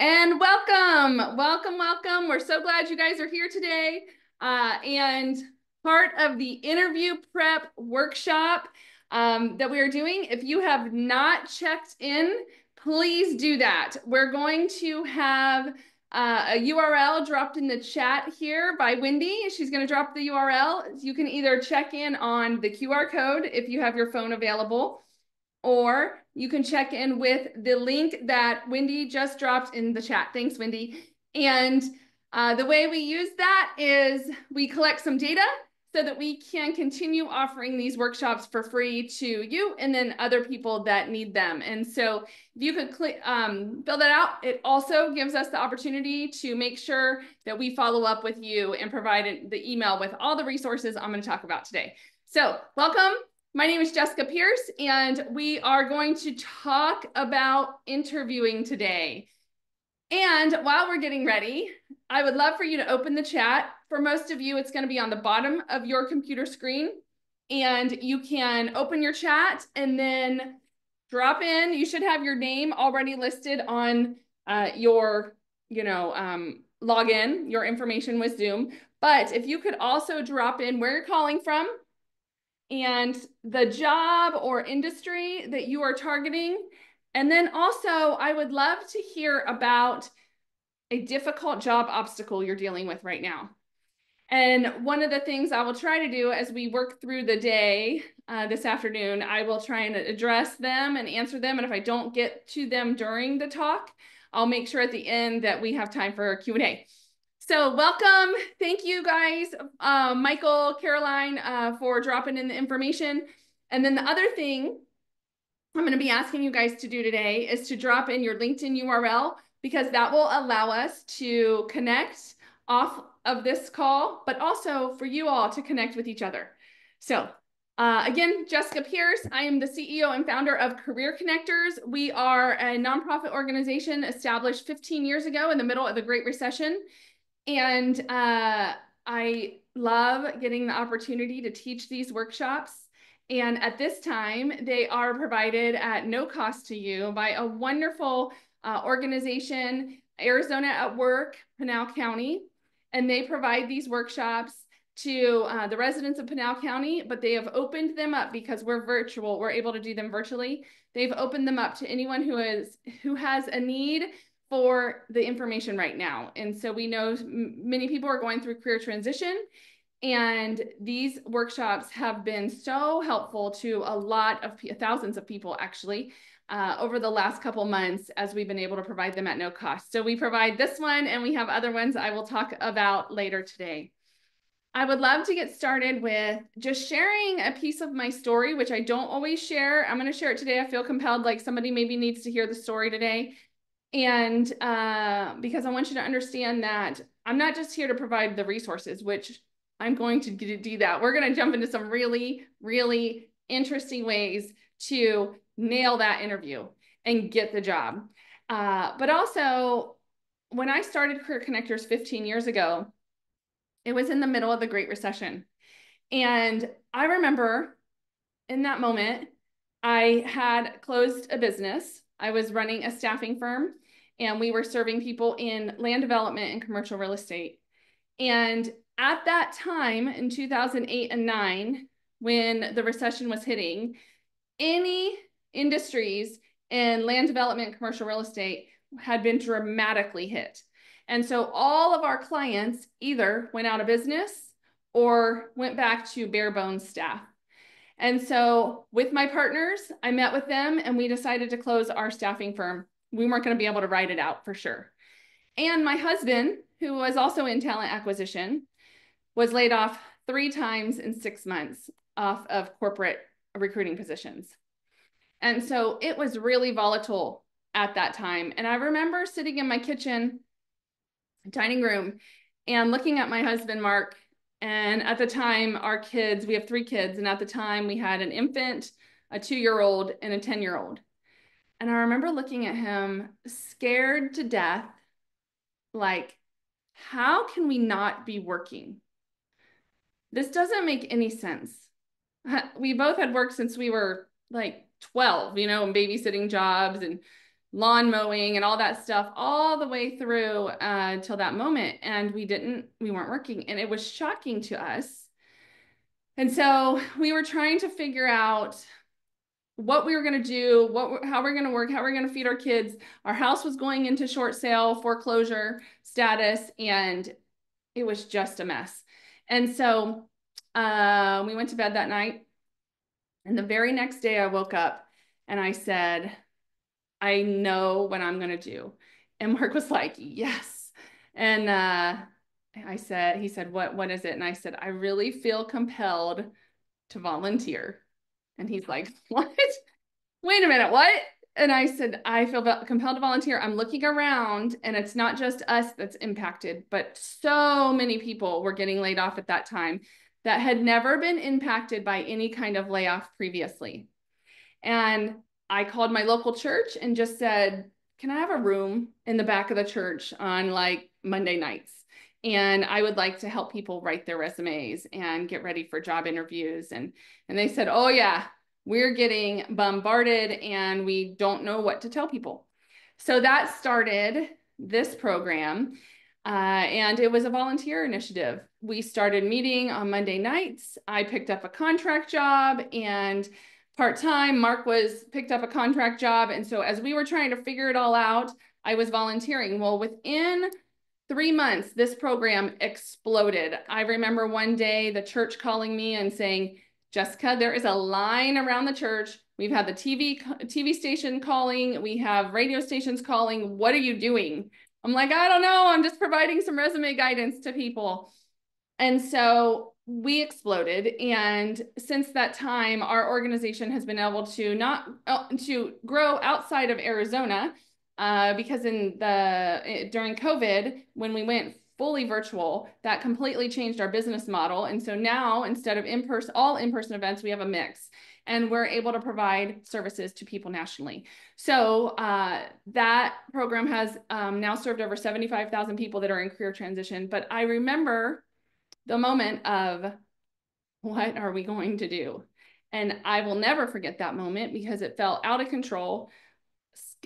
And welcome. We're so glad you guys are here today. And part of the interview prep workshop that we are doing, if you have not checked in, please do that. We're going to have a URL dropped in the chat here by Wendy. She's going to drop the URL. You can either check in on the QR code if you have your phone available, or you can check in with the link that Wendy just dropped in the chat. Thanks, Wendy. And the way we use that is we collect some data so that we can continue offering these workshops for free to you and then other people that need them. And so if you could fill that out, it also gives us the opportunity to make sure that we follow up with you and provide the email with all the resources I'm going to talk about today. So welcome. My name is Jessica Pierce, and we are going to talk about interviewing today. And while we're getting ready, I would love for you to open the chat. For most of you, it's going to be on the bottom of your computer screen, and you can open your chat and then drop in. You should have your name already listed on your, login, your information with Zoom. But if you could also drop in where you're calling from, and the job or industry that you are targeting. And then also, I would love to hear about a difficult job obstacle you're dealing with right now. And one of the things I will try to do as we work through the day this afternoon, I will try and address them and answer them. And if I don't get to them during the talk, I'll make sure at the end that we have time for Q&A. So welcome. Thank you guys, Michael, Caroline, for dropping in the information. And then the other thing I'm going to be asking you guys to do today is to drop in your LinkedIn URL, because that will allow us to connect off of this call, but also for you all to connect with each other. So again, Jessica Pierce. I am the CEO and founder of Career Connectors. We are a nonprofit organization established 15 years ago in the middle of the Great Recession. And I love getting the opportunity to teach these workshops. And at this time, they are provided at no cost to you by a wonderful organization, Arizona at Work, Pinal County. And they provide these workshops to the residents of Pinal County, but they have opened them up because we're virtual. We're able to do them virtually. They've opened them up to anyone who has a need for the information right now. And so we know many people are going through career transition, and these workshops have been so helpful to a lot of thousands of people actually over the last couple months as we've been able to provide them at no cost. So we provide this one, and we have other ones I will talk about later today. I would love to get started with just sharing a piece of my story, which I don't always share. I'm going to share it today. I feel compelled, like somebody maybe needs to hear the story today. And because I want you to understand that I'm not just here to provide the resources, which I'm going to do that. We're going to jump into some really, really interesting ways to nail that interview and get the job. But also, when I started Career Connectors 15 years ago, it was in the middle of the Great Recession. And I remember in that moment, I had closed a business. I was running a staffing firm, and we were serving people in land development and commercial real estate. And at that time in 2008 and 9, when the recession was hitting, any industries in land development and commercial real estate had been dramatically hit. And so all of our clients either went out of business or went back to bare bones staff. And so with my partners, I met with them and we decided to close our staffing firm. We weren't going to be able to ride it out for sure. And my husband, who was also in talent acquisition, was laid off 3 times in 6 months off of corporate recruiting positions. And so it was really volatile at that time. And I remember sitting in my kitchen dining room and looking at my husband, Mark. And at the time, our kids, we have 3 kids. And at the time we had an infant, a 2-year-old, and a 10-year-old. And I remember looking at him scared to death, like, how can we not be working? This doesn't make any sense. We both had worked since we were like 12, and babysitting jobs and lawn mowing and all that stuff all the way through till that moment. And we weren't working. And it was shocking to us. And so we were trying to figure out what we were going to do, how we're going to work, how we're going to feed our kids. Our house was going into short sale foreclosure status, and it was just a mess. And so we went to bed that night. And the very next day I woke up and I said, I know what I'm going to do. And Mark was like, yes. And he said, what is it? And I said, I really feel compelled to volunteer. And he's like, what? Wait a minute, what? And I said, I feel compelled to volunteer. I'm looking around, and it's not just us that's impacted, but so many people were getting laid off at that time that had never been impacted by any kind of layoff previously. And I called my local church and just said, can I have a room in the back of the church on like Monday nights? And I would like to help people write their resumes and get ready for job interviews. And they said, oh yeah, we're getting bombarded and we don't know what to tell people. So that started this program. And it was a volunteer initiative. We started meeting on Monday nights. I picked up a contract job and part-time. Mark picked up a contract job. And so as we were trying to figure it all out, I was volunteering. Well, within 3 months, this program exploded. I remember one day the church calling me and saying, Jessica, there is a line around the church. We've had the TV station calling. We have radio stations calling. What are you doing? I'm like, I don't know. I'm just providing some resume guidance to people. And so we exploded. And since that time, our organization has been able to to grow outside of Arizona because during COVID, when we went fully virtual, that completely changed our business model. And so now, instead of all in-person events, we have a mix. And we're able to provide services to people nationally. So that program has now served over 75,000 people that are in career transition. But I remember the moment of, what are we going to do? And I will never forget that moment because it felt out of control.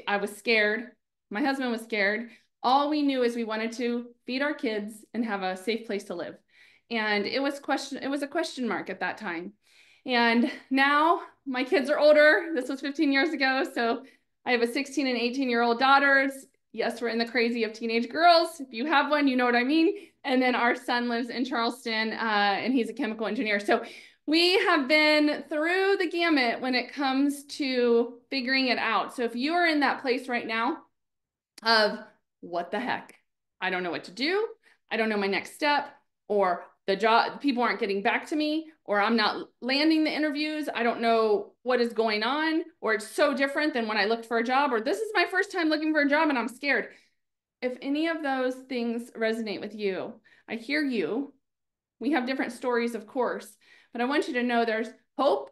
I was scared. My husband was scared. All we knew is we wanted to feed our kids and have a safe place to live. And it was a question mark at that time. And now my kids are older. This was 15 years ago. So I have a 16 and 18-year-old daughters. Yes, we're in the crazy of teenage girls. If you have one, you know what I mean. And then our son lives in Charleston and he's a chemical engineer. So we have been through the gamut when it comes to figuring it out. So if you are in that place right now of what the heck, I don't know what to do, I don't know my next step, or the job, people aren't getting back to me, or I'm not landing the interviews, I don't know what is going on, or it's so different than when I looked for a job, or this is my first time looking for a job and I'm scared. If any of those things resonate with you, I hear you. We have different stories, of course, but I want you to know there's hope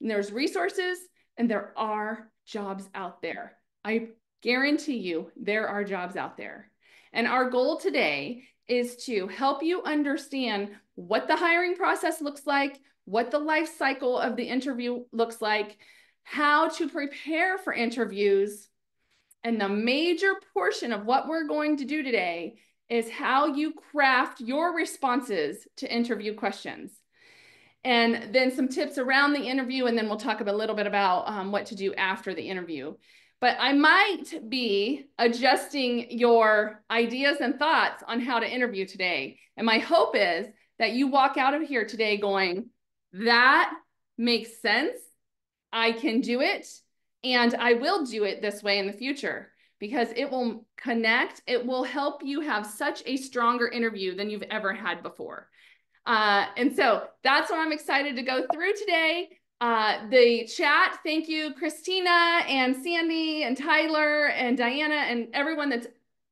and there's resources and there are jobs out there. I guarantee you there are jobs out there. And our goal today is to help you understand what the hiring process looks like, what the life cycle of the interview looks like, how to prepare for interviews. And the major portion of what we're going to do today is how you craft your responses to interview questions. And then some tips around the interview, and then we'll talk a little bit about what to do after the interview. But I might be adjusting your ideas and thoughts on how to interview today. And my hope is that you walk out of here today going, that makes sense. I can do it. And I will do it this way in the future because it will connect. It will help you have such a stronger interview than you've ever had before. And so that's what I'm excited to go through today. The chat, thank you, Christina and Sandy and Tyler and Diana and everyone that's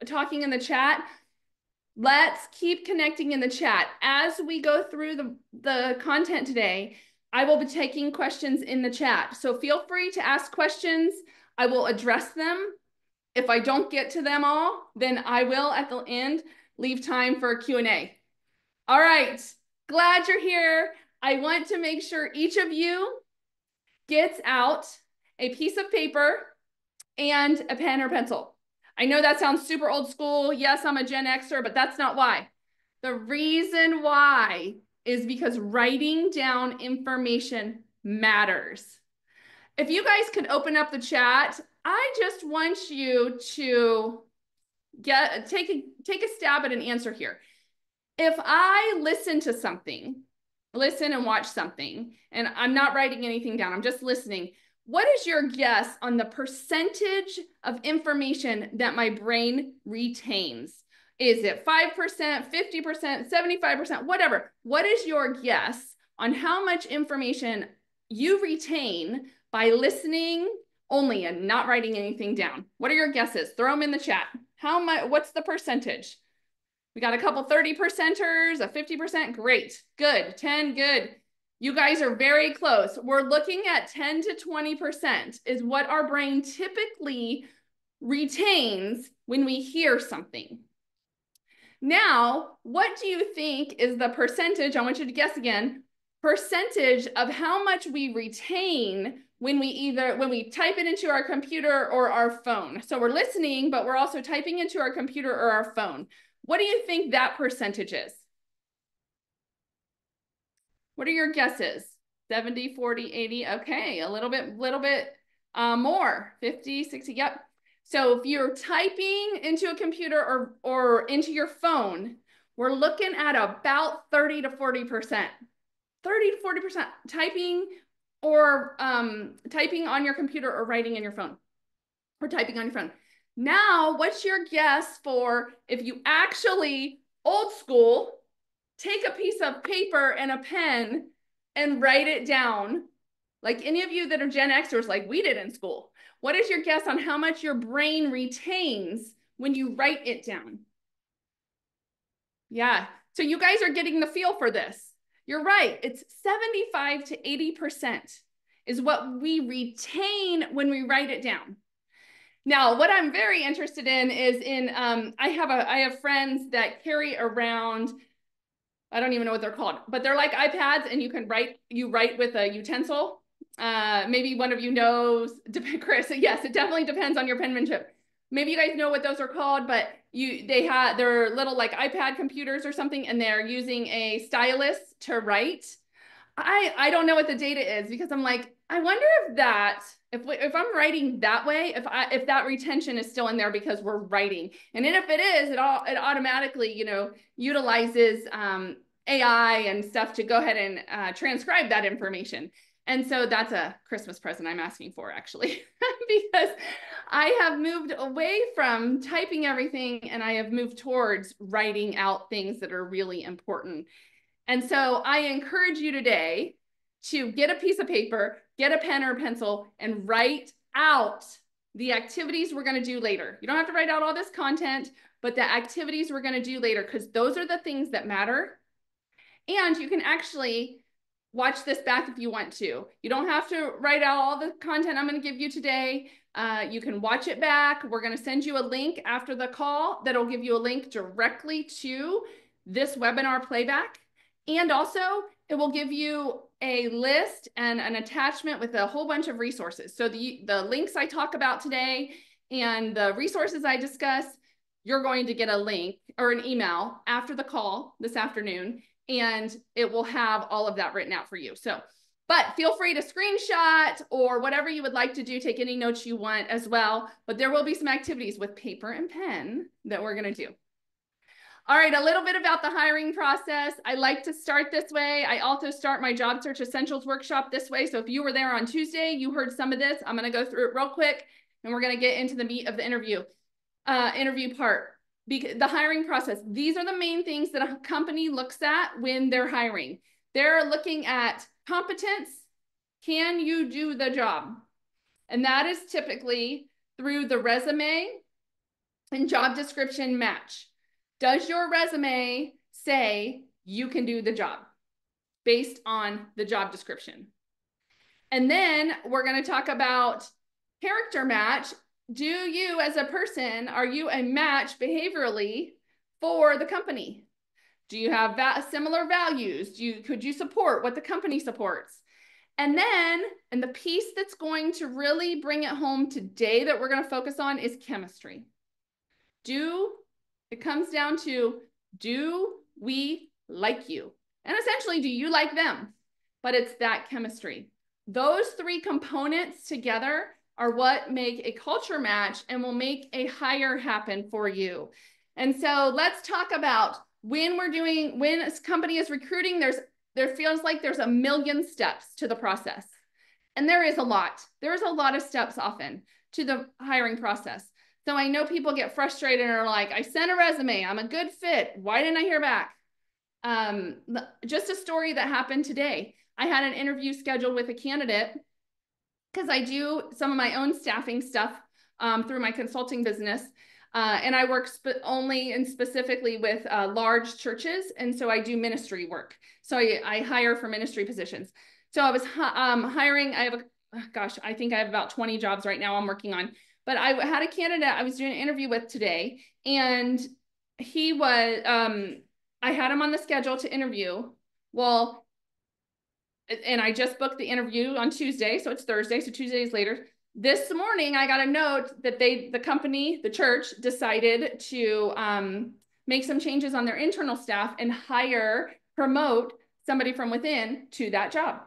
talking in the chat. Let's keep connecting in the chat. As we go through the content today, I will be taking questions in the chat. So feel free to ask questions. I will address them. If I don't get to them all, then I will at the end leave time for a Q&A. All right, glad you're here. I want to make sure each of you gets out a piece of paper and a pen or pencil. I know that sounds super old school. Yes, I'm a Gen Xer, but that's not why. The reason why is because writing down information matters. If you guys could open up the chat, I just want you to take a stab at an answer here. If I listen to something, listen and watch something, and I'm not writing anything down, I'm just listening, what is your guess on the percentage of information that my brain retains? Is it 5%, 50%, 75%, whatever? What is your guess on how much information you retain by listening only and not writing anything down? What are your guesses? Throw them in the chat. How much? What's the percentage? We got a couple 30%ers, a 50%. Great, good, 10, good. You guys are very close. We're looking at 10 to 20% is what our brain typically retains when we hear something. Now, what do you think is the percentage? I want you to guess again. Percentage of how much we retain when we type it into our computer or our phone. So we're listening, but we're also typing into our computer or our phone. What do you think that percentage is? What are your guesses? 70, 40, 80. Okay, a little bit more. 50, 60. Yep. So if you're typing into a computer or into your phone, we're looking at about 30 to 40%. 30 to 40% typing or typing on your computer or writing in your phone or typing on your phone. Now, what's your guess for if you actually, old school, take a piece of paper and a pen and write it down, like any of you that are Gen Xers like we did in school? What is your guess on how much your brain retains when you write it down? Yeah, so you guys are getting the feel for this. You're right, it's 75 to 80% is what we retain when we write it down. Now, what I'm very interested in is I have friends that carry around, I don't even know what they're called, but they're like iPads and you write with a utensil. Maybe one of you knows, Chris, yes, it definitely depends on your penmanship. Maybe you guys know what those are called, but they're little like iPad computers or something, and they're using a stylus to write. I don't know what the data is because I'm like, I wonder if I'm writing that way, if that retention is still in there because we're writing. And then if it is, it automatically, utilizes AI and stuff to go ahead and transcribe that information. And so that's a Christmas present I'm asking for, actually, because I have moved away from typing everything and I have moved towards writing out things that are really important. And so I encourage you today to get a piece of paper, get a pen or a pencil, and write out the activities we're going to do later. You don't have to write out all this content, but the activities we're going to do later, because those are the things that matter. And you can actually watch this back if you want to. You don't have to write out all the content I'm going to give you today. You can watch it back. We're going to send you a link after the call that'll give you a link directly to this webinar playback. And also, it will give you a list and an attachment with a whole bunch of resources. So the links I talk about today and the resources I discuss, you're going to get a link or an email after the call this afternoon, and it will have all of that written out for you. So, but feel free to screenshot or whatever you would like to do, take any notes you want as well. But there will be some activities with paper and pen that we're going to do. All right, a little bit about the hiring process. I like to start this way. I also start my job search essentials workshop this way. So if you were there on Tuesday, you heard some of this. I'm going to go through it real quick and we're going to get into the meat of the interview part. The hiring process. These are the main things that a company looks at when they're hiring. They're looking at competence. Can you do the job? And that is typically through the resume and job description match. Does your resume say you can do the job based on the job description? And then we're going to talk about character match. Do you as a person, are you a match behaviorally for the company? Do you have similar values? Could you support what the company supports? And then, and the piece that's going to really bring it home today that we're going to focus on is chemistry. It comes down to, do we like you? And essentially, do you like them? But it's that chemistry. Those three components together are what make a culture match and will make a hire happen for you. And so let's talk about when a company is recruiting, there feels like there's a million steps to the process. And there is a lot. There's a lot of steps often to the hiring process. So I know people get frustrated and are like, I sent a resume, I'm a good fit. Why didn't I hear back? Just a story that happened today. I had an interview scheduled with a candidate because I do some of my own staffing stuff through my consulting business. And I work only and specifically with large churches. And so I do ministry work. So I hire for ministry positions. So I was hiring, I think I have about 20 jobs right now I'm working on. But I had a candidate I was doing an interview with today, and he was, I had him on the schedule to interview. Well, and I just booked the interview on Tuesday, so it's Thursday, so 2 days later. This morning, I got a note that the church decided to make some changes on their internal staff and promote somebody from within to that job.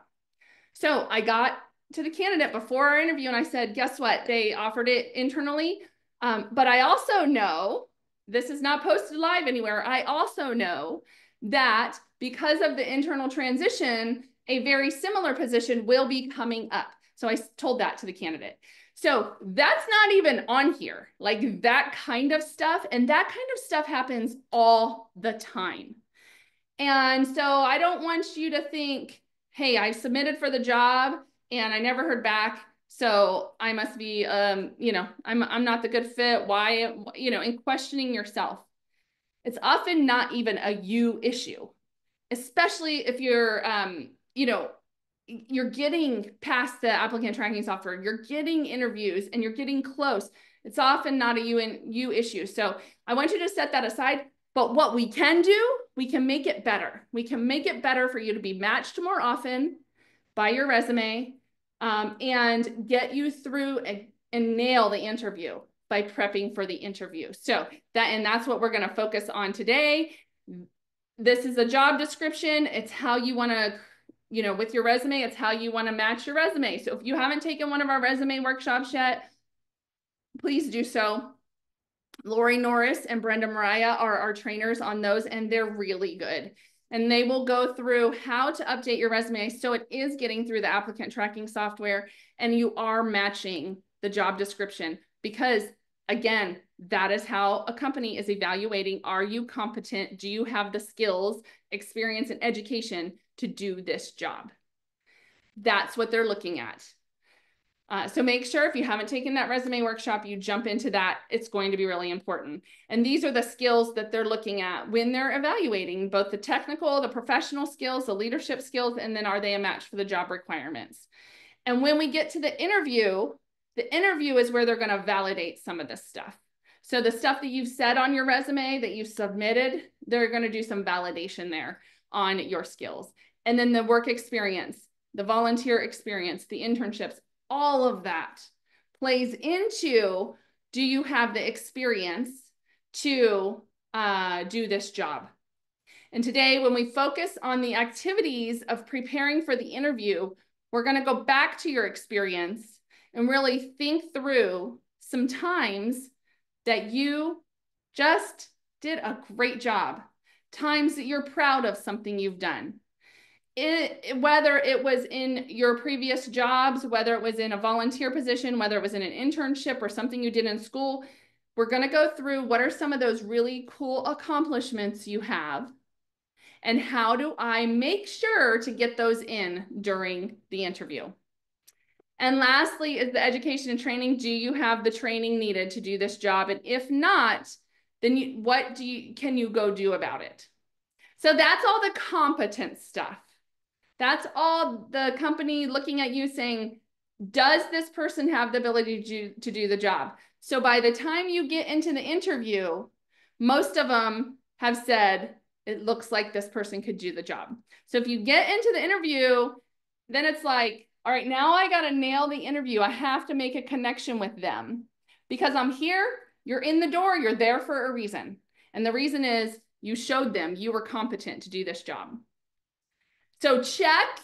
So I got to the candidate before our interview and I said, guess what? They offered it internally. But I also know, this is not posted live anywhere, I also know that because of the internal transition, a very similar position will be coming up. So I told that to the candidate. So that's not even on here, like that kind of stuff. And that kind of stuff happens all the time. And so I don't want you to think, hey, I submitted for the job and I never heard back, so I must be, I'm not the good fit. Why, and questioning yourself. It's often not even a you issue, especially if you're, you're getting past the applicant tracking software, you're getting interviews and you're getting close. It's often not a you issue. So I want you to set that aside. But what we can do, we can make it better. We can make it better for you to be matched more often by your resume and get you through and nail the interview by prepping for the interview. So that's what we're going to focus on today. This is a job description. It's how you want to, with your resume, it's how you want to match your resume. So if you haven't taken one of our resume workshops yet, please do so. Lori Norris and Brenda Mariah are our trainers on those, and they're really good. And they will go through how to update your resume so it is getting through the applicant tracking software and you are matching the job description. Because again, that is how a company is evaluating, are you competent? Do you have the skills, experience, and education to do this job? That's what they're looking at. So make sure if you haven't taken that resume workshop, you jump into that. It's going to be really important. And these are the skills that they're looking at when they're evaluating both the technical, the professional skills, the leadership skills, and then are they a match for the job requirements? And when we get to the interview is where they're going to validate some of this stuff. So the stuff that you've said on your resume that you've submitted, they're going to do some validation there on your skills. And then the work experience, the volunteer experience, the internships, all of that plays into, do you have the experience to do this job? And today, when we focus on the activities of preparing for the interview, we're going to go back to your experience and really think through some times that you just did a great job, times that you're proud of something you've done. Whether it was in your previous jobs, whether it was in a volunteer position, whether it was in an internship or something you did in school, we're going to go through what are some of those really cool accomplishments you have and how do I make sure to get those in during the interview. And lastly is the education and training. Do you have the training needed to do this job? And if not, then what can you go do about it? So that's all the competence stuff. That's all the company looking at you saying, does this person have the ability to do the job? So by the time you get into the interview, most of them have said, it looks like this person could do the job. So if you get into the interview then it's like, all right, now I got to nail the interview. I have to make a connection with them because I'm here. You're in the door. You're there for a reason. And the reason is you showed them you were competent to do this job. So check,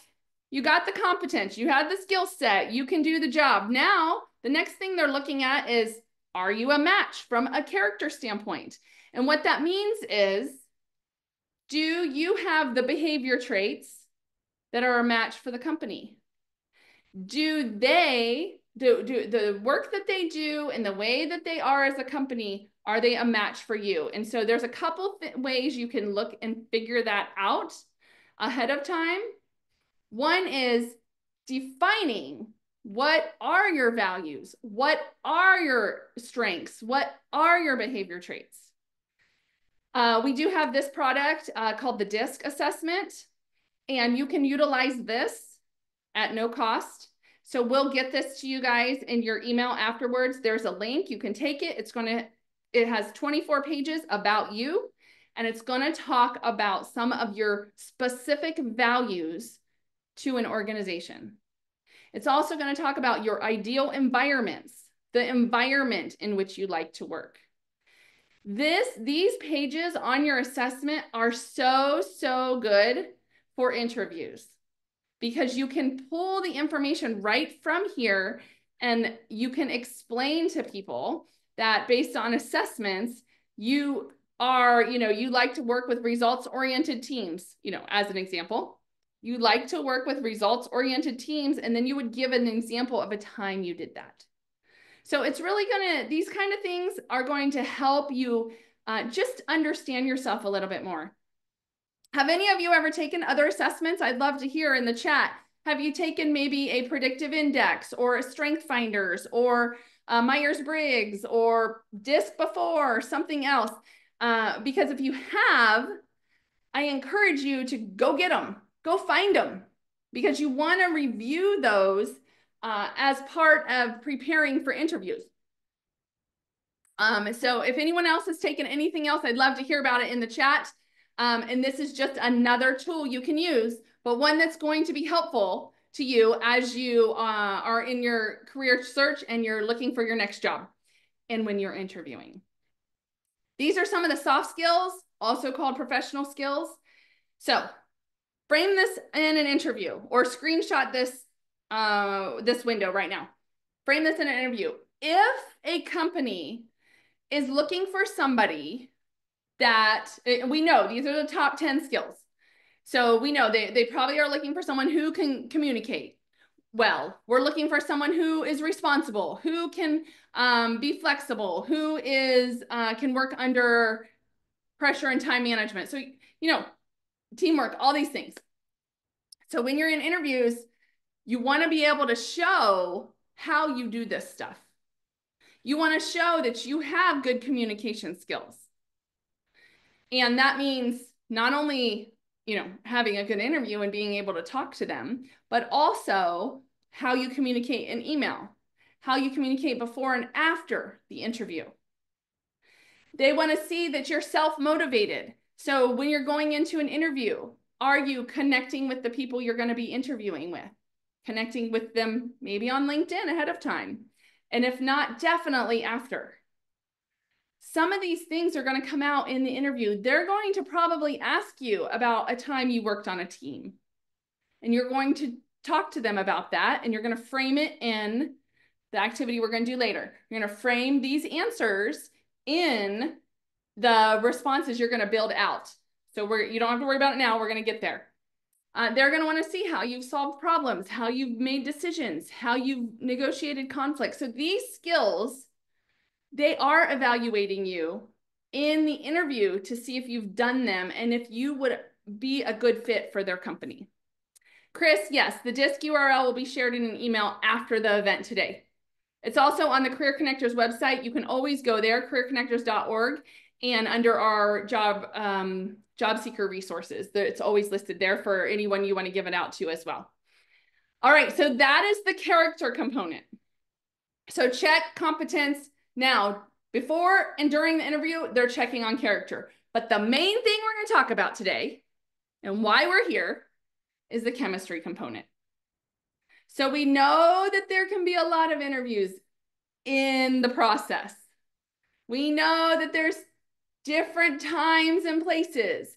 you got the competence, you had the skill set, you can do the job. Now, the next thing they're looking at is, are you a match from a character standpoint? And what that means is, do you have the behavior traits that are a match for the company? Do the work that they do and the way that they are as a company, are they a match for you? And so there's a couple ways you can look and figure that out ahead of time. One is defining what are your values? What are your strengths? What are your behavior traits? We do have this product called the DISC assessment, and you can utilize this at no cost. So we'll get this to you guys in your email afterwards. There's a link, you can take it. It has 24 pages about you, and it's gonna talk about some of your specific values to an organization. It's also going to talk about your ideal environments, the environment in which you like to work. These pages on your assessment are so good for interviews because you can pull the information right from here and you can explain to people that based on assessments, you like to work with results-oriented teams, as an example. You like to work with results-oriented teams, and then you would give an example of a time you did that. So it's really these kind of things are going to help you just understand yourself a little bit more. Have any of you ever taken other assessments? I'd love to hear in the chat. Have you taken maybe a predictive index or a strength finders or Myers-Briggs or DISC before or something else? Because if you have, I encourage you to go get them. Go find them because you want to review those as part of preparing for interviews. So if anyone else has taken anything else, I'd love to hear about it in the chat. And this is just another tool you can use, but one that's going to be helpful to you as you are in your career search and you're looking for your next job and when you're interviewing. These are some of the soft skills, also called professional skills. So frame this in an interview or screenshot this, this window right now. Frame this in an interview. If a company is looking for somebody that, we know these are the top 10 skills. So we know they probably are looking for someone who can communicate well. We're looking for someone who is responsible, who can be flexible, who is can work under pressure and time management. So, teamwork, all these things. So when you're in interviews, you want to be able to show how you do this stuff. You want to show that you have good communication skills. And that means not only, having a good interview and being able to talk to them, but also how you communicate in email, how you communicate before and after the interview. They want to see that you're self-motivated. So when you're going into an interview, are you connecting with the people you're going to be interviewing with? Connecting with them maybe on LinkedIn ahead of time. And if not, definitely after. Some of these things are going to come out in the interview. They're going to probably ask you about a time you worked on a team. And you're going to talk to them about that. And you're going to frame it in the activity we're going to do later. You're going to frame these answers in the responses you're going to build out. So you don't have to worry about it now. We're going to get there. They're going to want to see how you've solved problems, how you've made decisions, how you've negotiated conflicts. So these skills, they are evaluating you in the interview to see if you've done them and if you would be a good fit for their company. Chris, yes, the DISC URL will be shared in an email after the event today. It's also on the Career Connectors website. You can always go there, careerconnectors.org, and under our job seeker resources. It's always listed there for anyone you want to give it out to as well. All right, so that is the character component. So check competence. Now, before and during the interview, they're checking on character. But the main thing we're going to talk about today and why we're here is the chemistry component. So we know that there can be a lot of interviews in the process. We know that there's different times and places.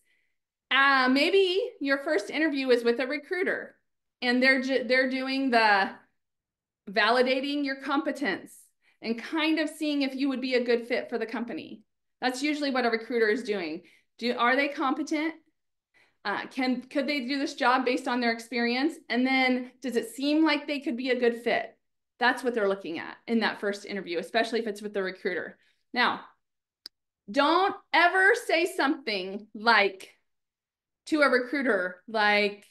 Maybe your first interview is with a recruiter and they're doing the validating your competence and kind of seeing if you would be a good fit for the company. That's usually what a recruiter is doing. Are they competent? Could they do this job based on their experience? And then does it seem like they could be a good fit? That's what they're looking at in that first interview, especially if it's with the recruiter. Now, don't ever say something like to a recruiter, like,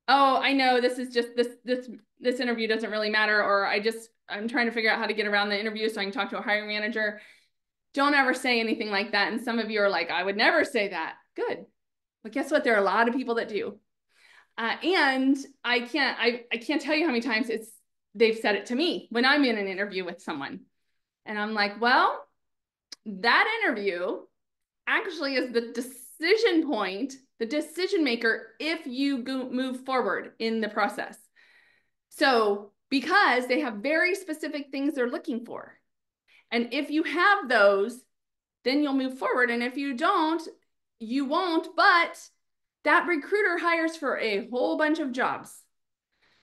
oh, I know this is just this interview doesn't really matter, or I'm trying to figure out how to get around the interview so I can talk to a hiring manager. Don't ever say anything like that. And some of you are like, I would never say that. Good. But guess what? There are a lot of people that do. And I can't tell you how many times they've said it to me when I'm in an interview with someone. And I'm like, well, that interview actually is the decision point, the decision maker, if you move forward in the process. So because they have very specific things they're looking for. And if you have those, then you'll move forward. And if you don't, you won't. But that recruiter hires for a whole bunch of jobs.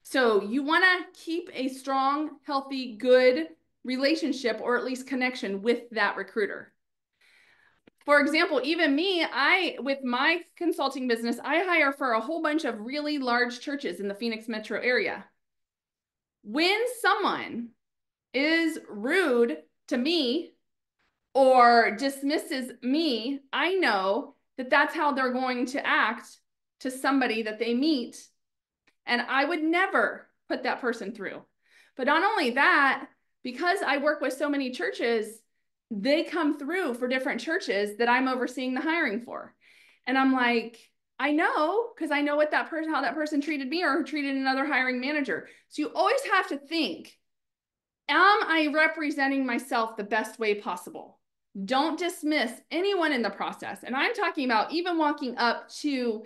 So you want to keep a strong, healthy, good relationship, or at least connection with that recruiter. For example, even me, with my consulting business, I hire for a whole bunch of really large churches in the Phoenix metro area. When someone is rude to me or dismisses me, I know that that's how they're going to act to somebody that they meet. And I would never put that person through. But not only that, because I work with so many churches, they come through for different churches that I'm overseeing the hiring for. And I'm like, I know, because I know how that person treated me or treated another hiring manager. So you always have to think, am I representing myself the best way possible? Don't dismiss anyone in the process. And I'm talking about even walking up to,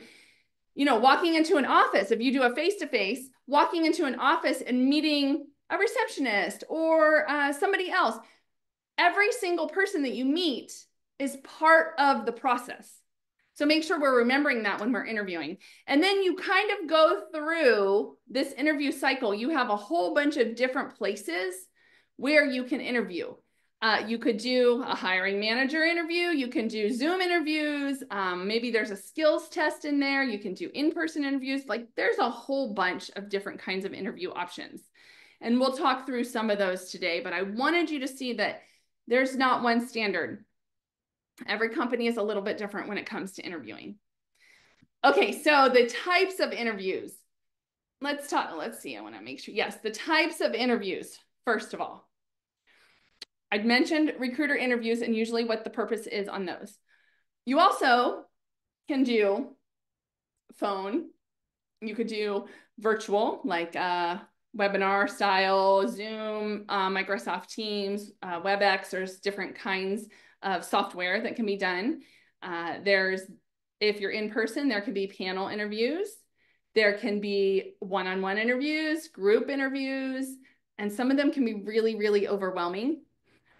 walking into an office. If you do a face-to-face, walking into an office and meeting a receptionist or somebody else, every single person that you meet is part of the process. So make sure we're remembering that when we're interviewing. And then you kind of go through this interview cycle. You have a whole bunch of different places where you can interview. You could do a hiring manager interview. You can do Zoom interviews. Maybe there's a skills test in there. You can do in-person interviews. Like there's a whole bunch of different kinds of interview options. And we'll talk through some of those today, but I wanted you to see that there's not one standard. Every company is a little bit different when it comes to interviewing. Okay, so the types of interviews. Let's see, I want to make sure. Yes, the types of interviews, first of all. I'd mentioned recruiter interviews and usually what the purpose is on those. You also can do phone. You could do virtual, like webinar style, Zoom, Microsoft Teams, WebEx. There's different kinds of software that can be done. If you're in person, there could be panel interviews. There can be one-on-one interviews, group interviews, and some of them can be really, really overwhelming.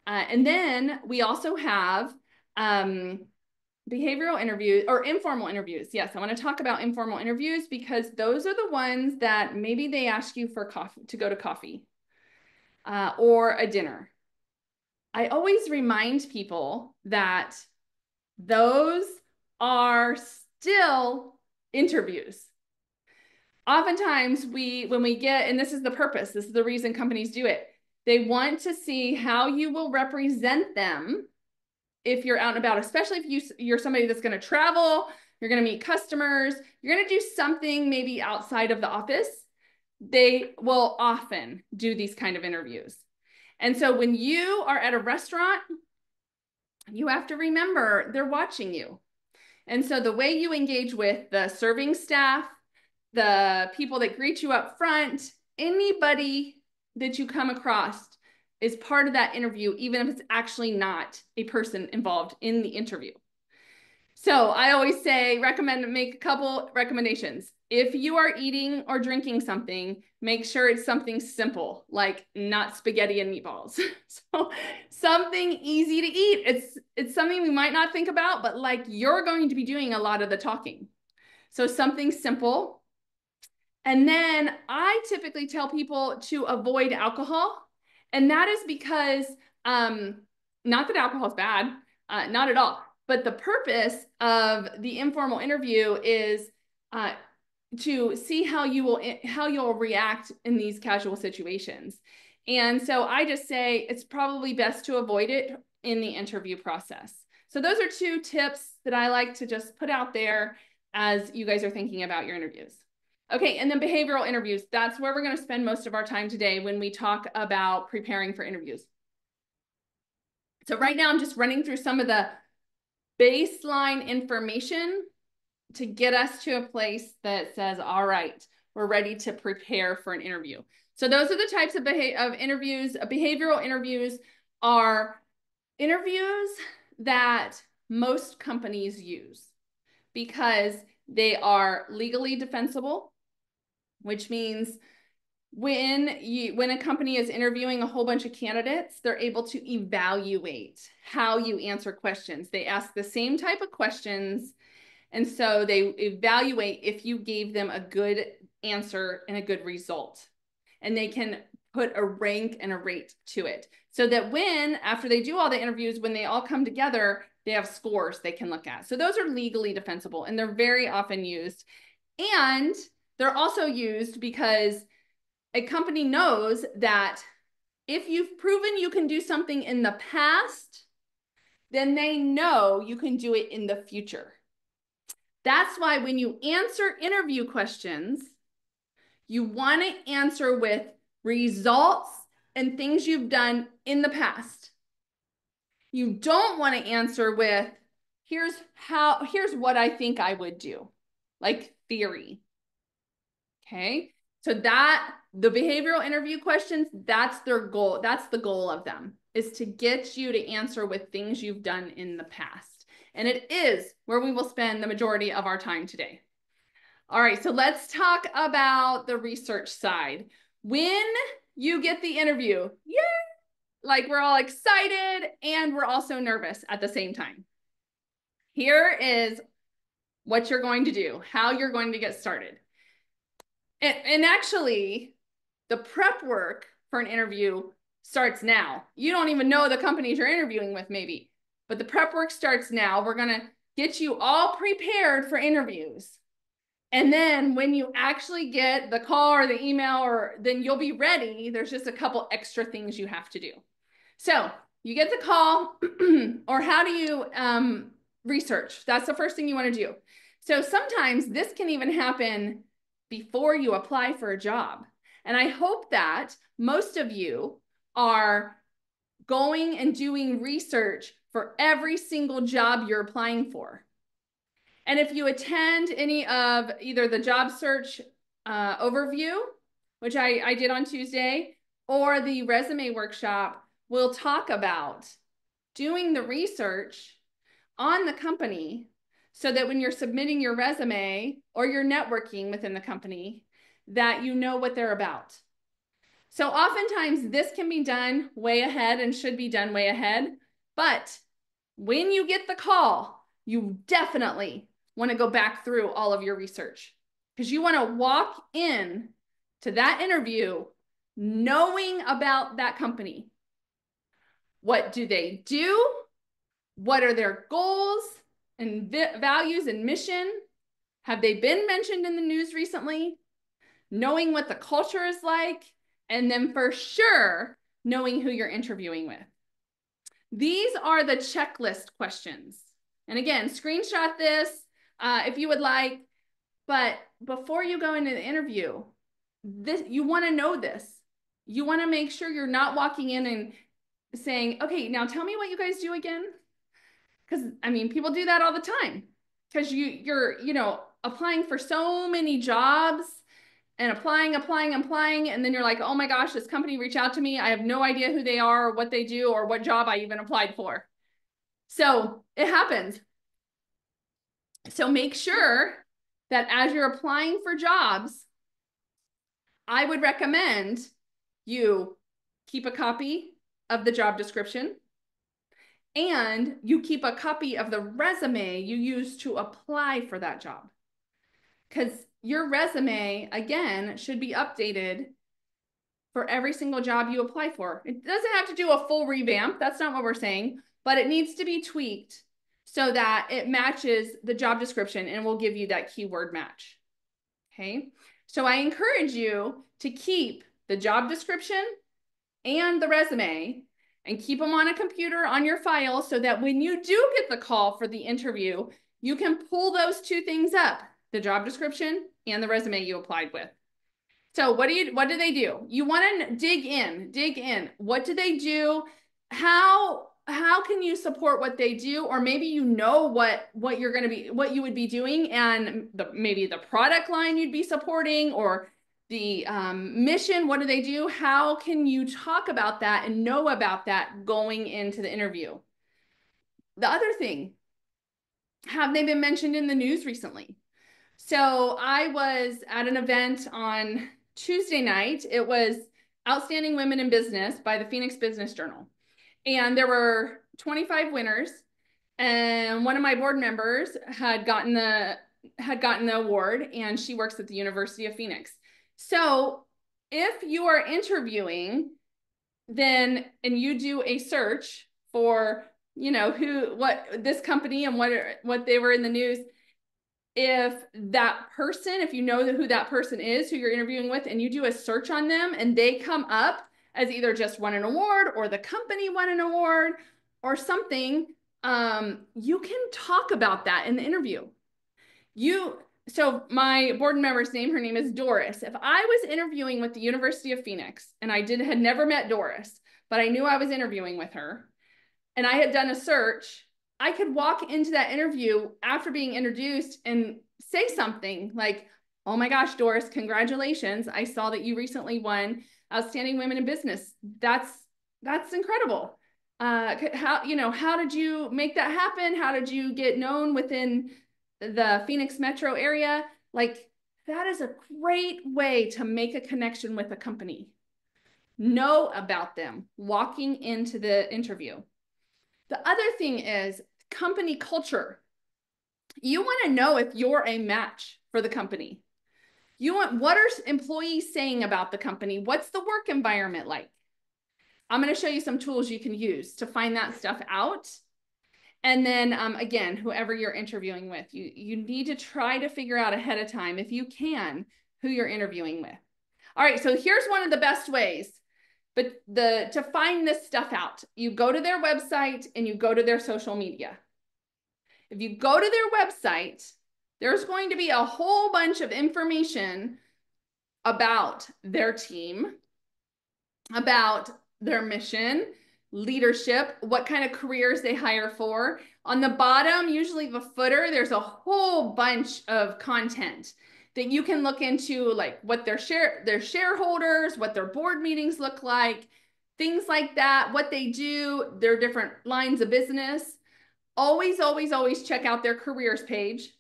And then we also have behavioral interviews or informal interviews. Yes, I want to talk about informal interviews because those are the ones that maybe they ask you for coffee, to go to coffee or a dinner. I always remind people that those are still interviews. Oftentimes when we get, and this is the purpose, this is the reason companies do it, they want to see how you will represent them if you're out and about, especially if you're somebody that's going to travel, you're going to meet customers, you're going to do something maybe outside of the office. They will often do these kind of interviews. And so when you are at a restaurant, you have to remember they're watching you. And so the way you engage with the serving staff, the people that greet you up front, anybody that you come across is part of that interview, even if it's actually not a person involved in the interview. So I always say, make a couple recommendations. If you are eating or drinking something, make sure it's something simple, like not spaghetti and meatballs. So something easy to eat. It's something we might not think about, but like you're going to be doing a lot of the talking. So something simple. And then I typically tell people to avoid alcohol. And that is because, not that alcohol is bad, not at all. But the purpose of the informal interview is to see how you'll react in these casual situations. And so I just say it's probably best to avoid it in the interview process. So those are 2 tips that I like to just put out there as you guys are thinking about your interviews. Okay, and then behavioral interviews. That's where we're going to spend most of our time today when we talk about preparing for interviews. So right now I'm just running through some of the baseline information to get us to a place that says, all right, we're ready to prepare for an interview. So those are the types of interviews. Behavioral interviews are interviews that most companies use because they are legally defensible, which means when a company is interviewing a whole bunch of candidates, they're able to evaluate how you answer questions. They ask the same type of questions, and so they evaluate if you gave them a good answer and a good result. And they can put a rank and a rate to it. So that after they do all the interviews, when they all come together, they have scores they can look at. So those are legally defensible and they're very often used. And they're also used because a company knows that if you've proven you can do something in the past, then they know you can do it in the future. That's why when you answer interview questions, you want to answer with results and things you've done in the past. You don't want to answer with, here's what I think I would do, like theory. Okay. So the behavioral interview questions, that's their goal. That's the goal of them, is to get you to answer with things you've done in the past. And it is where we will spend the majority of our time today. All right, so let's talk about the research side. When you get the interview, yay! Like we're all excited and we're also nervous at the same time. Here is what you're going to do, how you're going to get started. And actually, the prep work for an interview starts now. You don't even know the companies you're interviewing with maybe, but the prep work starts now. We're gonna get you all prepared for interviews. And then when you actually get the call or the email, then you'll be ready. There's just a couple extra things you have to do. So you get the call, or how do you research? That's the first thing you want to do. So sometimes this can even happen before you apply for a job. And I hope that most of you are going and doing research for every single job you're applying for. And if you attend any of either the job search overview, which I did on Tuesday, or the resume workshop, we'll talk about doing the research on the company so that when you're submitting your resume or you're networking within the company, that you know what they're about. So oftentimes this can be done way ahead and should be done way ahead. But when you get the call, you definitely want to go back through all of your research because you want to walk in to that interview knowing about that company. What do they do? What are their goals and values and mission? Have they been mentioned in the news recently? Knowing what the culture is like, and then for sure, knowing who you're interviewing with. These are the checklist questions. And again, screenshot this if you would like, but before you go into the interview, you want to know this. You want to make sure you're not walking in and saying, okay, now tell me what you guys do again. Because I mean, people do that all the time because you're applying for so many jobs and applying, and then you're like, oh my gosh, this company reached out to me. I have no idea who they are, or what they do, or what job I even applied for. So it happens. So make sure that as you're applying for jobs, I would recommend you keep a copy of the job description and you keep a copy of the resume you use to apply for that job. Because your resume, again, should be updated for every single job you apply for. It doesn't have to do a full revamp. That's not what we're saying, but it needs to be tweaked so that it matches the job description and will give you that keyword match. Okay. So I encourage you to keep the job description and the resume and keep them on a computer on your file so that when you do get the call for the interview, you can pull those two things up, the job description and the resume you applied with. So what do they do? You want to dig in. What do they do? How can you support what they do? Or maybe you know what you would be doing and maybe the product line you'd be supporting or the mission, what do they do? How can you talk about that and know about that going into the interview? The other thing, have they been mentioned in the news recently? So I was at an event on Tuesday night. It was Outstanding Women in Business by the Phoenix Business Journal. And there were 25 winners. And one of my board members had gotten the award, and she works at the University of Phoenix. So if you are interviewing, then and you do a search for, what this company and what they were in the news, if you know who that person is, who you're interviewing with, and you do a search on them and they come up as either just won an award or the company won an award or something, you can talk about that in the interview. So my board member's name, her name is Doris. If I was interviewing with the University of Phoenix and had never met Doris, but I knew I was interviewing with her and I had done a search, I could walk into that interview after being introduced and say something like, oh my gosh, Doris, congratulations. I saw that you recently won Outstanding Women in Business. That's incredible. How did you make that happen? How did you get known within the Phoenix metro area? Like, that is a great way to make a connection with a company. Know about them walking into the interview. The other thing is company culture. You want to know if you're a match for the company. What are employees saying about the company? What's the work environment like? I'm going to show you some tools you can use to find that stuff out. And then again, whoever you're interviewing with, you need to try to figure out ahead of time, if you can, who you're interviewing with. All right, so here's one of the best ways. But to find this stuff out, you go to their website and you go to their social media. If you go to their website, there's going to be a whole bunch of information about their team, about their mission, leadership, what kind of careers they hire for. On the bottom, usually the footer, there's a whole bunch of content that you can look into, like what their shareholders, what their board meetings look like, things like that, what they do, their different lines of business. Always, always, always check out their careers page,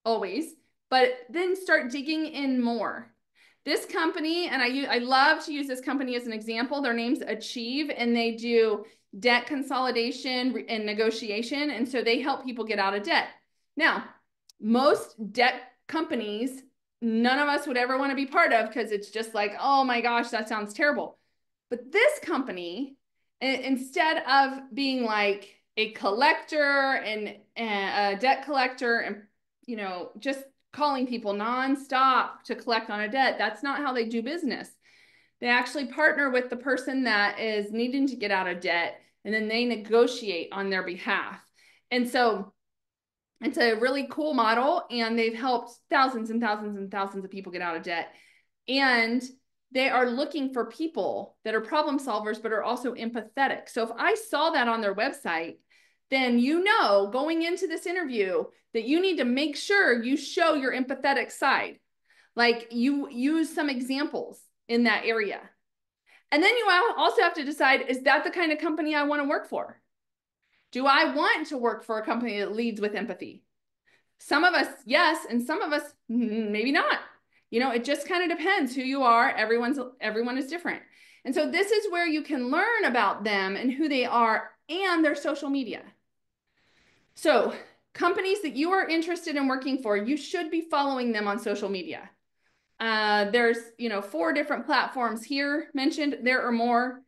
always, but then start digging in more. This company, and I love to use this company as an example, their name's Achieve, and they do debt consolidation and negotiation, and so they help people get out of debt. Now, most debt companies, none of us would ever want to be part of because it's just like, oh my gosh, that sounds terrible. But this company, instead of being like a collector and a debt collector and, just calling people nonstop to collect on a debt, that's not how they do business. They actually partner with the person that is needing to get out of debt, and then they negotiate on their behalf. And so it's a really cool model, and they've helped thousands and thousands and thousands of people get out of debt. And they are looking for people that are problem solvers, but are also empathetic. So if I saw that on their website, then going into this interview that you need to make sure you show your empathetic side. Like you use some examples in that area. And then you also have to decide, is that the kind of company I want to work for? Do I want to work for a company that leads with empathy? Some of us, yes, and some of us, maybe not. You know, it just kind of depends who you are. Everyone is different. And so this is where you can learn about them and who they are and their social media. So companies that you are interested in working for, you should be following them on social media. There's, 4 different platforms here mentioned. There are more,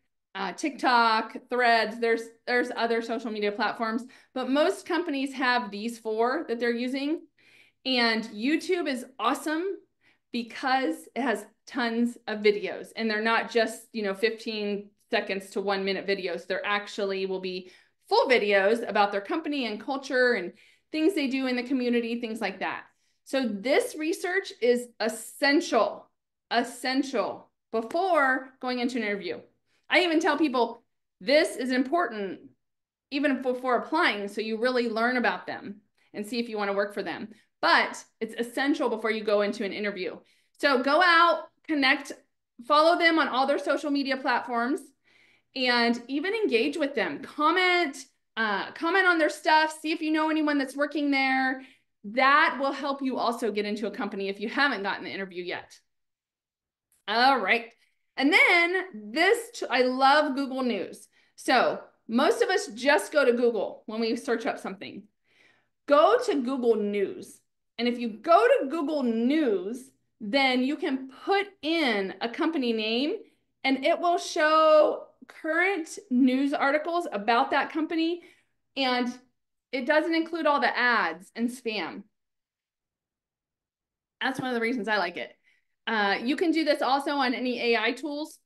TikTok, Threads, there's other social media platforms, but most companies have these 4 that they're using. And YouTube is awesome because it has tons of videos, and they're not just, 15 seconds to 1 minute videos. There actually will be full videos about their company and culture and things they do in the community, things like that. So this research is essential before going into an interview. I even tell people this is important even before applying, so you really learn about them and see if you want to work for them. But it's essential before you go into an interview. So go out, connect, follow them on all their social media platforms, and even engage with them. Comment on their stuff, see if you know anyone that's working there. That will help you also get into a company if you haven't gotten the interview yet. All right. And then I love Google News. So most of us just go to Google when we search up something. Go to Google News. And if you go to Google News, then you can put in a company name and it will show current news articles about that company. And it doesn't include all the ads and spam. That's one of the reasons I like it. You can do this also on any AI tools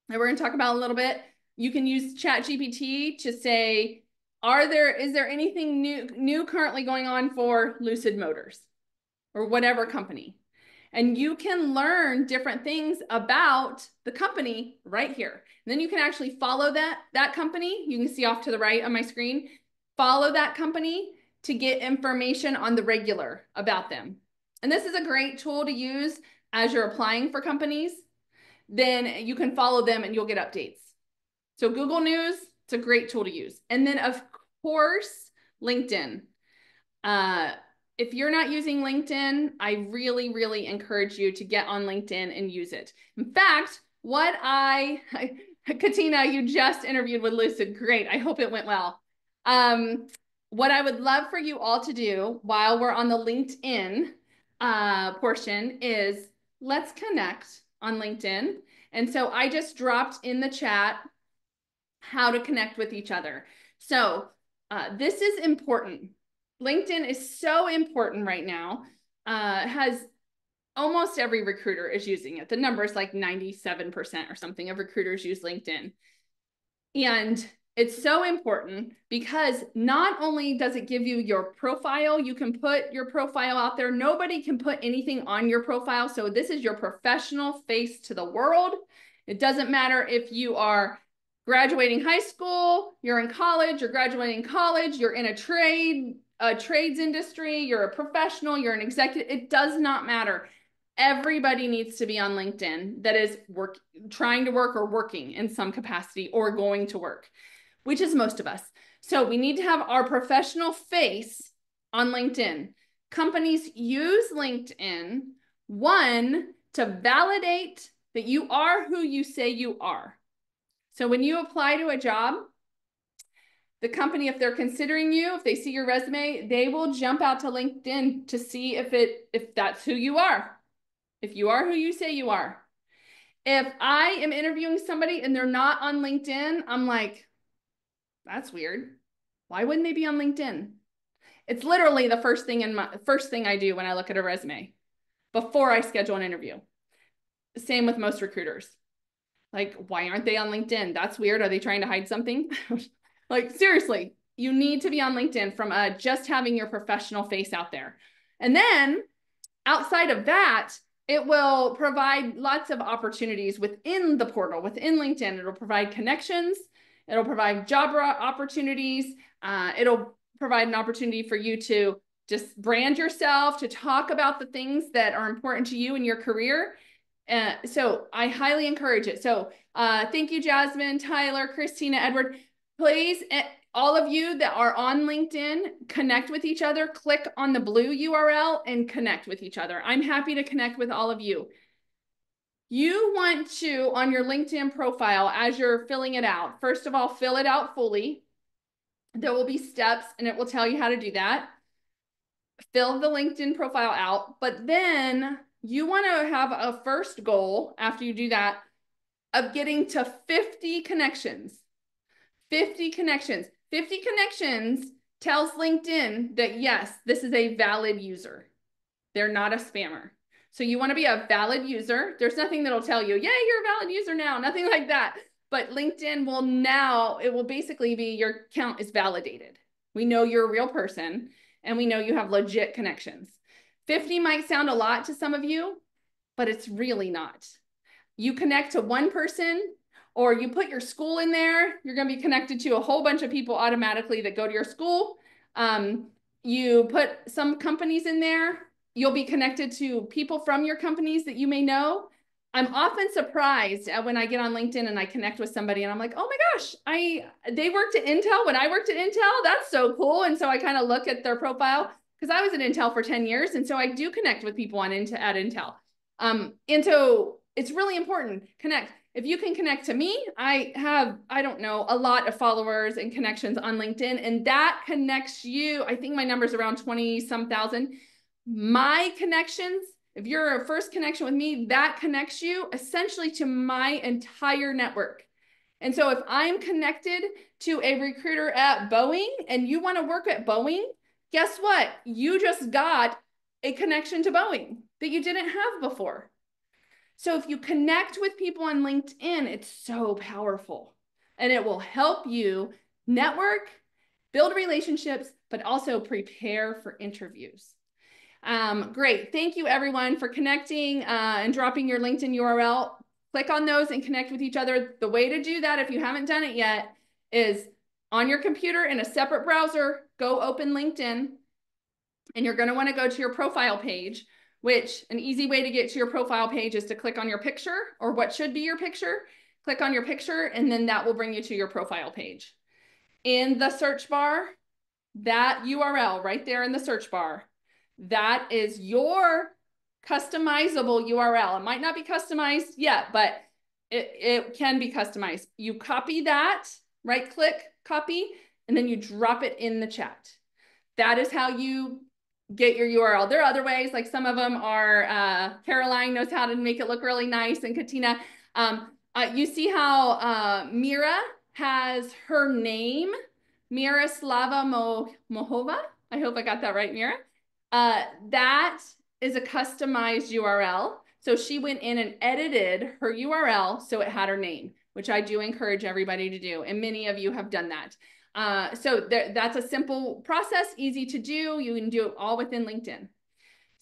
that we're going to talk about a little bit. You can use ChatGPT to say, is there anything new currently going on for Lucid Motors or whatever company? And you can learn different things about the company right here. And then you can actually follow that company. You can see off to the right on my screen, follow that company to get information on the regular about them. And this is a great tool to use as you're applying for companies. Then you can follow them and you'll get updates. So Google News, it's a great tool to use. And then of course, LinkedIn. If you're not using LinkedIn, I really, really encourage you to get on LinkedIn and use it. In fact, Katina, you just interviewed with Lucid. Great. I hope it went well. What I would love for you all to do while we're on the LinkedIn portion is let's connect on LinkedIn. And so I just dropped in the chat how to connect with each other. So this is important. LinkedIn is so important right now. Has almost every recruiter is using it. The number is like 97% or something of recruiters use LinkedIn. And it's so important because not only does it give you your profile, you can put your profile out there. Nobody can put anything on your profile. So this is your professional face to the world. It doesn't matter if you are graduating high school, you're in college, you're graduating college, you're in a trades industry, you're a professional, you're an executive. It does not matter. Everybody needs to be on LinkedIn that is trying to work or working in some capacity or going to work, which is most of us. So we need to have our professional face on LinkedIn. Companies use LinkedIn, one, to validate that you are who you say you are. So when you apply to a job, the company, if they're considering you, if they see your resume, they will jump out to LinkedIn to see if that's who you are. If you are who you say you are. If I am interviewing somebody and they're not on LinkedIn, I'm like, that's weird. Why wouldn't they be on LinkedIn? It's literally the first thing I do when I look at a resume before I schedule an interview. Same with most recruiters. Like, why aren't they on LinkedIn? That's weird. Are they trying to hide something? Like, seriously, you need to be on LinkedIn from just having your professional face out there. And then outside of that, it will provide lots of opportunities within the portal, within LinkedIn. It'll provide connections. It'll provide job opportunities. It'll provide an opportunity for you to just brand yourself, to talk about the things that are important to you in your career. So I highly encourage it. So thank you, Jasmine, Tyler, Christina, Edward. Please all of you that are on LinkedIn, connect with each other, click on the blue URL and connect with each other. I'm happy to connect with all of you. You want to, on your LinkedIn profile, as you're filling it out, first of all, fill it out fully. There will be steps and it will tell you how to do that. Fill the LinkedIn profile out, but then you want to have a first goal after you do that of getting to 50 connections. 50 connections. 50 connections tells LinkedIn that yes, this is a valid user. They're not a spammer. So you want to be a valid user. There's nothing that'll tell you, yeah, you're a valid user now, nothing like that. But LinkedIn will now, it will basically be your account is validated. We know you're a real person and we know you have legit connections. 50 might sound a lot to some of you, but it's really not. You connect to one person or you put your school in there, you're going to be connected to a whole bunch of people automatically that go to your school. You put some companies in there, you'll be connected to people from your companies that you may know. I'm often surprised when I get on LinkedIn and I connect with somebody and I'm like, oh my gosh, they worked at Intel when I worked at Intel. That's so cool. And so I kind of look at their profile because I was at Intel for 10 years. And so I do connect with people at Intel. And so it's really important, connect. If you can connect to me, I have, I don't know, a lot of followers and connections on LinkedIn, and that connects you. I think my number's around 20 some thousand. My connections, if you're a first connection with me, that connects you essentially to my entire network. And so if I'm connected to a recruiter at Boeing and you want to work at Boeing, guess what? You just got a connection to Boeing that you didn't have before. So if you connect with people on LinkedIn, it's so powerful and it will help you network, build relationships, but also prepare for interviews. Great. Thank you everyone for connecting and dropping your LinkedIn URL. Click on those and connect with each other. The way to do that, if you haven't done it yet, is on your computer in a separate browser, go open LinkedIn, and you're going to want to go to your profile page, which an easy way to get to your profile page is to click on your picture or what should be your picture. Click on your picture, and then that will bring you to your profile page. In the search bar, that URL right there in the search bar, that is your customizable URL. It might not be customized yet, but it can be customized. You copy that, right click, copy, and then you drop it in the chat. That is how you get your URL. There are other ways, like some of them are, Caroline knows how to make it look really nice, and Katina. You see how Mira has her name, Miroslava Mohova. I hope I got that right, Mira. That is a customized URL. So she went in and edited her URL so it had her name, which I do encourage everybody to do. And many of you have done that. So that's a simple process, easy to do. You can do it all within LinkedIn.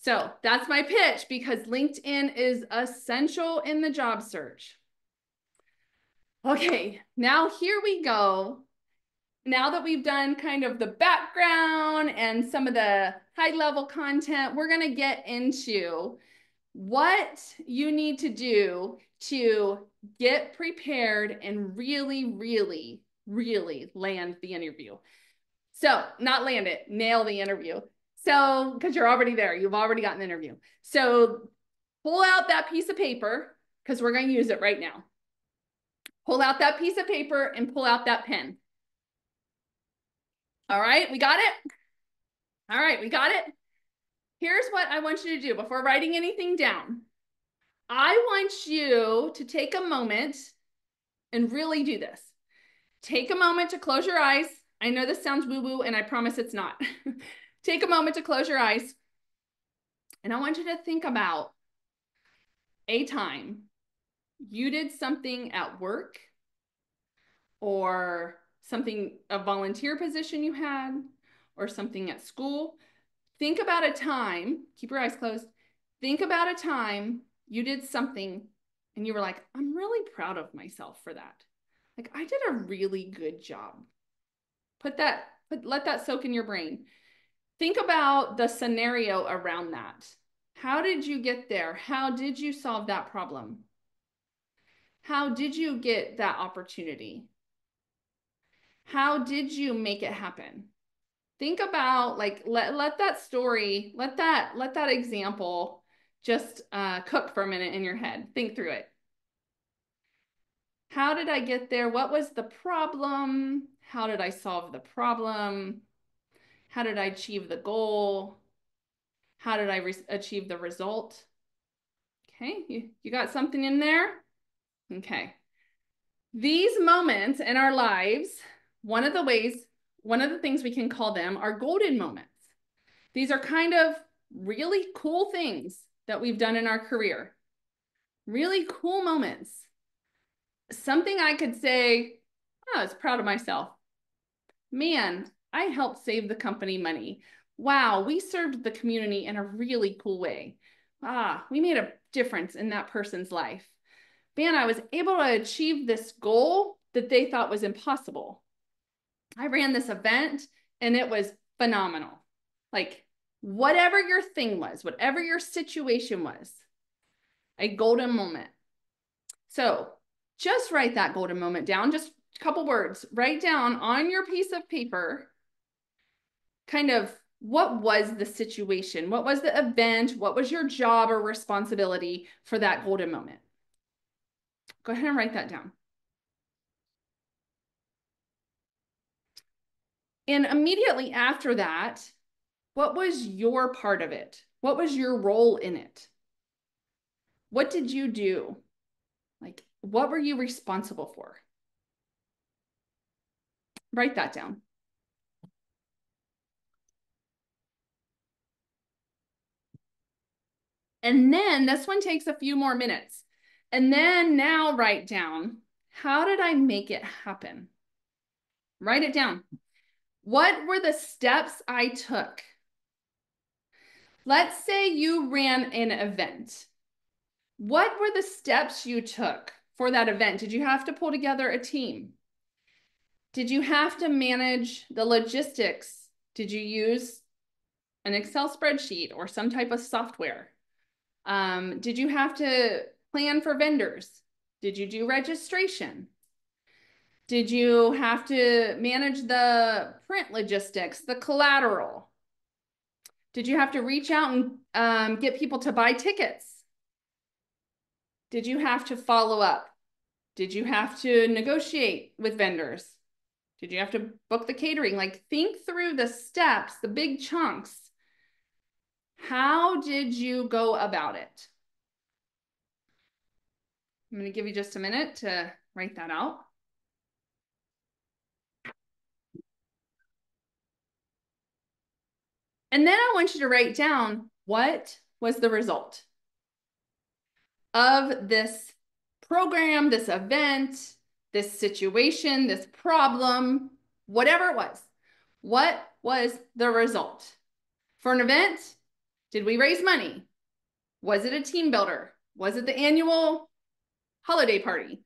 So that's my pitch, because LinkedIn is essential in the job search. Okay, now here we go. Now that we've done kind of the background and some of the high level content, we're going to get into what you need to do to get prepared and really, really, really land the interview. So not land it, nail the interview. So, because you're already there, you've already gotten the interview. So pull out that piece of paper, because we're going to use it right now. Pull out that piece of paper and pull out that pen. All right, we got it? All right, we got it? Here's what I want you to do before writing anything down. I want you to take a moment and really do this. Take a moment to close your eyes. I know this sounds woo-woo, and I promise it's not. Take a moment to close your eyes. And I want you to think about a time you did something at work or something, a volunteer position you had, or something at school. Think about a time, keep your eyes closed. Think about a time you did something and you were like, I'm really proud of myself for that. Like, I did a really good job. Let that soak in your brain. Think about the scenario around that. How did you get there? How did you solve that problem? How did you get that opportunity? How did you make it happen? Think about like let that story, let that example just cook for a minute in your head. Think through it. How did I get there? What was the problem? How did I solve the problem? How did I achieve the goal? How did I achieve the result? Okay, you got something in there? Okay. These moments in our lives, one of the things we can call them are golden moments. These are kind of really cool things that we've done in our career. Really cool moments. Something I could say, oh, I was proud of myself. Man, I helped save the company money. Wow, we served the community in a really cool way. Ah, we made a difference in that person's life. Man, I was able to achieve this goal that they thought was impossible. I ran this event and it was phenomenal. Like, whatever your thing was, whatever your situation was, a golden moment. So just write that golden moment down, just a couple words. Write down on your piece of paper kind of what was the situation? What was the event? What was your job or responsibility for that golden moment? Go ahead and write that down. And immediately after that, what was your part of it? What was your role in it? What did you do? Like, what were you responsible for? Write that down. And then this one takes a few more minutes. And then now write down, how did I make it happen? Write it down. What were the steps I took? Let's say you ran an event. What were the steps you took for that event? Did you have to pull together a team? Did you have to manage the logistics? Did you use an Excel spreadsheet or some type of software? Did you have to plan for vendors? Did you do registration? Did you have to manage the print logistics, the collateral? Did you have to reach out and get people to buy tickets? Did you have to follow up? Did you have to negotiate with vendors? Did you have to book the catering? Like, think through the steps, the big chunks. How did you go about it? I'm going to give you just a minute to write that out. And then I want you to write down, what was the result of this program, this event, this situation, this problem, whatever it was. What was the result? For an event, did we raise money? Was it a team builder? Was it the annual holiday party?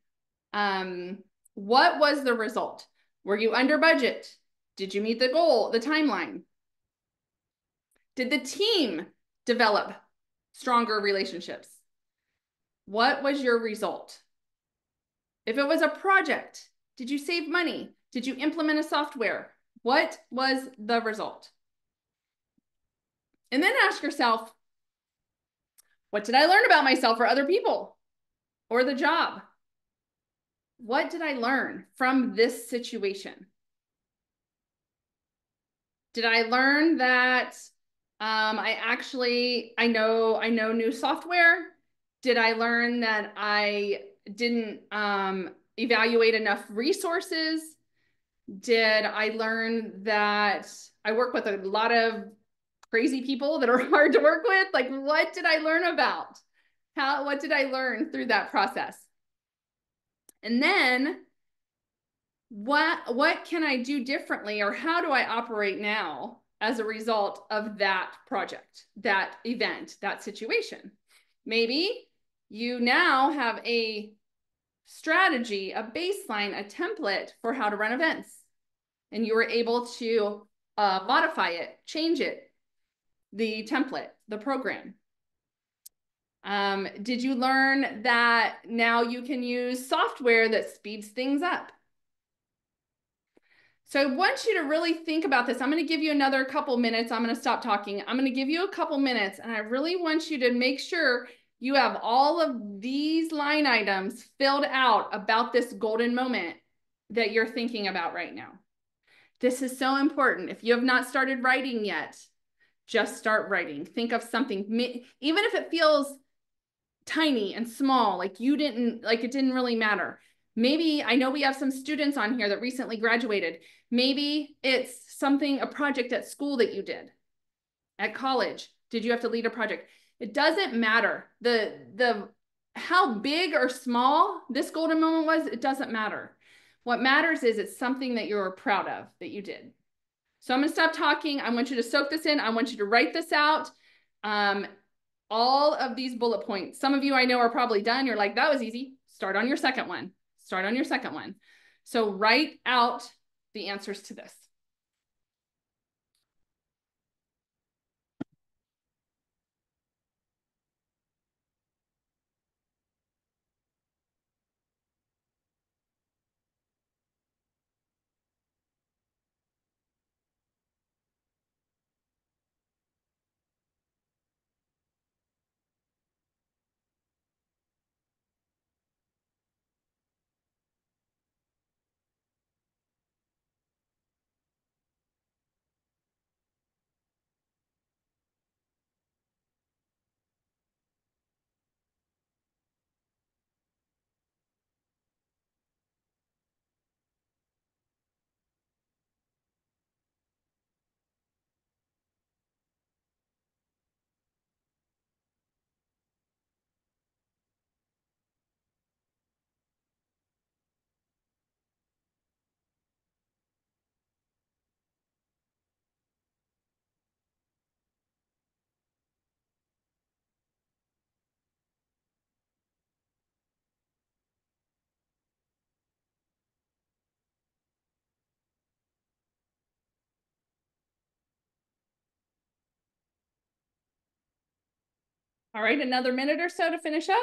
What was the result? Were you under budget? Did you meet the goal, the timeline? Did the team develop stronger relationships? What was your result? If it was a project, did you save money? Did you implement a software? What was the result? And then ask yourself, what did I learn about myself or other people or the job? What did I learn from this situation? Did I learn that I know new software? Did I learn that I didn't evaluate enough resources? Did I learn that I work with a lot of crazy people that are hard to work with? Like, what did I learn about? What did I learn through that process? And then what can I do differently, or how do I operate now as a result of that project, that event, that situation? Maybe you now have a strategy, a baseline, a template for how to run events, and you were able to modify it, change it, the template, the program. Did you learn that now you can use software that speeds things up? So I want you to really think about this. I'm going to give you another couple minutes. I'm going to stop talking. I'm going to give you a couple minutes, and I really want you to make sure you have all of these line items filled out about this golden moment that you're thinking about right now. This is so important. If you have not started writing yet, just start writing. Think of something, even if it feels tiny and small, like it didn't really matter. Maybe, I know we have some students on here that recently graduated. Maybe it's something, a project at school that you did. At college, did you have to lead a project? It doesn't matter. How big or small this golden moment was, it doesn't matter. What matters is it's something that you're proud of that you did. So I'm going to stop talking. I want you to soak this in. I want you to write this out. All of these bullet points. Some of you I know are probably done. You're like, that was easy. Start on your second one. Start on your second one. So write out the answers to this. All right, another minute or so to finish up.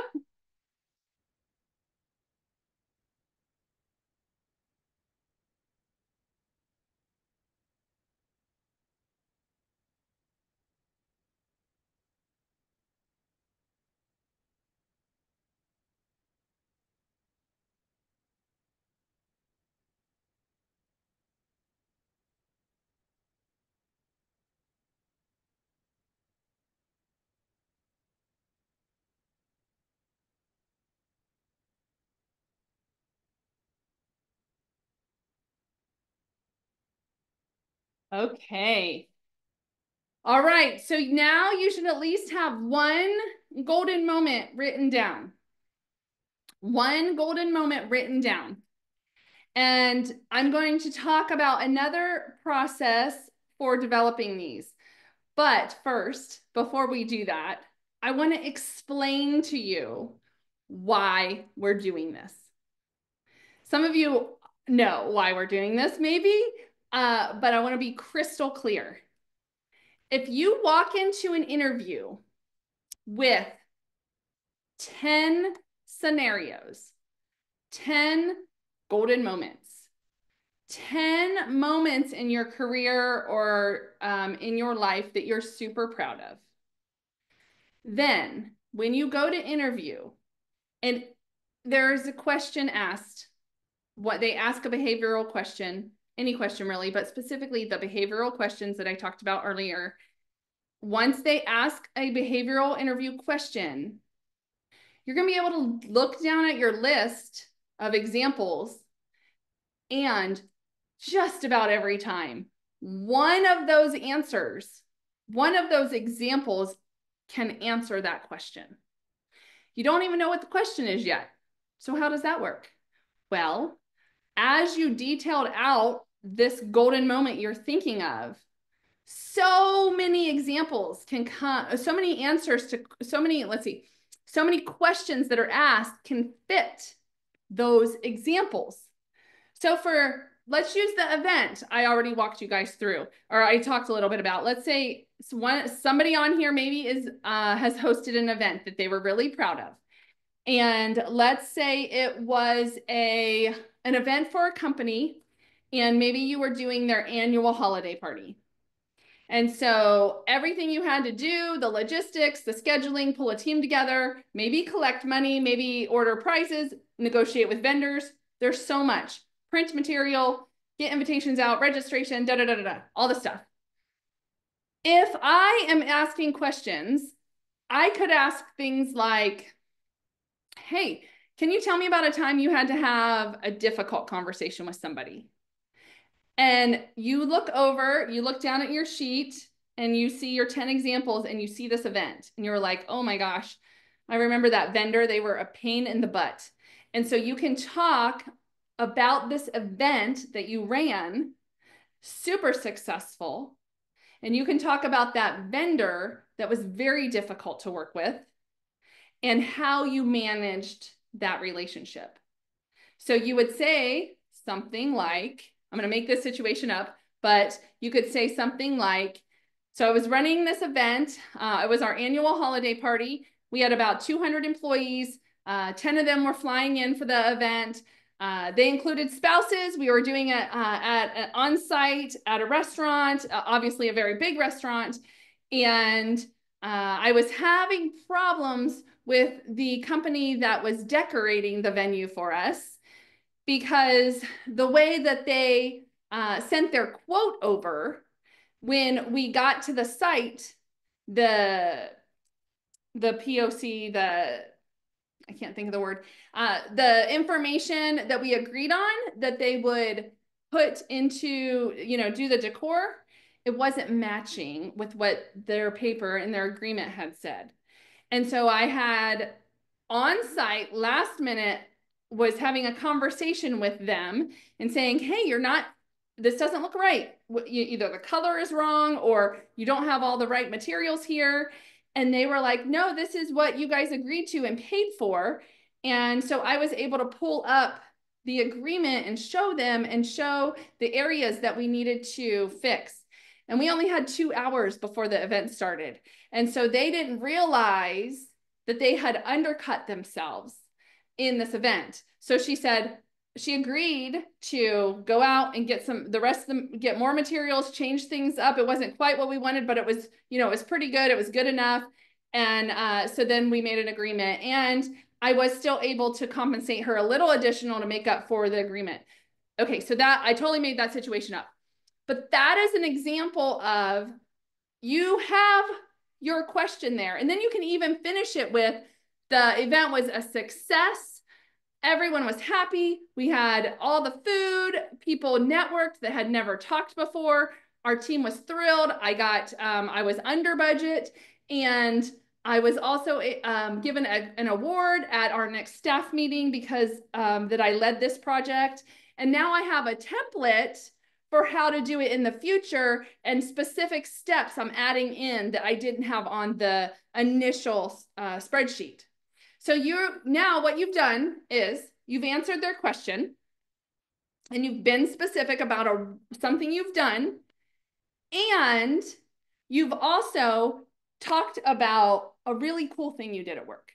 Okay. All right, so now you should at least have one golden moment written down. One golden moment written down. And I'm going to talk about another process for developing these. But first, before we do that, I want to explain to you why we're doing this. Some of you know why we're doing this, maybe, but I want to be crystal clear. If you walk into an interview with 10 scenarios, 10 golden moments, 10 moments in your career or in your life that you're super proud of, then when you go to interview and there's a question asked, what they ask a behavioral question, any question really, but specifically the behavioral questions that I talked about earlier. Once they ask a behavioral interview question, you're going to be able to look down at your list of examples, and just about every time, one of those answers, one of those examples can answer that question. You don't even know what the question is yet. So how does that work? Well, as you detailed out this golden moment you're thinking of, so many examples can come, so many answers to so many, so many questions that are asked can fit those examples. So let's use the event I already walked you guys through, or I talked a little bit about. Let's say somebody on here maybe has hosted an event that they were really proud of. And let's say it was an event for a company, and maybe you were doing their annual holiday party. And so everything you had to do, the logistics, the scheduling, pull a team together, maybe collect money, maybe order prizes, negotiate with vendors. There's so much. Print material, get invitations out, registration, all the stuff. If I am asking questions, I could ask things like, hey, can you tell me about a time you had to have a difficult conversation with somebody? And you look over, you look down at your sheet and you see your 10 examples and you see this event and you're like, oh my gosh, I remember that vendor, they were a pain in the butt. And so you can talk about this event that you ran, super successful, and you can talk about that vendor that was very difficult to work with and how you managed that relationship. So you would say something like, I'm going to make this situation up, but you could say something like, so I was running this event. It was our annual holiday party. We had about 200 employees. 10 of them were flying in for the event. They included spouses. We were doing it at on-site at a restaurant, obviously a very big restaurant. And I was having problems with the company that was decorating the venue for us because the way that they sent their quote over, when we got to the site, the POC, I can't think of the word, the information that we agreed on that they would put into, do the decor, it wasn't matching with what their paper and their agreement had said. And so I had on site last minute was having a conversation with them and saying, hey, this doesn't look right. Either the color is wrong or you don't have all the right materials here. And they were like, no, this is what you guys agreed to and paid for. And so I was able to pull up the agreement and show them and show the areas that we needed to fix. And we only had 2 hours before the event started. And so they didn't realize that they had undercut themselves in this event. So she said, she agreed to go out and get get more materials, change things up. It wasn't quite what we wanted, but it was, it was pretty good. It was good enough. And so then we made an agreement and I was still able to compensate her a little additional to make up for the agreement. Okay, so that I totally made that situation up. But that is an example of you have your question there. And then you can even finish it with the event was a success. Everyone was happy. We had all the food. People networked that had never talked before. Our team was thrilled. I was under budget. And I was also given an award at our next staff meeting because that I led this project. And now I have a template for how to do it in the future and specific steps I'm adding in that I didn't have on the initial spreadsheet. So now what you've done is you've answered their question and you've been specific about something you've done. And you've also talked about a really cool thing you did at work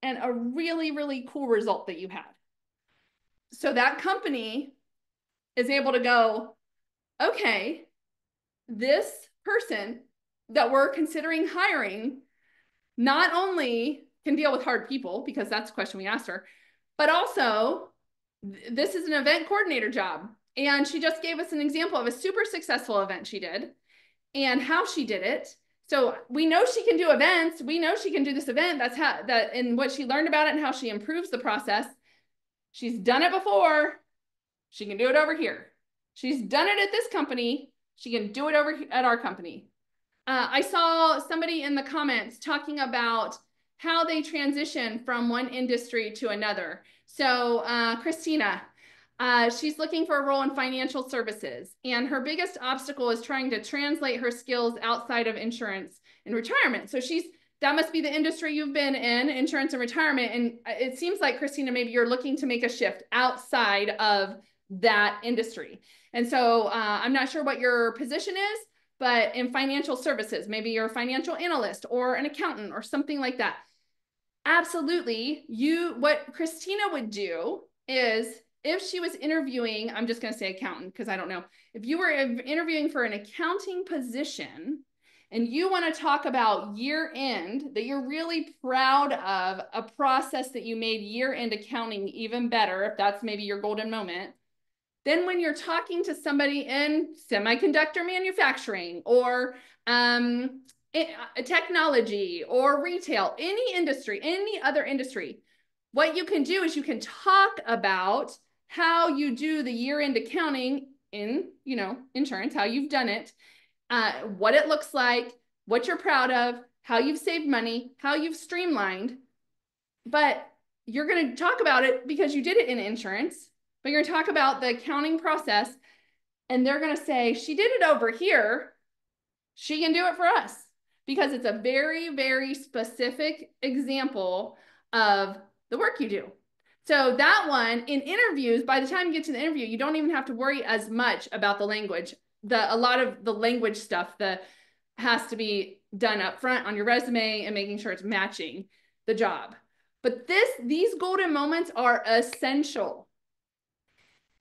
and a really, really cool result that you had. So that company is able to go, okay, this person that we're considering hiring not only can deal with hard people, because that's the question we asked her, but also this is an event coordinator job. And she just gave us an example of a super successful event she did and how she did it. So we know she can do events. We know she can do this event. That's and what she learned about it and how she improves the process. She's done it before. She can do it over here. She's done it at this company. She can do it over at our company. I saw somebody in the comments talking about how they transition from one industry to another. So Christina, she's looking for a role in financial services, and her biggest obstacle is trying to translate her skills outside of insurance and retirement. So that must be the industry you've been in, insurance and retirement. And it seems like, Christina, maybe you're looking to make a shift outside of that industry. And so I'm not sure what your position is, but in financial services, maybe you're a financial analyst or an accountant or something like that. Absolutely. What Christina would do is if she was interviewing, I'm just going to say accountant because I don't know. If you were interviewing for an accounting position and you want to talk about year end, that you're really proud of a process that you made year end accounting even better, if that's maybe your golden moment, then when you're talking to somebody in semiconductor manufacturing or technology or retail, any industry, any other industry, what you can do is you can talk about how you do the year-end accounting in, insurance, how you've done it, what it looks like, what you're proud of, how you've saved money, how you've streamlined. But you're going to talk about it because you did it in insurance, but you're going to talk about the accounting process, and they're going to say, she did it over here. She can do it for us, because it's a very, very specific example of the work you do. So that one in interviews, by the time you get to the interview, you don't even have to worry as much about the language. A lot of the language stuff that has to be done up front on your resume and making sure it's matching the job. But these golden moments are essential.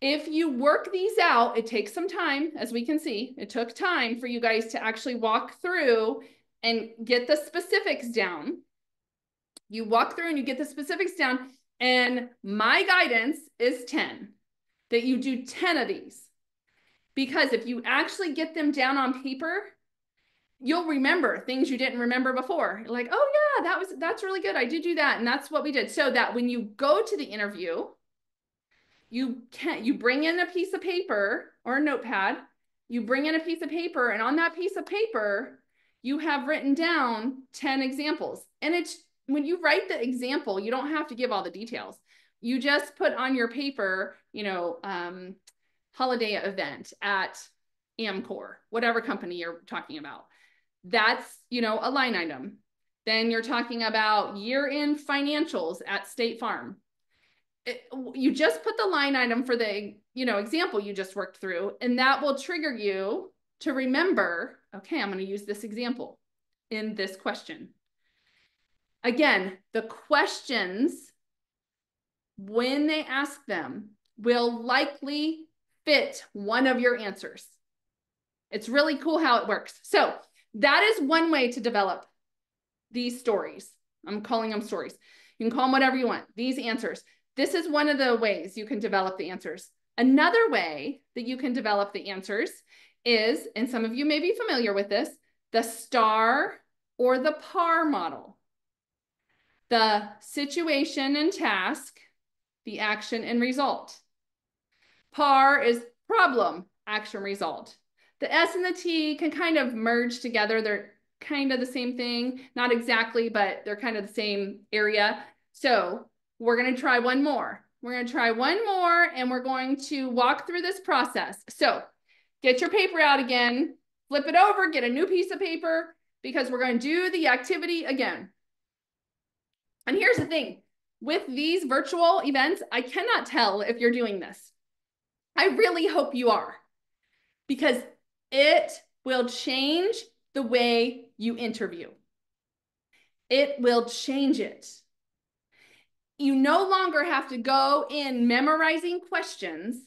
If you work these out, it takes some time, as we can see. It took time for you guys to actually walk through and get the specifics down. You walk through and you get the specifics down, and my guidance is 10, that you do 10 of these. Because if you actually get them down on paper, you'll remember things you didn't remember before. You're like, oh yeah, that's really good. I did do that. And that's what we did. So that when you go to the interview, you bring in a piece of paper or a notepad, you bring in a piece of paper, and on that piece of paper, you have written down 10 examples. And it's when you write the example, you don't have to give all the details. You just put on your paper, holiday event at Amcor, whatever company you're talking about. That's, a line item. Then you're talking about year-end financials at State Farm. You just put the line item for the, example you just worked through, and that will trigger you to remember, okay, I'm going to use this example in this question. Again, the questions, when they ask them, will likely fit one of your answers. It's really cool how it works. So that is one way to develop these stories. I'm calling them stories. You can call them whatever you want, these answers. This is one of the ways you can develop the answers. Another way that you can develop the answers is, and some of you may be familiar with this, the STAR or the PAR model. The situation and task, the action and result. PAR is problem, action, result. The S and the T can kind of merge together. They're kind of the same thing. Not exactly, but they're kind of the same area. So we're going to try one more. We're going to try one more, and we're going to walk through this process. So get your paper out again, flip it over, get a new piece of paper, because we're going to do the activity again. And here's the thing. With these virtual events, I cannot tell if you're doing this. I really hope you are, because it will change the way you interview. It will change it. You no longer have to go in memorizing questions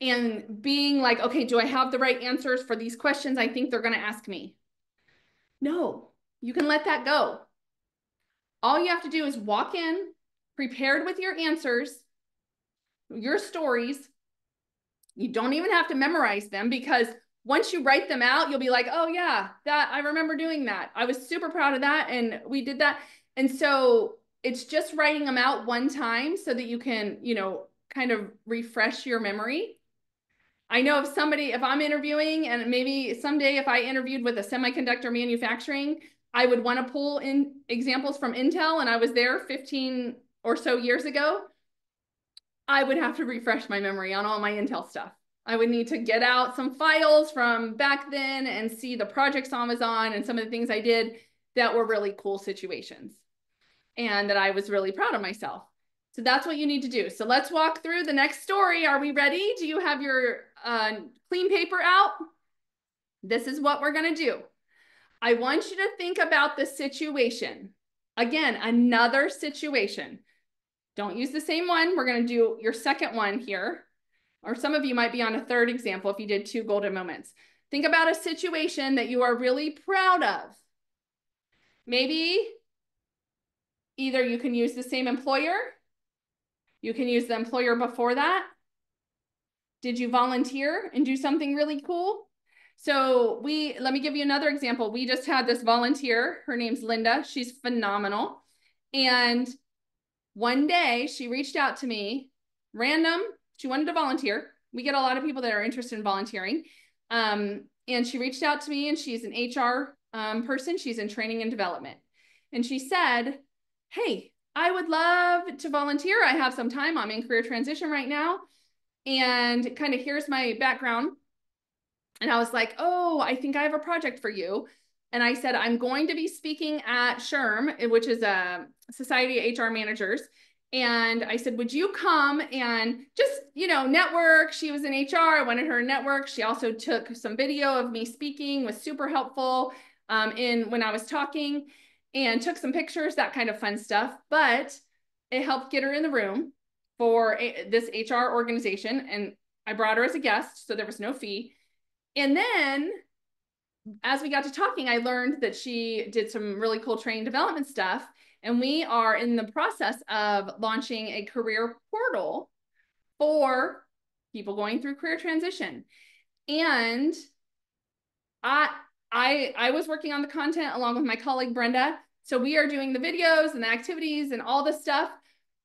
and being like, okay, do I have the right answers for these questions I think they're going to ask me? No, you can let that go. All you have to do is walk in prepared with your answers, your stories. You don't even have to memorize them, because once you write them out, you'll be like, oh yeah, that I remember doing that. I was super proud of that, and we did that. And so it's just writing them out one time so that you can, kind of refresh your memory. I know if I'm interviewing, and maybe someday if I interviewed with a semiconductor manufacturing, I would want to pull in examples from Intel, and I was there 15 or so years ago. I would have to refresh my memory on all my Intel stuff. I would need to get out some files from back then and see the projects I was on and some of the things I did that were really cool situations and that I was really proud of myself. So that's what you need to do. So let's walk through the next story. Are we ready? Do you have your clean paper out? This is what we're going to do. I want you to think about the situation. Again, another situation. Don't use the same one. We're going to do your second one here. Or some of you might be on a third example if you did 2 golden moments. Think about a situation that you are really proud of. Maybe either you can use the same employer, you can use the employer before that. Did you volunteer and do something really cool? So let me give you another example. We just had this volunteer. Her name's Linda. She's phenomenal. And one day she reached out to me, random. She wanted to volunteer. We get a lot of people that are interested in volunteering. And she reached out to me, and she's an HR person. She's in training and development. And she said, hey, I would love to volunteer. I have some time. I'm in career transition right now. And kind of here's my background. And I was like, oh, I think I have a project for you. And I said, I'm going to be speaking at SHRM, which is a Society of HR Managers. And I said, would you come and just, network? She was in HR. I wanted her to network. She also took some video of me speaking, was super helpful when I was talking, and took some pictures, that kind of fun stuff. But it helped get her in the room for this HR organization. And I brought her as a guest, so there was no fee. And then as we got to talking, I learned that she did some really cool training development stuff. And we are in the process of launching a career portal for people going through career transition. And I was working on the content along with my colleague, Brenda. So we are doing the videos and the activities and all this stuff,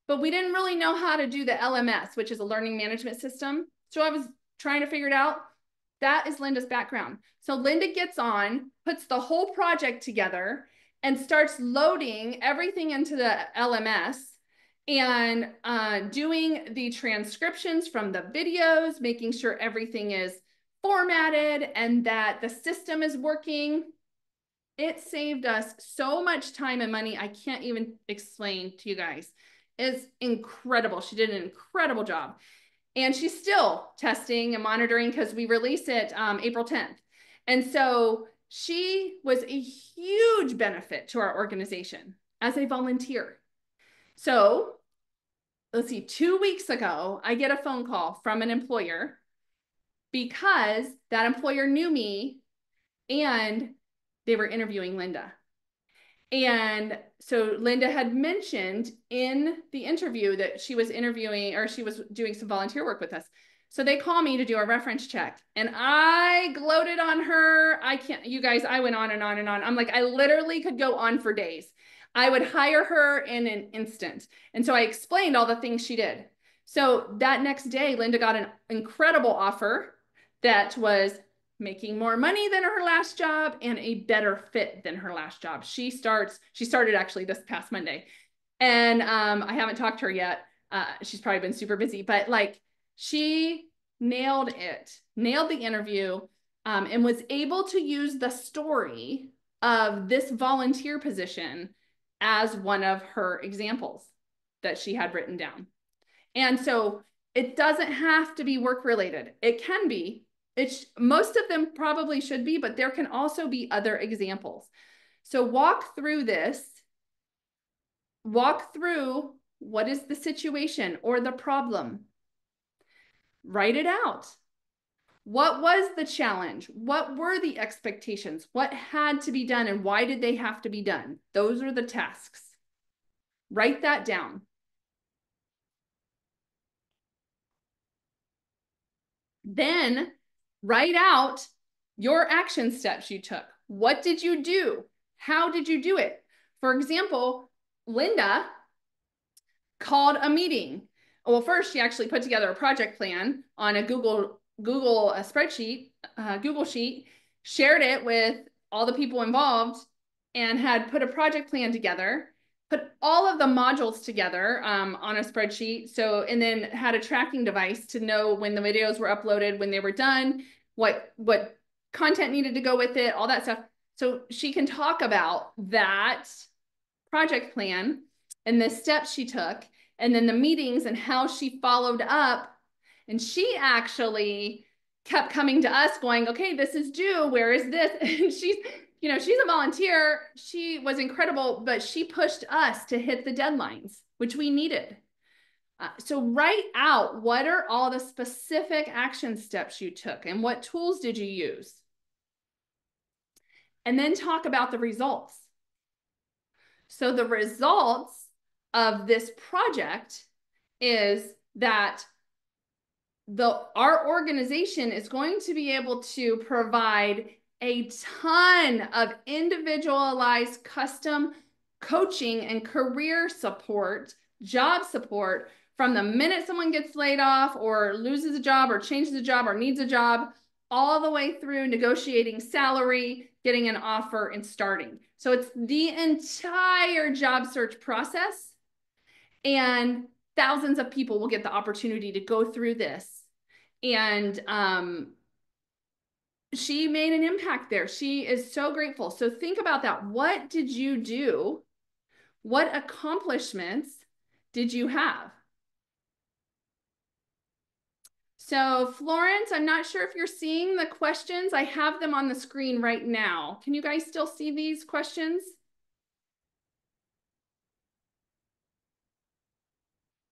but we didn't really know how to do the LMS, which is a learning management system. So I was trying to figure it out. That is Linda's background. So Linda gets on, puts the whole project together, and starts loading everything into the LMS and doing the transcriptions from the videos, making sure everything is formatted and that the system is working. It saved us so much time and money. I can't even explain to you guys. It's incredible. She did an incredible job. And she's still testing and monitoring because we release it April 10th. And so she was a huge benefit to our organization as a volunteer. So let's see, 2 weeks ago, I get a phone call from an employer because that employer knew me and they were interviewing Linda. And so Linda had mentioned in the interview that she was interviewing, or she was doing some volunteer work with us. So they call me to do a reference check, and I gloated on her. You guys, I went on and on and on. I'm like, I literally could go on for days. I would hire her in an instant. And so I explained all the things she did. So that next day, Linda got an incredible offer that was making more money than her last job and a better fit than her last job. She started actually this past Monday. And I haven't talked to her yet. She's probably been super busy, but she nailed it, nailed the interview, and was able to use the story of this volunteer position as one of her examples that she had written down. And so it doesn't have to be work related. It can be. Most of them probably should be, but there can also be other examples. So walk through this. Walk through what is the situation or the problem. Write it out. What was the challenge? What were the expectations? What had to be done and why did they have to be done? Those are the tasks. Write that down. Then write out your action steps you took. What did you do? How did you do it? For example, Linda called a meeting. Well, first she actually put together a project plan on a Google spreadsheet, Google Sheet, shared it with all the people involved, and had put a project plan together, put all of the modules together on a spreadsheet. So, and then had a tracking device to know when the videos were uploaded, when they were done, what content needed to go with it, all that stuff. So she can talk about that project plan and the steps she took, and then the meetings and how she followed up. And she actually kept coming to us going, okay, this is due. Where is this? And she's a volunteer. She was incredible, but she pushed us to hit the deadlines, which we needed. So write out what are all the specific action steps you took and what tools did you use? And then talk about the results. So the results of this project is that our organization is going to be able to provide a ton of individualized custom coaching and career support, job support from the minute someone gets laid off or loses a job or changes a job or needs a job, all the way through negotiating salary, getting an offer, and starting. So it's the entire job search process, and thousands of people will get the opportunity to go through this. And she made an impact there. She is so grateful. So think about that. What did you do? What accomplishments did you have? So Florence, I'm not sure if you're seeing the questions. I have them on the screen right now. Can you guys still see these questions?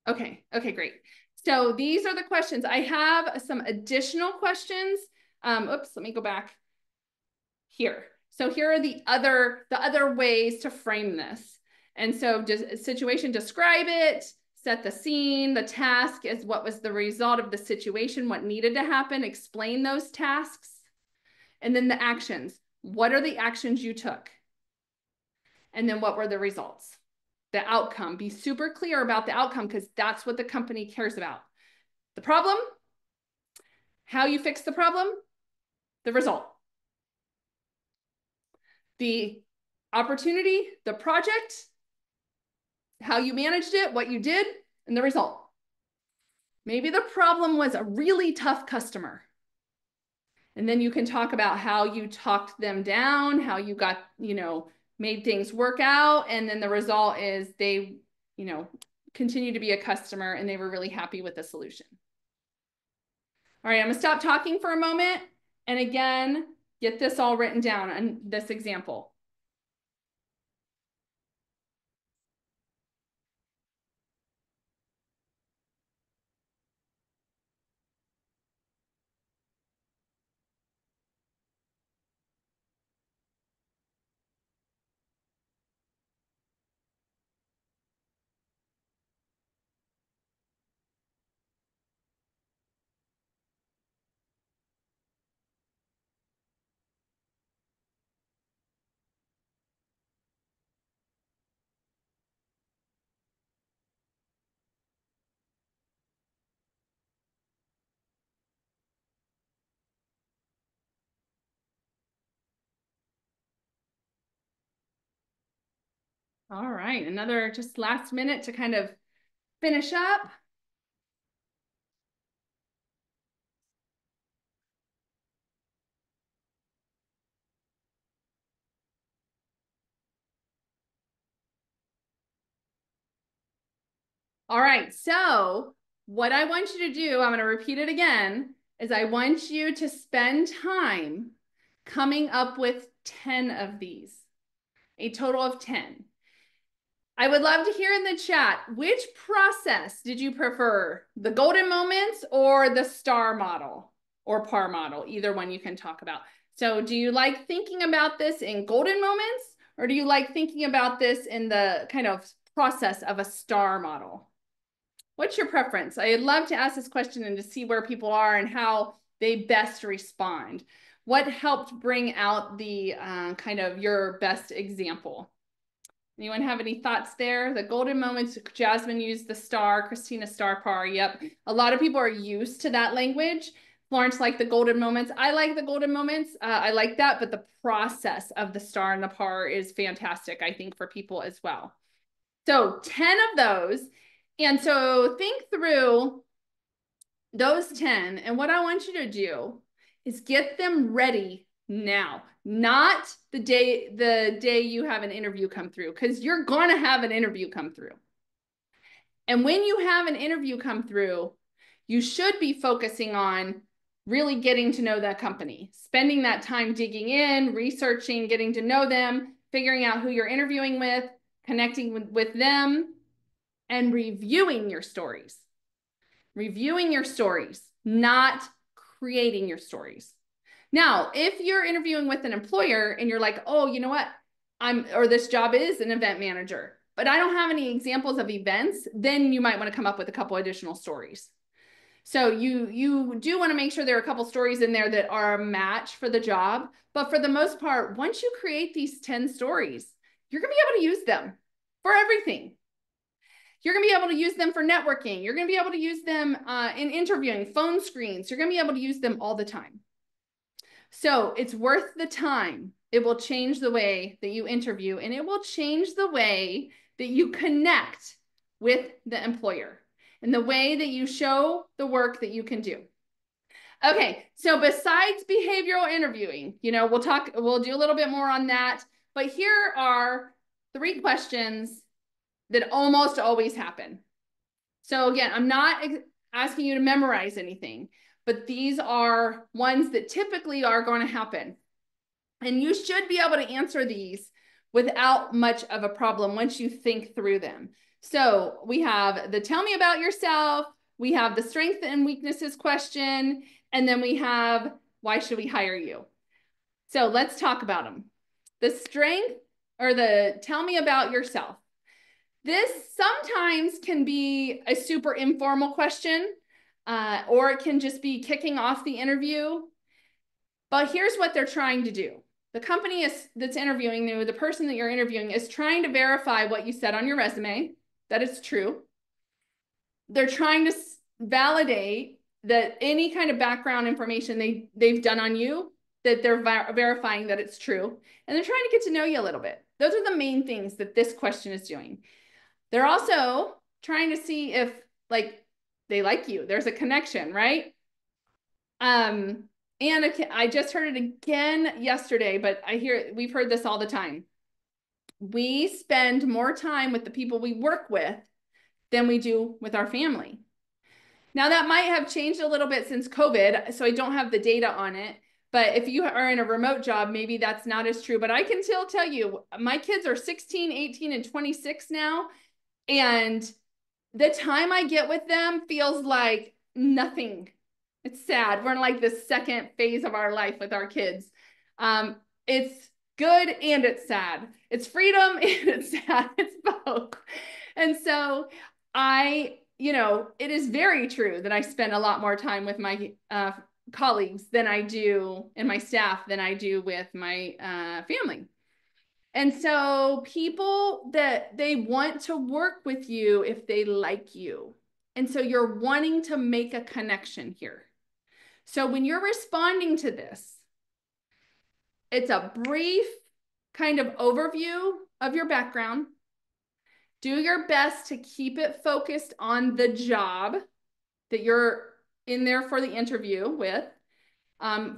Okay, great. So these are the questions. I have some additional questions. Oops, let me go back here. So here are the other ways to frame this. And so just situation, describe it, set the scene, the task is what was the result of the situation, what needed to happen, explain those tasks, and then the actions. What are the actions you took? And then what were the results? The outcome. Be super clear about the outcome because that's what the company cares about. The problem, how you fix the problem, the result. The opportunity, the project, how you managed it, what you did, and the result. Maybe the problem was a really tough customer. And then you can talk about how you talked them down, how you got, made things work out. And then the result is they, continue to be a customer and they were really happy with the solution. All right, I'm gonna stop talking for a moment. And again, get this all written down on this example. All right, another just last minute to kind of finish up. All right, so what I want you to do, I'm going to repeat it again, is I want you to spend time coming up with 10 of these, a total of 10. I would love to hear in the chat, which process did you prefer, the golden moments or the star model or PAR model? Either one you can talk about. So do you like thinking about this in golden moments, or do you like thinking about this in the kind of process of a star model? What's your preference? I'd love to ask this question and to see where people are and how they best respond. What helped bring out the kind of your best example? Anyone have any thoughts there? The golden moments, Jasmine used the star, Christina star par. Yep. A lot of people are used to that language. Florence liked the golden moments. I like the golden moments. I like that, but the process of the star and the par is fantastic, I think, for people as well. So 10 of those. And so think through those 10. And what I want you to do is get them ready now, not the day you have an interview come through, because you're going to have an interview come through. And when you have an interview come through, you should be focusing on really getting to know that company, spending that time digging in, researching, getting to know them, figuring out who you're interviewing with, connecting with them. and reviewing your stories. Reviewing your stories, not creating your stories. Now, if you're interviewing with an employer and you're like, oh, you know what, or this job is an event manager, but I don't have any examples of events, then you might want to come up with a couple additional stories. So you do want to make sure there are a couple stories in there that are a match for the job. But for the most part, once you create these 10 stories, you're going to be able to use them for everything. You're going to be able to use them for networking. You're going to be able to use them in interviewing, phone screens. You're going to be able to use them all the time. So it's worth the time. It will change the way that you interview, and it will change the way that you connect with the employer and the way that you show the work that you can do. Okay, so besides behavioral interviewing, we'll do a little bit more on that, but here are 3 questions that almost always happen. So again, I'm not asking you to memorize anything, but these are ones that typically are going to happen. And you should be able to answer these without much of a problem once you think through them. So we have the tell me about yourself, we have the strengths and weaknesses question, and then we have why should we hire you? So let's talk about them. The strength or the tell me about yourself. This sometimes can be a super informal question, or it can just be kicking off the interview. But here's what they're trying to do. The company that's interviewing you, the person that you're interviewing, is trying to verify what you said on your resume, that it's true. They're trying to validate that any kind of background information they've done on you, that they're verifying that it's true. And they're trying to get to know you a little bit. Those are the main things that this question is doing. They're also trying to see if they like you. There's a connection, right? And I just heard it again yesterday, but we've heard this all the time. We spend more time with the people we work with than we do with our family. Now that might have changed a little bit since COVID, so I don't have the data on it. But if you are in a remote job, maybe that's not as true. But I can still tell you, my kids are 16, 18, and 26 now. And the time I get with them feels like nothing. It's sad. We're in like the second phase of our life with our kids. It's good and it's sad. It's freedom and it's sad. It's both. And so it is very true that I spend a lot more time with my colleagues than I do, and my staff than I do with my family. And so people that they want to work with you if they like you. And so you're wanting to make a connection here. So when you're responding to this, it's a brief kind of overview of your background. Do your best to keep it focused on the job that you're in there for the interview with.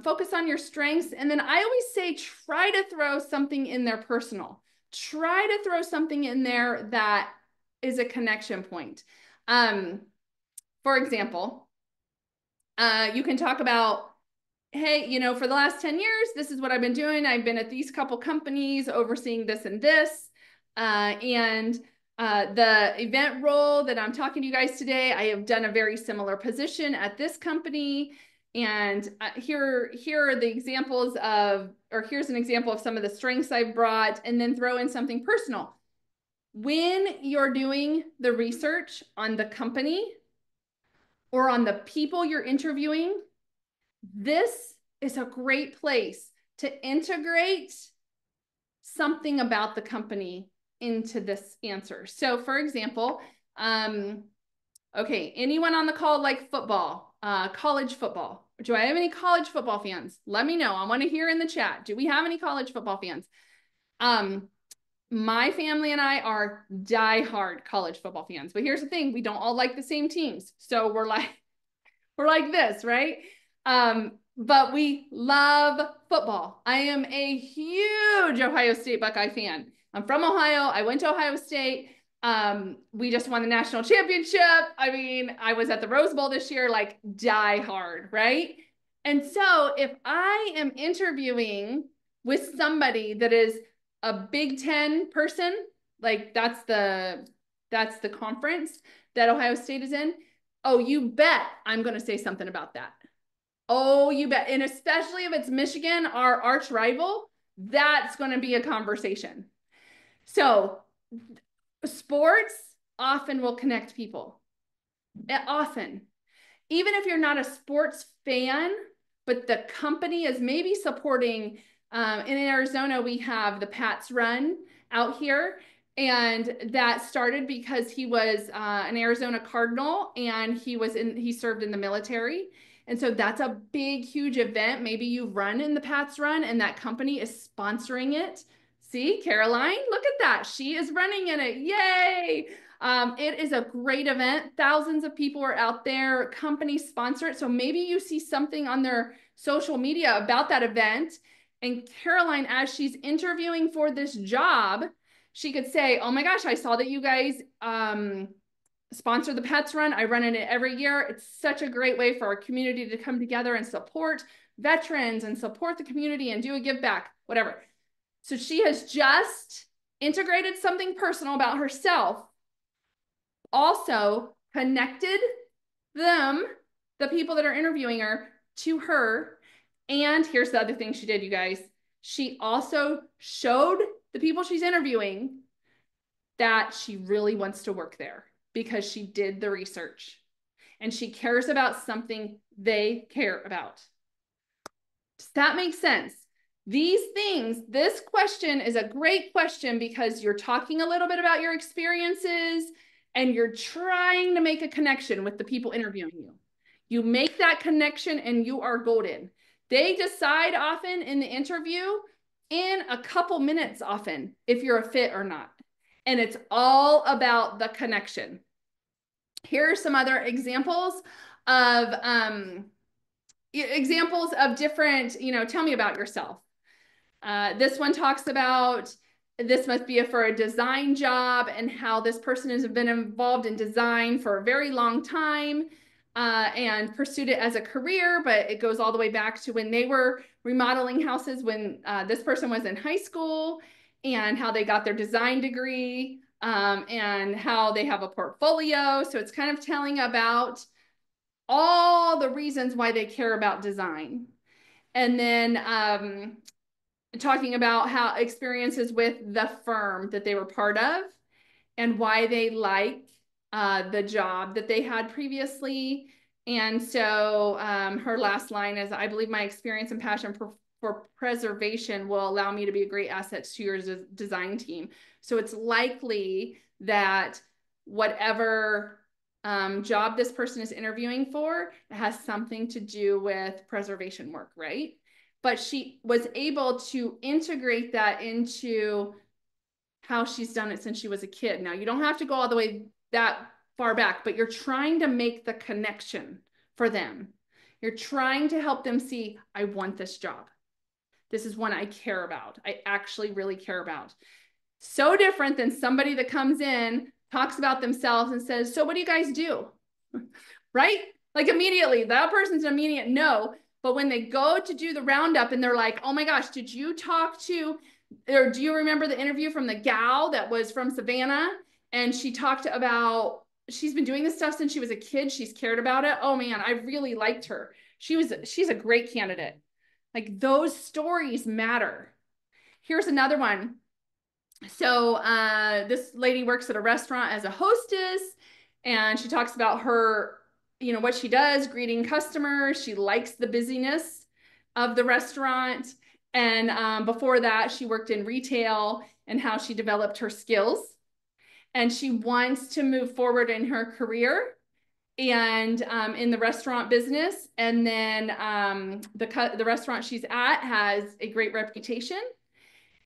Focus on your strengths. And then I always say, try to throw something in there personal. Try to throw something in there that is a connection point. For example, you can talk about, hey, for the last 10 years, this is what I've been doing. I've been at these couple companies overseeing this and this. The event role that I'm talking to you guys today, I have done a very similar position at this company. And here are the examples here's an example of some of the strengths I've brought, and then throw in something personal. When you're doing the research on the company or on the people you're interviewing, this is a great place to integrate something about the company into this answer. So for example, okay, anyone on the call like football, college football? Do I have any college football fans? Let me know. I want to hear in the chat. Do we have any college football fans? My family and I are diehard college football fans, but here's the thing. We don't all like the same teams. So we're like this, right? But we love football. I am a huge Ohio State Buckeye fan. I'm from Ohio. I went to Ohio State. We just won the national championship. I mean, I was at the Rose Bowl this year, like die hard, right? And so if I am interviewing with somebody that is a Big Ten person, like that's the That's the conference that Ohio State is in. Oh, you bet I'm going to say something about that. Oh, you bet. And especially if it's Michigan, our arch rival, that's going to be a conversation. So sports often will connect people. Often. Even if you're not a sports fan, but the company is maybe supporting, in Arizona, we have the Pats Run out here. And that started because he was an Arizona Cardinal and he served in the military. And so that's a big, huge event. Maybe you run in the Pats Run and that company is sponsoring it. See, Caroline, look at that. She is running in it. Yay. It is a great event. Thousands of people are out there. Companies sponsor it. So maybe you see something on their social media about that event. And Caroline, as she's interviewing for this job, she could say, oh my gosh, I saw that you guys sponsor the Pets Run. I run in it every year. It's such a great way for our community to come together and support veterans and support the community and do a give back, whatever. So she has just integrated something personal about herself, also connected them, the people that are interviewing her, to her. And here's the other thing she did, you guys. She also showed the people she's interviewing that she really wants to work there because she did the research and she cares about something they care about. Does that make sense? These things, this question is a great question because you're talking a little bit about your experiences and you're trying to make a connection with the people interviewing you. You make that connection and you are golden. They decide often in the interview in a couple minutes often if you're a fit or not. And it's all about the connection. Here are some other examples of different, tell me about yourself. This one talks about this must be for a design job and how this person has been involved in design for a very long time and pursued it as a career, but it goes all the way back to when they were remodeling houses when this person was in high school and how they got their design degree and how they have a portfolio. So it's kind of telling about all the reasons why they care about design. And then talking about how experiences with the firm that they were part of and why they like the job that they had previously. And so her last line is, I believe my experience and passion for preservation will allow me to be a great asset to your design team. So it's likely that whatever job this person is interviewing for has something to do with preservation work, right? But she was able to integrate that into how she's done it since she was a kid. Now, you don't have to go all the way that far back, but you're trying to make the connection for them. You're trying to help them see, I want this job. This is one I care about. I actually really care about. So different than somebody that comes in, talks about themselves and says, so what do you guys do? Right? Like immediately, that person's an immediate no. But when they go to do the roundup and they're like, oh my gosh, did you talk to, or do you remember the interview from the gal that was from Savannah? And she talked about, she's been doing this stuff since she was a kid. She's cared about it. Oh man, I really liked her. She's a great candidate. Like those stories matter. Here's another one. So this lady works at a restaurant as a hostess and she talks about her, what she does, greeting customers. She likes the busyness of the restaurant. And before that, she worked in retail and how she developed her skills. And she wants to move forward in her career and in the restaurant business. And then the restaurant she's at has a great reputation.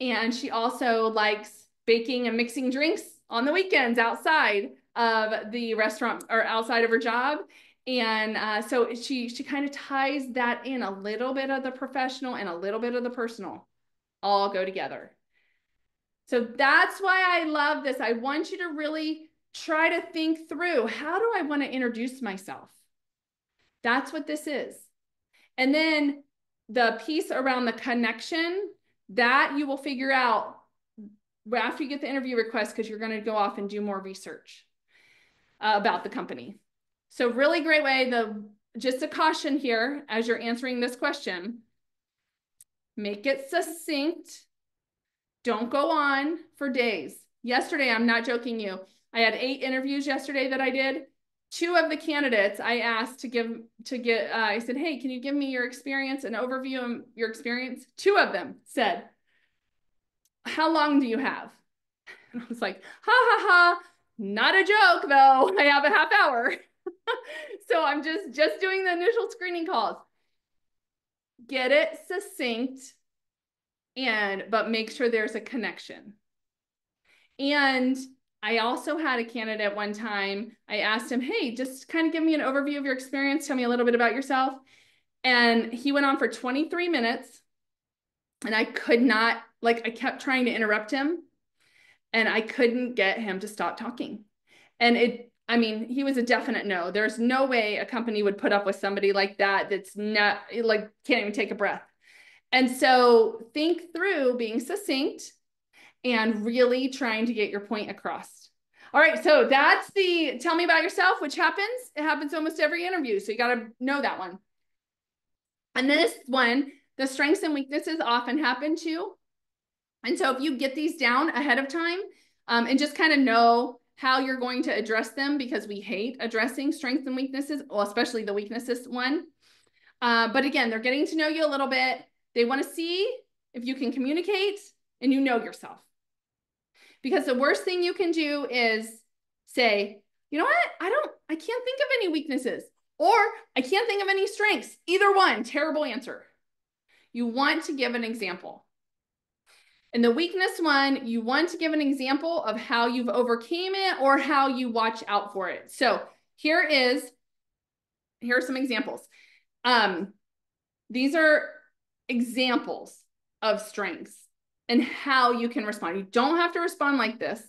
And she also likes baking and mixing drinks on the weekends outside of the restaurant or outside of her job. And so she kind of ties that in, a little bit of the professional and a little bit of the personal all go together. So that's why I love this. I want you to really try to think through, how do I want to introduce myself? That's what this is. And then the piece around the connection, that you will figure out after you get the interview request, because you're going to go off and do more research about the company. So really great way. Just a caution here as you're answering this question, make it succinct. Don't go on for days. Yesterday, I'm not joking you, I had 8 interviews yesterday that I did. 2 of the candidates I asked I said, hey, can you give me your experience, an overview of your experience? 2 of them said, how long do you have? And I was like, ha ha ha, not a joke though. I have a half hour. So I'm just doing the initial screening calls. Get it succinct, but make sure there's a connection. And I also had a candidate one time, I asked him, hey, just kind of give me an overview of your experience. Tell me a little bit about yourself. And he went on for 23 minutes and I could not, I kept trying to interrupt him and I couldn't get him to stop talking. And he was a definite no. There's no way a company would put up with somebody like that that's not, can't even take a breath. And so think through being succinct and really trying to get your point across. All right, so that's the tell me about yourself, which happens. It happens almost every interview, so you got to know that one. And this one, the strengths and weaknesses often happen too. And so if you get these down ahead of time and just kind of know how you're going to address them, because we hate addressing strengths and weaknesses, well, especially the weaknesses one. But again, they're getting to know you a little bit. They want to see if you can communicate and you know yourself. Because the worst thing you can do is say, you know what? I can't think of any weaknesses, or I can't think of any strengths. Either one, terrible answer. You want to give an example. And the weakness one, you want to give an example of how you've overcame it or how you watch out for it. So here are some examples. These are examples of strengths and how you can respond. You don't have to respond like this,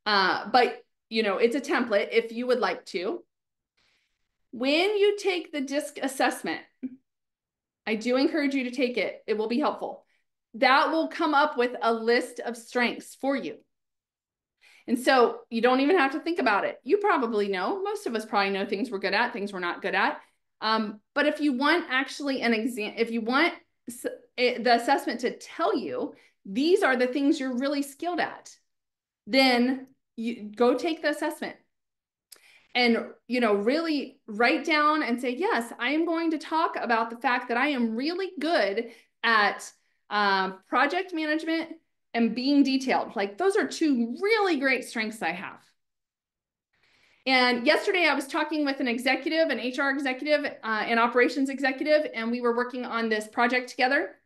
but it's a template if you would like to. When you take the DISC assessment, I do encourage you to take it. It will be helpful. That will come up with a list of strengths for you. And so you don't even have to think about it. You probably know, most of us probably know things we're good at, things we're not good at. But if you want actually if you want the assessment to tell you, these are the things you're really skilled at, then you go take the assessment and, really write down and say, yes, I am going to talk about the fact that I am really good at project management and being detailed. Like those are 2 really great strengths I have. And yesterday I was talking with an executive, an HR executive, an operations executive, and we were working on this project together.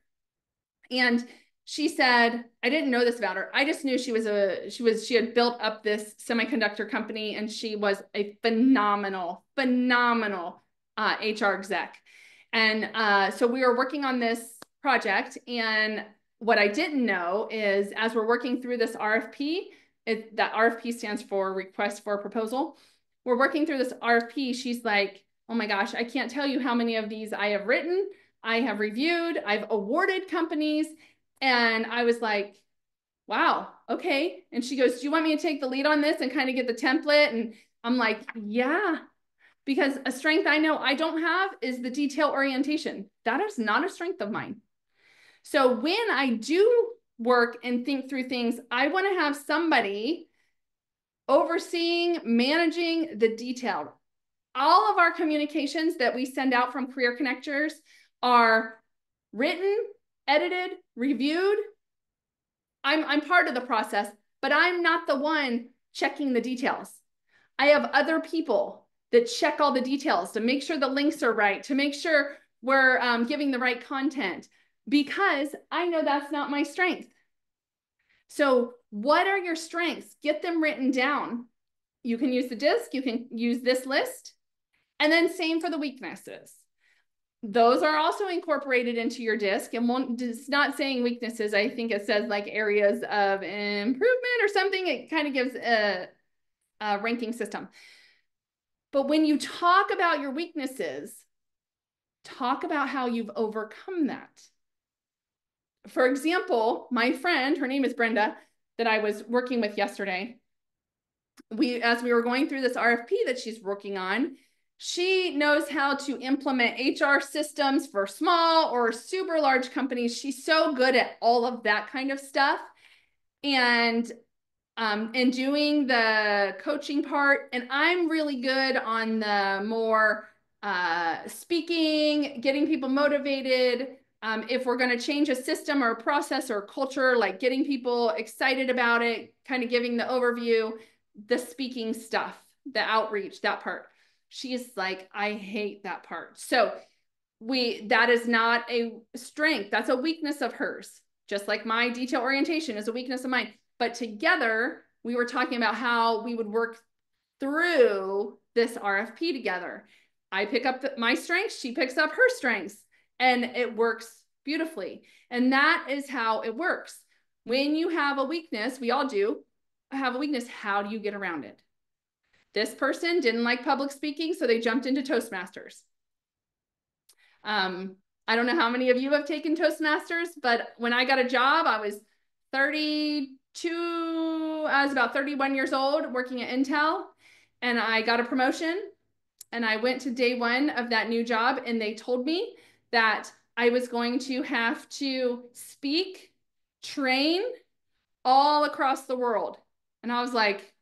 And she said, I didn't know this about her. I just knew she had built up this semiconductor company and she was a phenomenal HR exec. And so we were working on this project, and what I didn't know is as we're working through this RFP, that RFP stands for request for a proposal. We're working through this RFP. She's like, oh my gosh, I can't tell you how many of these I have written, I have reviewed, I've awarded companies. And I was like, wow, okay. And she goes, do you want me to take the lead on this and kind of get the template? And I'm like, yeah, because a strength I know I don't have is the detail orientation. That is not a strength of mine. So when I do work and think through things, I want to have somebody overseeing, managing the detail. All of our communications that we send out from Career Connectors are written, edited, reviewed. I'm part of the process, but I'm not the one checking the details. I have other people that check all the details to make sure the links are right, to make sure we're giving the right content, because I know that's not my strength. So what are your strengths? Get them written down. You can use the DISC, you can use this list, and then same for the weaknesses. Those are also incorporated into your DISC, and it's not saying weaknesses. I think it says like areas of improvement or something. It kind of gives a ranking system. But when you talk about your weaknesses, talk about how you've overcome that. For example, my friend, her name is Brenda, that I was working with yesterday, as we were going through this RFP that she's working on, she knows how to implement HR systems for small or super large companies. She's so good at all of that kind of stuff. And doing the coaching part. And I'm really good on the more speaking, getting people motivated. If we're going to change a system or a process or a culture, like getting people excited about it, kind of giving the overview, the speaking stuff, the outreach, that part. She's like, I hate that part. So that is not a strength. That's a weakness of hers. Just like my detail orientation is a weakness of mine. But together, we were talking about how we would work through this RFP together. I pick up my strengths, she picks up her strengths, and it works beautifully. And that is how it works. When you have a weakness, we all do have a weakness, how do you get around it? This person didn't like public speaking, so they jumped into Toastmasters. I don't know how many of you have taken Toastmasters, but when I got a job, I was 32, I was about 31 years old working at Intel, and I got a promotion, and I went to day one of that new job, and they told me that I was going to have to speak, train all across the world. And I was like,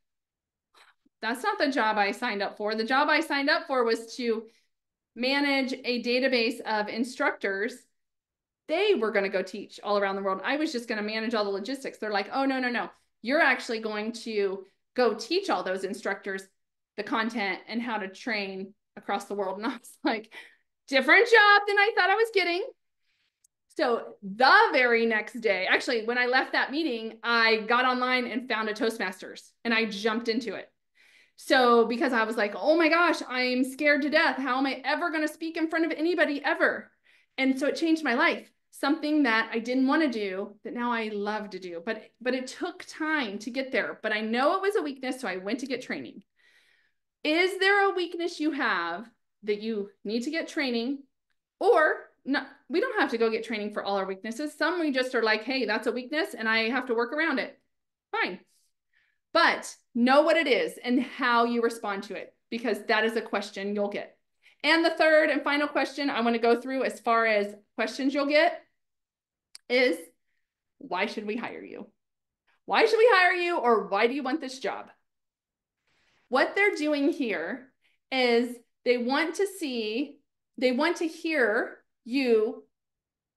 that's not the job I signed up for. The job I signed up for was to manage a database of instructors. They were going to go teach all around the world. I was just going to manage all the logistics. They're like, oh, no, no, no. You're actually going to go teach all those instructors the content and how to train across the world. And I was like, different job than I thought I was getting. So the very next day, actually, when I left that meeting, I got online and found a Toastmasters and I jumped into it. So because I was like, oh my gosh, I'm scared to death. How am I ever going to speak in front of anybody ever? And so it changed my life. Something that I didn't want to do that now I love to do. But it took time to get there. But I know it was a weakness, so I went to get training. Is there a weakness you have that you need to get training? Or not, we don't have to go get training for all our weaknesses. Some we just are like, hey, that's a weakness and I have to work around it. Fine. But know what it is and how you respond to it, because that is a question you'll get. And the third and final question I want to go through as far as questions you'll get is, why should we hire you? Why should we hire you, or why do you want this job? What they're doing here is they want to hear you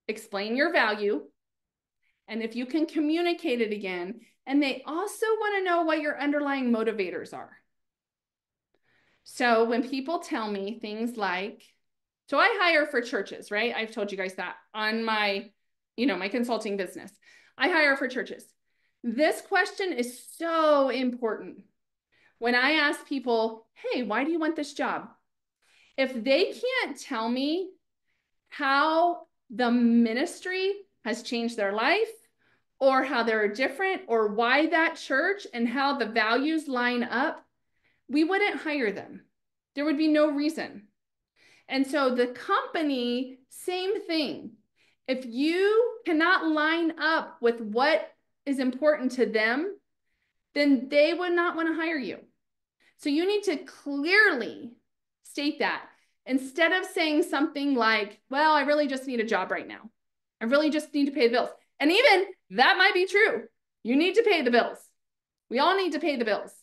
explain your value, and if you can communicate it again. And they also want to know what your underlying motivators are. So when people tell me things like, so I hire for churches, right? I've told you guys that on my, my consulting business. I hire for churches. This question is so important. When I ask people, hey, why do you want this job? If they can't tell me how the ministry has changed their life, or how they're different, or why that church and how the values line up, we wouldn't hire them. There would be no reason. And so the company, same thing. If you cannot line up with what is important to them, then they would not want to hire you. So you need to clearly state that, instead of saying something like, well, I really just need a job right now. I really just need to pay the bills. And even that might be true. You need to pay the bills. We all need to pay the bills.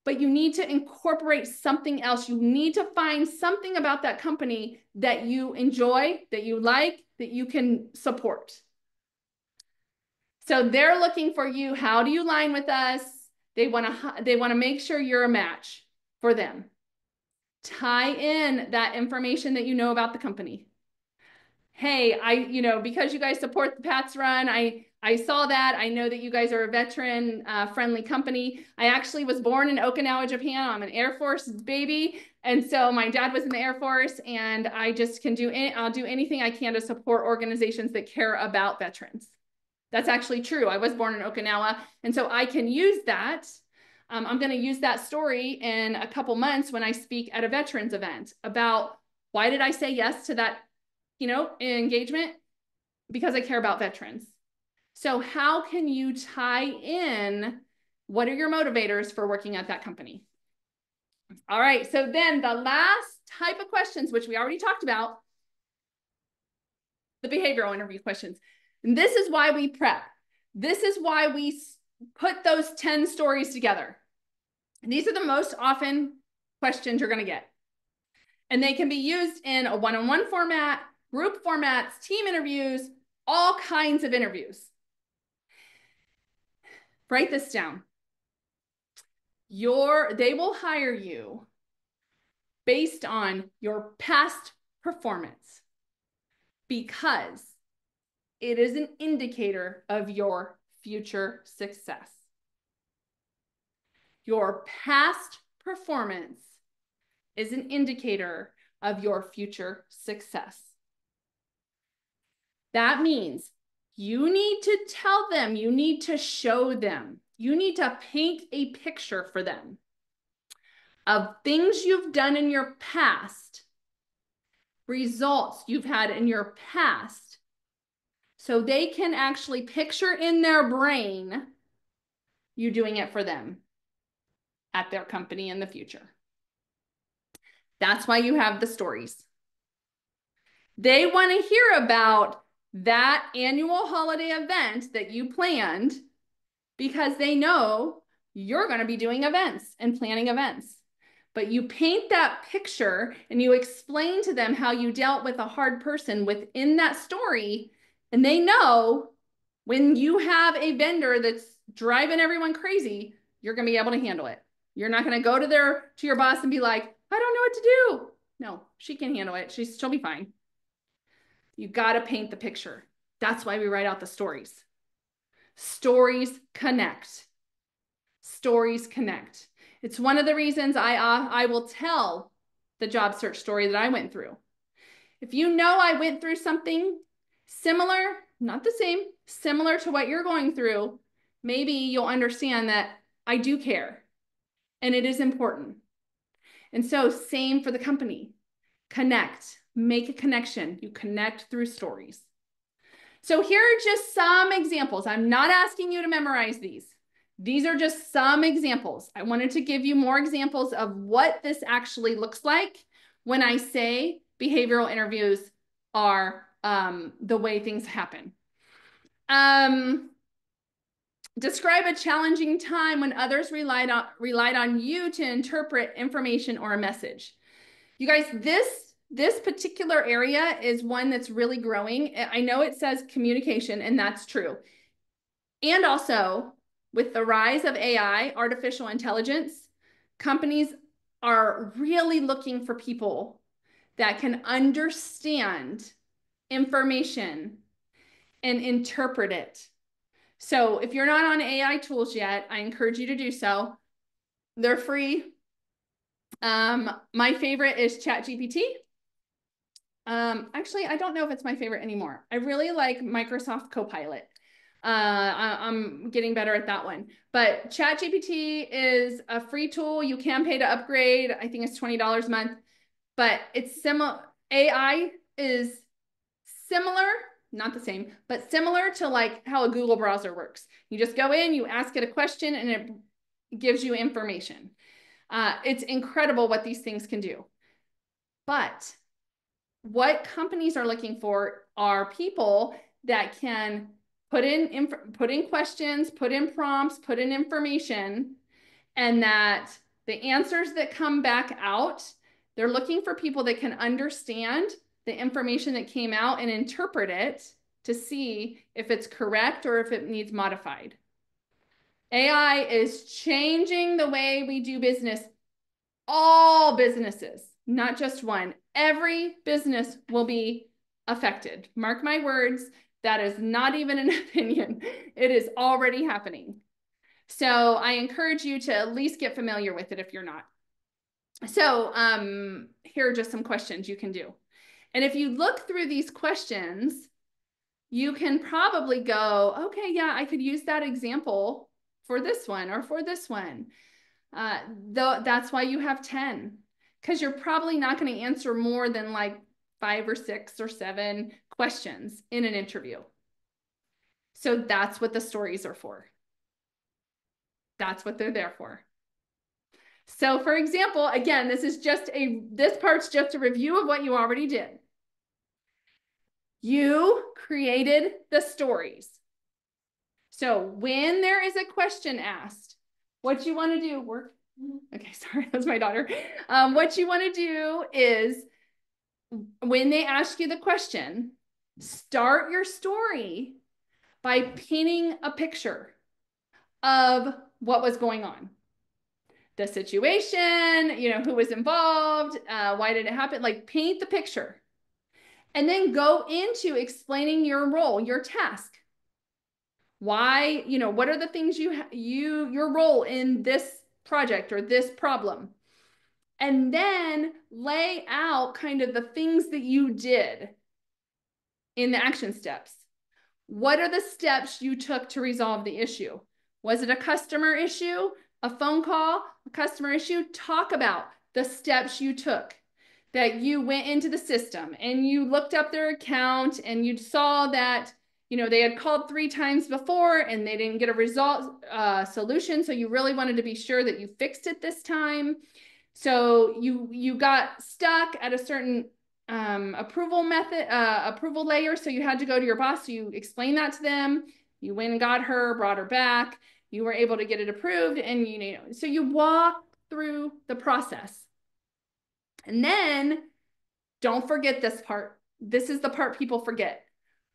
But you need to incorporate something else. You need to find something about that company that you enjoy, that you like, that you can support. So they're looking for you. How do you line with us? They want to make sure you're a match for them. Tie in that information that you know about the company. Hey, because you guys support the Pats Run, I saw that. I know that you guys are a veteran friendly company. I actually was born in Okinawa, Japan. I'm an Air Force baby. And so my dad was in the Air Force, and I just I'll do anything I can to support organizations that care about veterans. That's actually true. I was born in Okinawa, and so I can use that. I'm going to use that story in a couple months when I speak at a veterans event about why did I say yes to that engagement? Because I care about veterans. So how can you tie in what are your motivators for working at that company? All right, so then the last type of questions, which we already talked about, the behavioral interview questions. And this is why we prep. This is why we put those 10 stories together. And these are the most often questions you're going to get. And they can be used in a one-on-one format, group formats, team interviews, all kinds of interviews. Write this down. They will hire you based on your past performance because it is an indicator of your future success. Your past performance is an indicator of your future success. That means you need to tell them, you need to show them, you need to paint a picture for them of things you've done in your past, results you've had in your past, so they can actually picture in their brain you doing it for them at their company in the future. That's why you have the stories. They want to hear about that annual holiday event that you planned because they know you're going to be doing events and planning events. But you paint that picture and you explain to them how you dealt with a hard person within that story. And they know when you have a vendor that's driving everyone crazy, you're going to be able to handle it. You're not going to go to your boss and be like, I don't know what to do. No, she can handle it. She'll be fine. You got to paint the picture. That's why we write out the stories. Stories connect. Stories connect. It's one of the reasons I will tell the job search story that I went through. If you know I went through something similar, not the same, similar to what you're going through, maybe you'll understand that I do care and it is important. And so same for the company. Connect, make a connection. You connect through stories. So here are just some examples. I'm not asking you to memorize these. These are just some examples. I wanted to give you more examples of what this actually looks like when I say behavioral interviews are the way things happen. Describe a challenging time when others relied on you to interpret information or a message. You guys, this particular area is one that's really growing. I know it says communication, and that's true. And also, with the rise of AI, artificial intelligence, companies are really looking for people that can understand information and interpret it. So if you're not on AI tools yet, I encourage you to do so. They're free. My favorite is ChatGPT. Actually, I don't know if it's my favorite anymore. I really like Microsoft Copilot. I'm getting better at that one. But ChatGPT is a free tool. You can pay to upgrade. I think it's $20 a month. But it's similar. AI is similar, not the same, but similar to like how a Google browser works. You just go in, you ask it a question, and it gives you information. It's incredible what these things can do. But what companies are looking for are people that can put in questions, put in prompts, put in information, and that the answers that come back out, they're looking for people that can understand the information that came out and interpret it to see if it's correct or if it needs modified. AI is changing the way we do business. All businesses, not just one. Every business will be affected. Mark my words, that is not even an opinion. It is already happening. So I encourage you to at least get familiar with it if you're not. So here are just some questions you can do. And if you look through these questions, you can probably go, okay, yeah, I could use that example for this one or for this one. That's why you have 10, because you're probably not going to answer more than like 5 or 6 or 7 questions in an interview. So that's what the stories are for. That's what they're there for. So for example, again, this part's just a review of what you already did. You created the stories. So when there is a question asked, what you want to do, work. Okay, sorry, that's my daughter. What you want to do is when they ask you the question, start your story by painting a picture of what was going on. The situation, who was involved, why did it happen? Like paint the picture. And then go into explaining your role, your task. Why, what are the things your role in this project or this problem? And then lay out kind of the things that you did in the action steps. What are the steps you took to resolve the issue? Was it a customer issue, a phone call, a customer issue? Talk about the steps you took, that you went into the system and you looked up their account and you saw that they had called 3 times before and they didn't get a solution. So you really wanted to be sure that you fixed it this time. So you got stuck at a certain approval layer. So you had to go to your boss. So you explained that to them. You went and got her, brought her back. You were able to get it approved. And so you walk through the process. And then don't forget this part. This is the part people forget.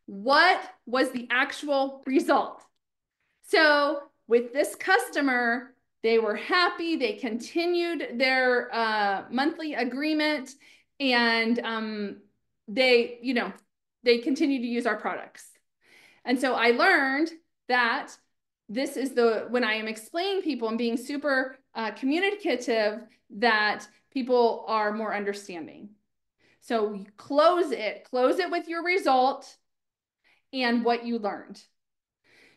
What was the actual result? So with this customer, they were happy. They continued their monthly agreement, and they continue to use our products. And so I learned that this is when I am explaining people and being super communicative, that people are more understanding. So close it with your result and what you learned.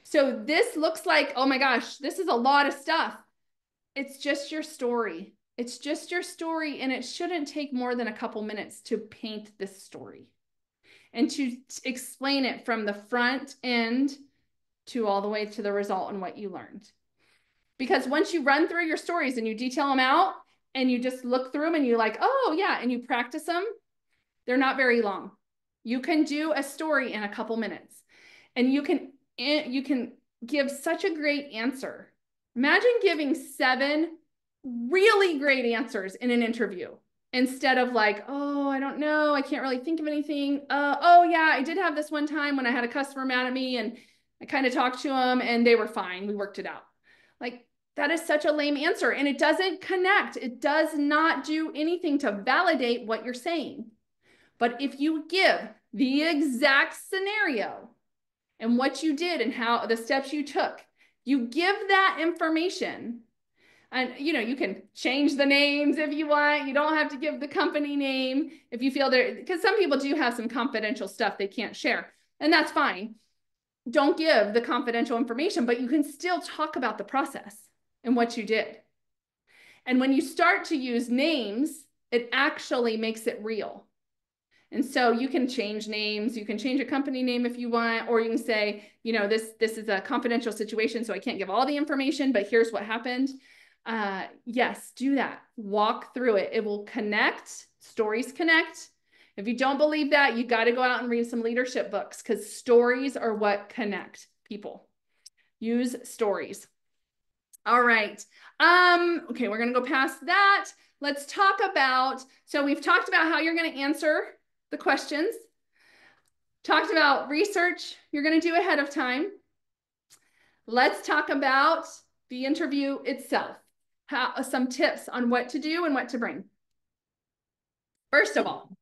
So this looks like, oh my gosh, this is a lot of stuff. It's just your story. It's just your story, and it shouldn't take more than a couple minutes to paint this story and to explain it from the front end to all the way to the result and what you learned. Because once you run through your stories and you detail them out and you just look through them and you're like, oh yeah, and you practice them, they're not very long. You can do a story in a couple minutes, and you can give such a great answer. Imagine giving 7 really great answers in an interview instead of like, oh, I don't know, I can't really think of anything. Oh yeah, I did have this one time when I had a customer mad at me and I kind of talked to them and they were fine. We worked it out. Like, that is such a lame answer, and it doesn't connect. It does not do anything to validate what you're saying. But if you give the exact scenario and what you did and how the steps you took, you give that information, and you can change the names if you want. You don't have to give the company name if you feel there, because some people do have some confidential stuff they can't share, and that's fine. Don't give the confidential information, but you can still talk about the process and what you did. And when you start to use names, it actually makes it real. And so you can change names. You can change a company name if you want, or you can say, this is a confidential situation, so I can't give all the information, but here's what happened. Yes, do that. Walk through it. It will connect. Stories connect. If you don't believe that, you got to go out and read some leadership books, because stories are what connect people. Use stories. All right. Okay, we're going to go past that. Let's talk about, so we've talked about how you're going to answer the questions. Talked about research you're going to do ahead of time. Let's talk about the interview itself. Some tips on what to do and what to bring. First of all,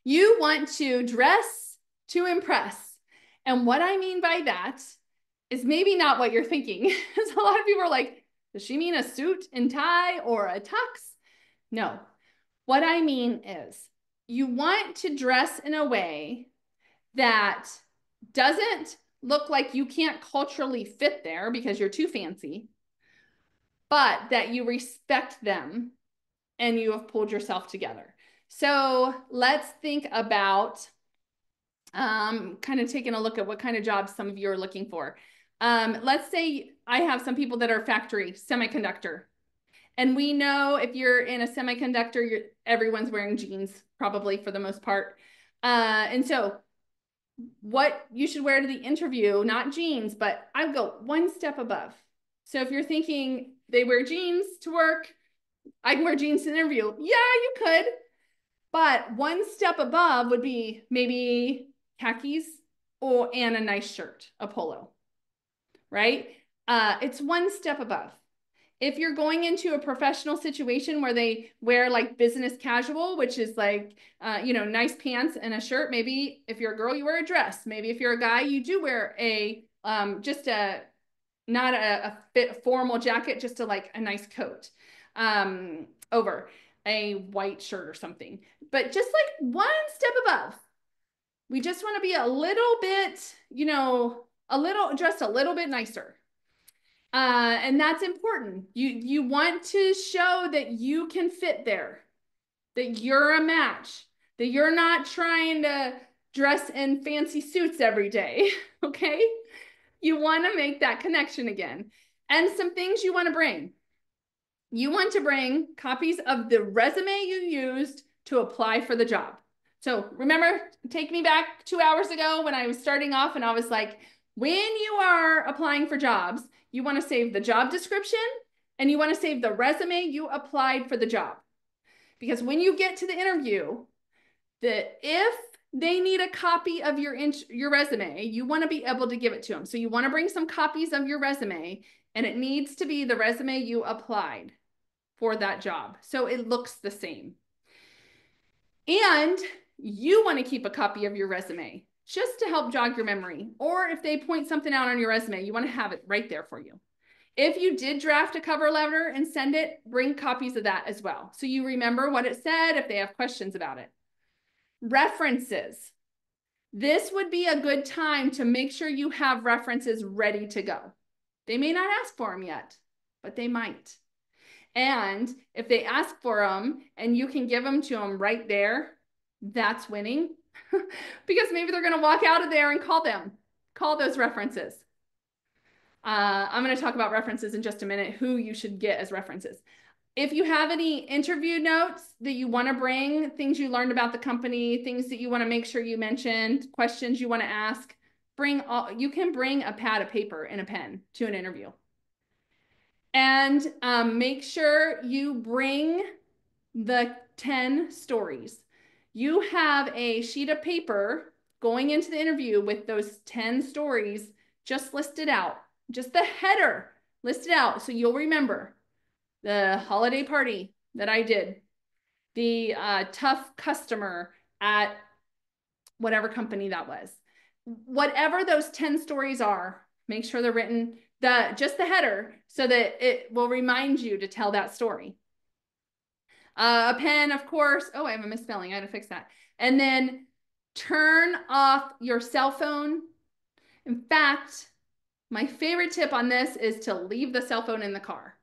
you want to dress to impress. And what I mean by that is maybe not what you're thinking. A lot of people are like, does she mean a suit and tie or a tux? No. What I mean is, you want to dress in a way that doesn't look like you can't culturally fit there because you're too fancy, but that you respect them and you have pulled yourself together. So let's think about kind of taking a look at what kind of jobs some of you are looking for. Let's say I have some people that are factory, semiconductor. And we know if you're in a semiconductor, everyone's wearing jeans, probably for the most part. And so what you should wear to the interview, not jeans, but I would go one step above. So if you're thinking they wear jeans to work, I can wear jeans to the interview. Yeah, you could. But one step above would be maybe khakis and a nice shirt, a polo, right? It's one step above. If you're going into a professional situation where they wear like business casual, which is like, nice pants and a shirt, maybe if you're a girl, you wear a dress. Maybe if you're a guy, you do wear not a fit formal jacket, just a nice coat over a white shirt or something. But just like one step above, we just want to be a little bit, just a little bit nicer. And that's important. You want to show that you can fit there, that you're a match, that you're not trying to dress in fancy suits every day, okay? You want to make that connection again. And some things you want to bring. You want to bring copies of the resume you used to apply for the job. So remember, take me back 2 hours ago when I was starting off and I was like, when you are applying for jobs, you want to save the job description and you want to save the resume you applied for the job. Because when you get to the interview, if they need a copy of your resume, you want to be able to give it to them. So you want to bring some copies of your resume and it needs to be the resume you applied for that job. So it looks the same. And you want to keep a copy of your resume just to help jog your memory. Or if they point something out on your resume, you want to have it right there for you. If you did draft a cover letter and send it, bring copies of that as well. So you remember what it said if they have questions about it. References. This would be a good time to make sure you have references ready to go. They may not ask for them yet, but they might. And if they ask for them and you can give them to them right there, that's winning. Because maybe they're going to walk out of there and call those references. I'm going to talk about references in just a minute, who you should get as references. If you have any interview notes that you want to bring, things you learned about the company, things that you want to make sure you mentioned, questions you want to ask, you can bring a pad of paper and a pen to an interview. And make sure you bring the 10 stories. You have a sheet of paper going into the interview with those 10 stories just listed out. Just the header listed out so you'll remember. The holiday party that I did, the tough customer at whatever company that was. Whatever those 10 stories are, make sure they're written, just the header, so that it will remind you to tell that story. A pen, of course. Oh, I have a misspelling. I had to fix that. And then turn off your cell phone. In fact, my favorite tip on this is to leave the cell phone in the car.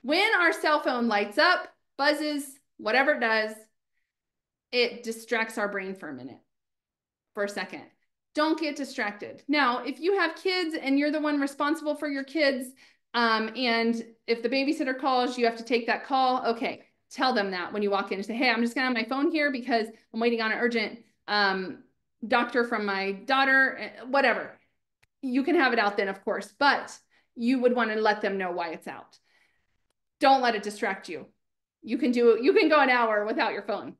When our cell phone lights up, buzzes, whatever it does, it distracts our brain for a second. Don't get distracted. Now, if you have kids and you're the one responsible for your kids, and if the babysitter calls, you have to take that call, okay, tell them that when you walk in and say, hey, I'm just gonna have my phone here because I'm waiting on an urgent doctor from my daughter, whatever. You can have it out then, of course, but you would want to let them know why it's out. Don't let it distract you. You can go an hour without your phone.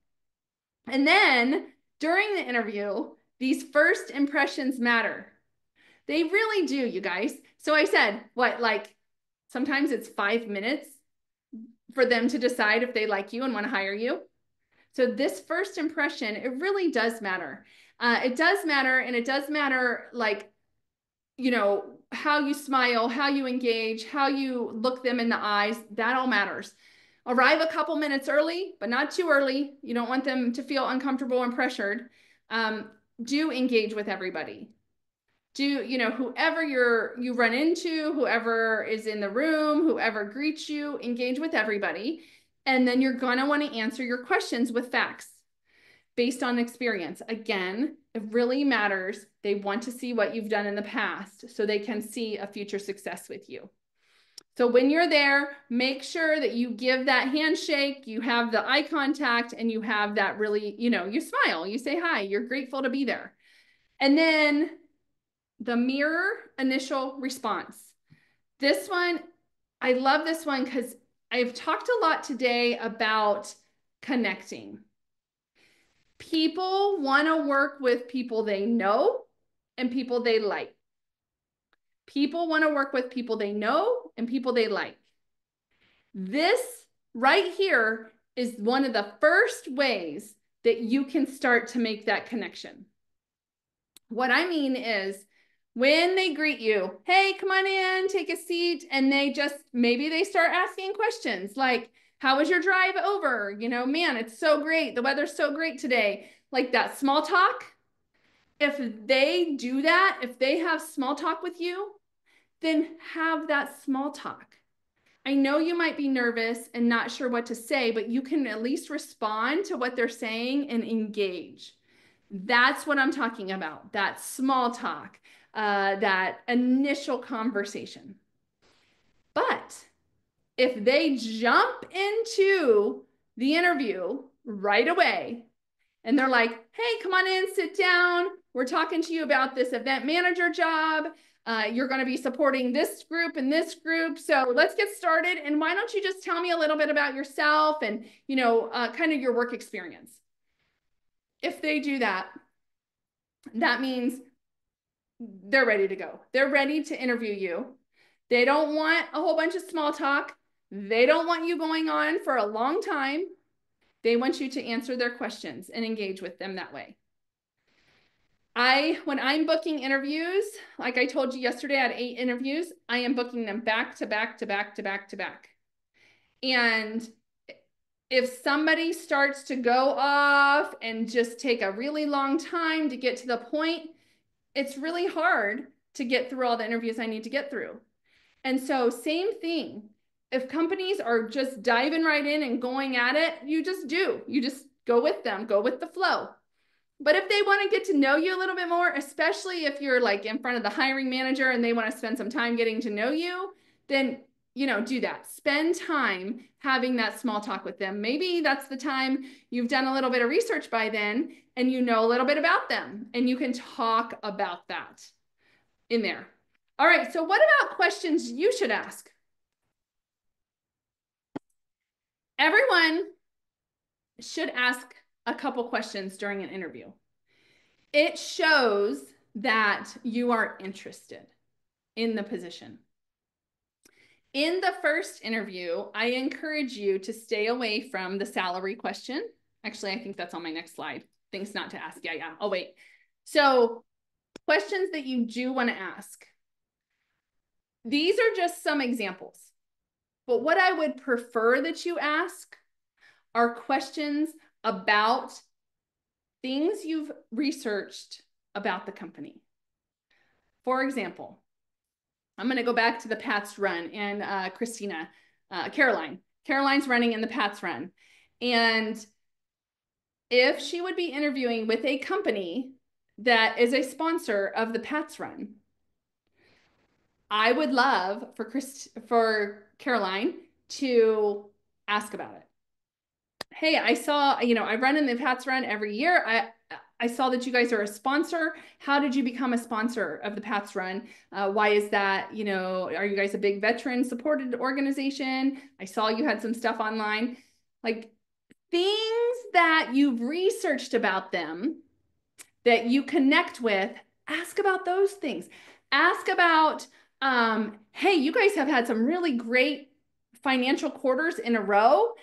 And then during the interview, these first impressions matter. They really do, you guys. So I said, sometimes it's 5 minutes for them to decide if they like you and want to hire you. So this first impression, it really does matter. It does matter, and it does matter, how you smile, how you engage, how you look them in the eyes, that all matters. Arrive a couple minutes early, but not too early. You don't want them to feel uncomfortable and pressured. Do engage with everybody. Whoever you run into, whoever is in the room, whoever greets you, engage with everybody. And then you're going to want to answer your questions with facts. based on experience. Again, it really matters. They want to see what you've done in the past so they can see a future success with you. So when you're there, make sure that you give that handshake, you have the eye contact, and you have that really, you smile, you say hi, you're grateful to be there. And then the mirror initial response. This one, I love this one because I've talked a lot today about connecting. People want to work with people they know and people they like. People want to work with people they know and people they like. This right here is one of the first ways that you can start to make that connection. What I mean is when they greet you, hey, come on in, take a seat, and maybe they start asking questions like, how was your drive over? Man, it's so great. The weather's so great today. Like that small talk. If they do that, if they have small talk with you, then have that small talk. I know you might be nervous and not sure what to say, but you can at least respond to what they're saying and engage. That's what I'm talking about, that small talk, that initial conversation. But if they jump into the interview right away and they're like, hey, come on in, sit down. We're talking to you about this event manager job. You're going to be supporting this group and this group. So let's get started. And why don't you just tell me a little bit about yourself and, kind of your work experience. If they do that, that means they're ready to go. They're ready to interview you. They don't want a whole bunch of small talk. They don't want you going on for a long time. They want you to answer their questions and engage with them that way. When I'm booking interviews, like I told you yesterday, I had 8 interviews. I am booking them back to back to back to back to back. And if somebody starts to go off and just take a really long time to get to the point, it's really hard to get through all the interviews I need to get through. And so same thing. If companies are just diving right in and going at it, you just go with them, go with the flow. But if they want to get to know you a little bit more, especially if you're like in front of the hiring manager and they want to spend some time getting to know you, then, do that. Spend time having that small talk with them. Maybe that's the time you've done a little bit of research by then and you know a little bit about them and you can talk about that in there. All right. So what about questions you should ask? Everyone should ask a couple questions during an interview. It shows that you are interested in the position. In the first interview, I encourage you to stay away from the salary question. Actually, I think that's on my next slide. Things not to ask. Yeah. Oh, wait. So questions that you do want to ask. These are just some examples. But what I would prefer that you ask are questions about things you've researched about the company. For example, I'm going to go back to the Pats run and Caroline. Caroline's running in the Pats run. And if she would be interviewing with a company that is a sponsor of the Pats run, I would love for Caroline to ask about it. Hey, I saw, I run in the Pats run every year. I saw that you guys are a sponsor. How did you become a sponsor of the Pats run? Why is that? Are you guys a big veteran supported organization? I saw you had some stuff online, like things that you've researched about them that you connect with. Ask about those things. Ask about, hey, you guys have had some really great financial quarters in a row.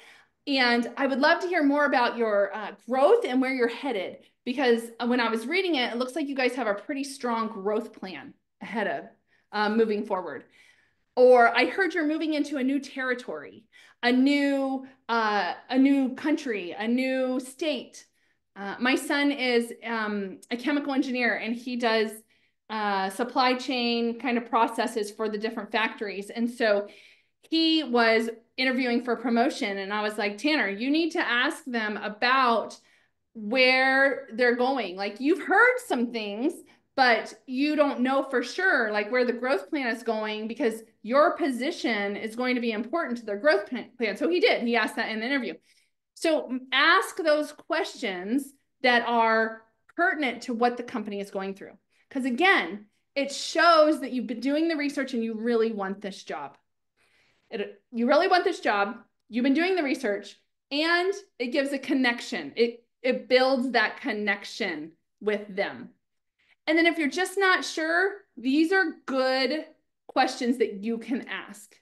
And I would love to hear more about your growth and where you're headed, because when I was reading it, it looks like you guys have a pretty strong growth plan ahead of moving forward. Or I heard you're moving into a new territory, a new country, a new state. My son is a chemical engineer and he does supply chain kind of processes for the different factories. And so he was interviewing for promotion and I was like, Tanner, you need to ask them about where they're going. Like you've heard some things, but you don't know for sure like where the growth plan is going because your position is going to be important to their growth plan. So he did. He asked that in the interview. So ask those questions that are pertinent to what the company is going through. Because again, it shows that you've been doing the research and you really want this job. You really want this job. You've been doing the research and it gives a connection. It builds that connection with them. And then if you're just not sure, these are good questions that you can ask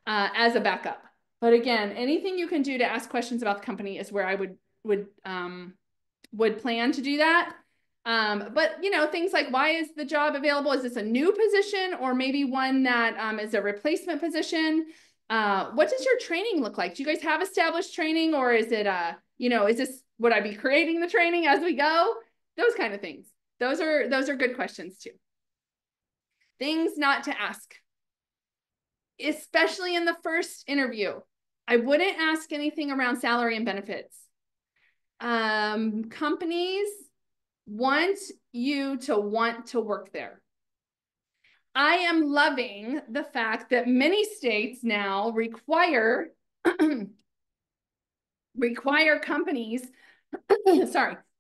as a backup. But again, anything you can do to ask questions about the company is where I would plan to do that. But you know, things like why is the job available? Is this a new position or maybe one that is a replacement position? What does your training look like? Do you guys have established training or is it you know, would I be creating the training as we go? Those kind of things. Those are good questions too. Things not to ask, especially in the first interview. I wouldn't ask anything around salary and benefits. Companies want you to want to work there. I am loving the fact that many states now require companies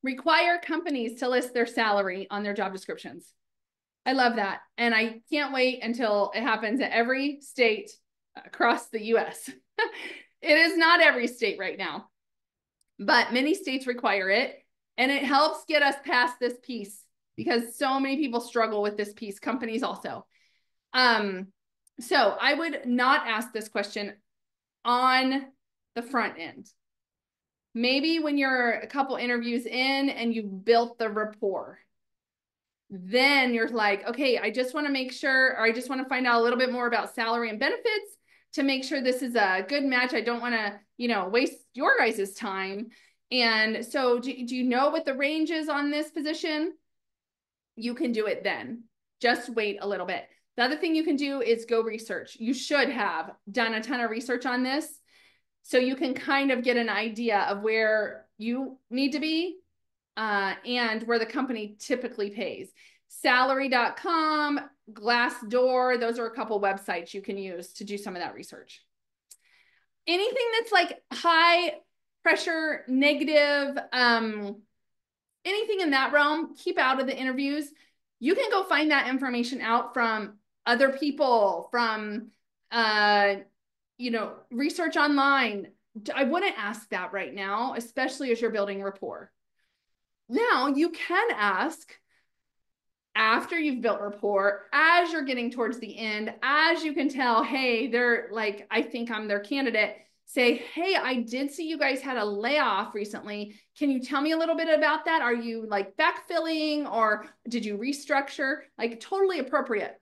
require companies to list their salary on their job descriptions. I love that. And I can't wait until it happens at every state across the US. It is not every state right now, but many states require it. And it helps get us past this piece because so many people struggle with this piece, companies also. So I would not ask this question on the front end. Maybe when you're a couple interviews in and you've built the rapport, then you're like, okay, I just want to make sure, or I just want to find out a little bit more about salary and benefits to make sure this is a good match. I don't want to, you know, waste your guys' time. And so do you know what the range is on this position? You can do it then. Just wait a little bit. The other thing you can do is go research. You should have done a ton of research on this so you can kind of get an idea of where you need to be and where the company typically pays. Salary.com, Glassdoor, those are a couple websites you can use to do some of that research. Anything that's like high pressure, negative, anything in that realm, keep out of the interviews. You can go find that information out from other people, from, you know, research online. I wouldn't ask that right now, especially as you're building rapport. Now you can ask after you've built rapport, as you're getting towards the end, as you can tell, hey, they're like, I think I'm their candidate. Say, hey, I did see you guys had a layoff recently. Can you tell me a little bit about that? Are you like backfilling or did you restructure? Like totally appropriate,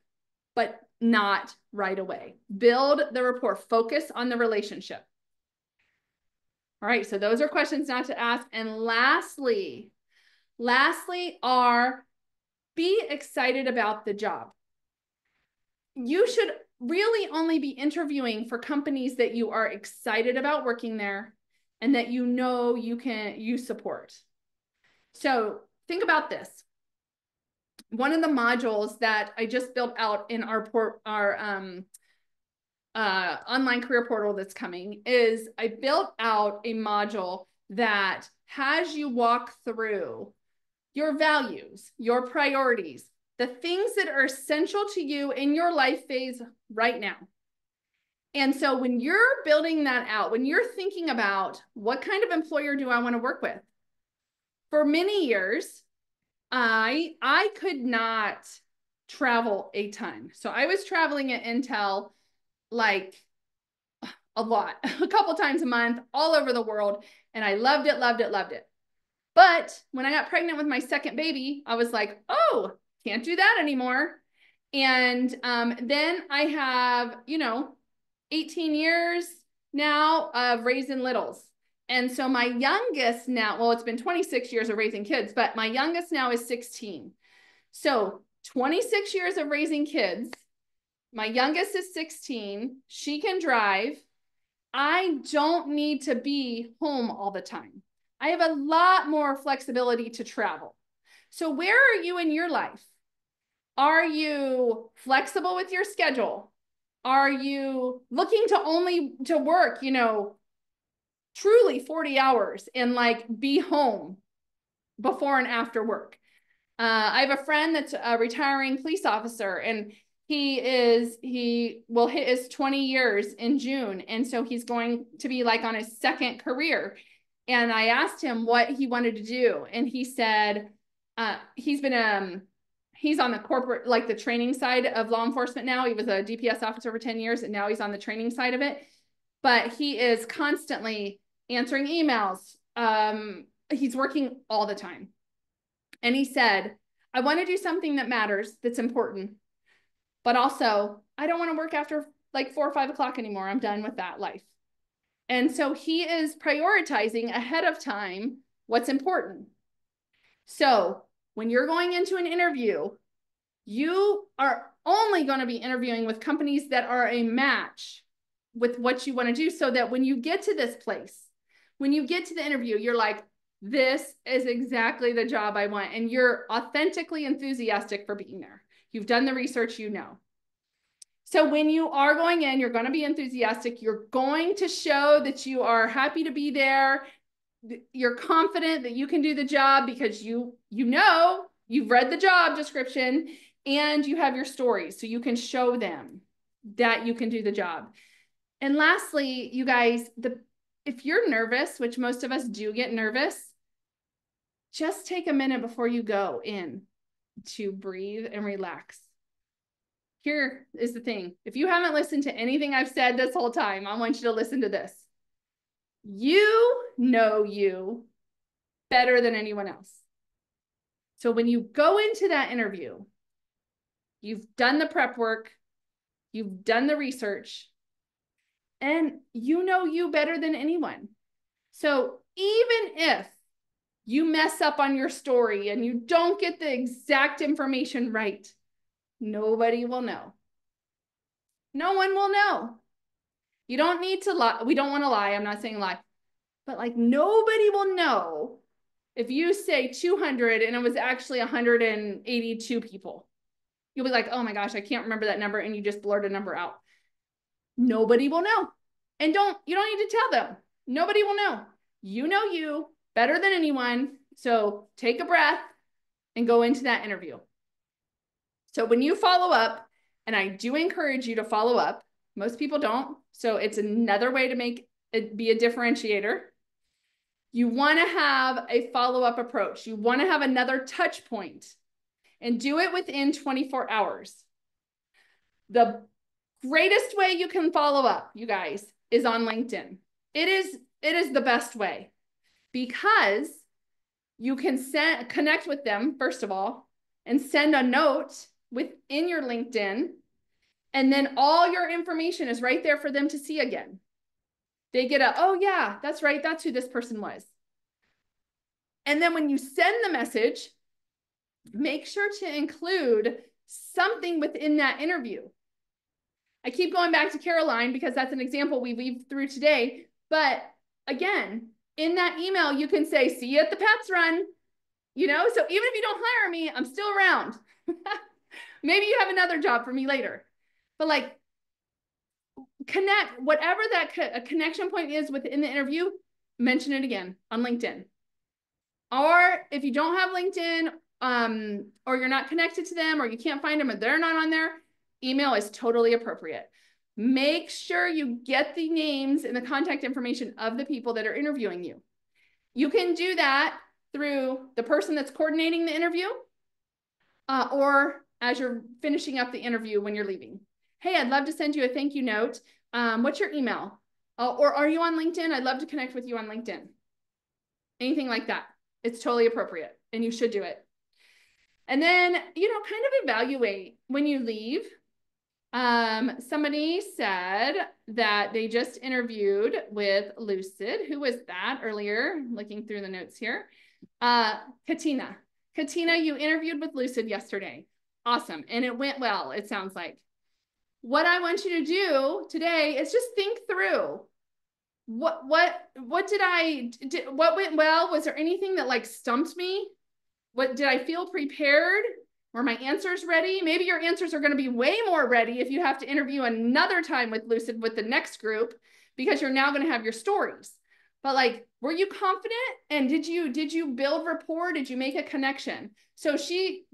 but not right away. Build the rapport, focus on the relationship. All right, so those are questions not to ask. And lastly are be excited about the job. You should really only be interviewing for companies that you are excited about working there and that you know you support. So think about this. One of the modules that I just built out in our online career portal that's coming is I built out a module that has you walk through your values, your priorities, the things that are essential to you in your life phase right now. And so when you're building that out, when you're thinking about what kind of employer do I want to work with? For many years, I could not travel a ton. So I was traveling at Intel like a lot, a couple times a month, all over the world. And I loved it, loved it, loved it. But when I got pregnant with my second baby, I was like, oh, can't do that anymore. And then I have, you know, 18 years now of raising littles. And so my youngest now, well, it's been 26 years of raising kids, but my youngest now is 16. So 26 years of raising kids. My youngest is 16. She can drive. I don't need to be home all the time. I have a lot more flexibility to travel. So where are you in your life? Are you flexible with your schedule? Are you looking to only to work, you know, truly 40 hours and like be home before and after work? I have a friend that's a retiring police officer, and he will hit his 20 years in June. And so he's going to be like on his second career. And I asked him what he wanted to do. And he said, he's on the corporate, like the training side of law enforcement now. He was a DPS officer for 10 years, and now he's on the training side of it. But he is constantly answering emails. He's working all the time. And he said, I want to do something that matters, that's important, but also I don't want to work after like 4 or 5 o'clock anymore. I'm done with that life. And so he is prioritizing ahead of time what's important. So when you're going into an interview, you are only going to be interviewing with companies that are a match with what you want to do, so that when you get to this place, when you get to the interview, you're like, this is exactly the job I want. And you're authentically enthusiastic for being there. You've done the research, you know. So when you are going in, you're going to be enthusiastic. You're going to show that you are happy to be there. You're confident that you can do the job because you know, you've read the job description and you have your stories. So you can show them that you can do the job. And lastly, you guys, if you're nervous, which most of us do get nervous, just take a minute before you go in to breathe and relax. Here is the thing. If you haven't listened to anything I've said this whole time, I want you to listen to this. You know you better than anyone else. So when you go into that interview, you've done the prep work, you've done the research, and you know you better than anyone. So even if you mess up on your story and you don't get the exact information right, nobody will know. No one will know. You don't need to lie. We don't want to lie. I'm not saying lie. But like nobody will know if you say 200 and it was actually 182 people. You'll be like, oh my gosh, I can't remember that number. And you just blurt a number out. Nobody will know. And you don't need to tell them. Nobody will know. You know you better than anyone. So take a breath and go into that interview. So when you follow up, and I do encourage you to follow up, most people don't. So it's another way to make it be a differentiator. You want to have a follow-up approach. You want to have another touch point and do it within 24 hours. The greatest way you can follow up, you guys, is on LinkedIn. It is the best way because you can connect with them, first of all, and send a note within your LinkedIn. And then all your information is right there for them to see again. They get oh yeah, that's right. That's who this person was. And then when you send the message, make sure to include something within that interview. I keep going back to Caroline because that's an example we weaved through today. But again, in that email, you can say, see you at the Pets Run. You know, so even if you don't hire me, I'm still around. Maybe you have another job for me later. But like, connect, whatever that connection point is within the interview, mention it again on LinkedIn. Or if you don't have LinkedIn, or you're not connected to them, or you can't find them, or they're not on there, email is totally appropriate. Make sure you get the names and the contact information of the people that are interviewing you. You can do that through the person that's coordinating the interview, or as you're finishing up the interview when you're leaving. Hey, I'd love to send you a thank you note. What's your email? Or are you on LinkedIn? I'd love to connect with you on LinkedIn. Anything like that. It's totally appropriate and you should do it. And then, you know, kind of evaluate when you leave. Somebody said that they just interviewed with Lucid. Who was that earlier? Looking through the notes here. Katina. Katina, you interviewed with Lucid yesterday. Awesome. And it went well, it sounds like. What I want you to do today is just think through what what went well? Was there anything that like stumped me? What did I feel prepared? Were my answers ready? Maybe your answers are going to be way more ready if you have to interview another time with Lucid with the next group, because you're now going to have your stories. But like, were you confident? And did you build rapport? Did you make a connection? So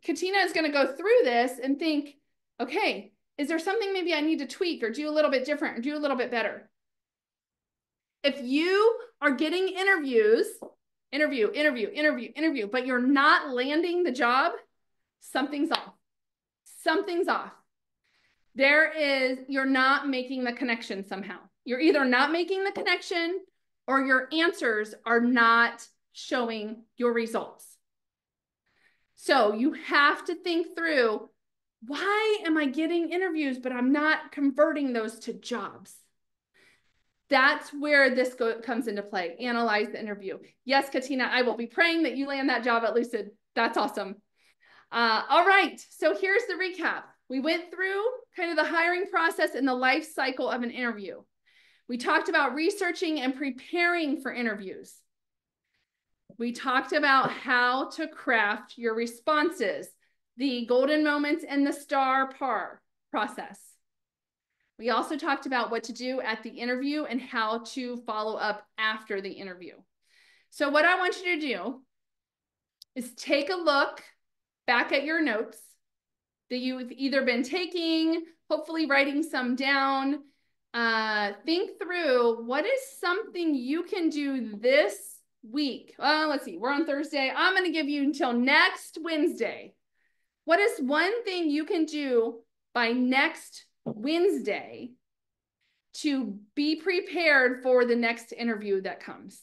Katina is going to go through this and think, okay, is there something maybe I need to tweak or do a little bit different or do a little bit better? If you are getting interviews, interview, but you're not landing the job, something's off. Something's off. You're not making the connection somehow. You're either not making the connection or your answers are not showing your results. So you have to think through, why am I getting interviews, but I'm not converting those to jobs? That's where this comes into play. Analyze the interview. Yes, Katina, I will be praying that you land that job at Lucid. That's awesome. All right, so here's the recap. We went through kind of the hiring process and the life cycle of an interview. We talked about researching and preparing for interviews. We talked about how to craft your responses, the golden moments and the star process. We also talked about what to do at the interview and how to follow up after the interview. So what I want you to do is take a look back at your notes that you've either been taking, hopefully writing some down. Think through, what is something you can do this week? Let's see, we're on Thursday. I'm going to give you until next Wednesday. What is one thing you can do by next Wednesday to be prepared for the next interview that comes?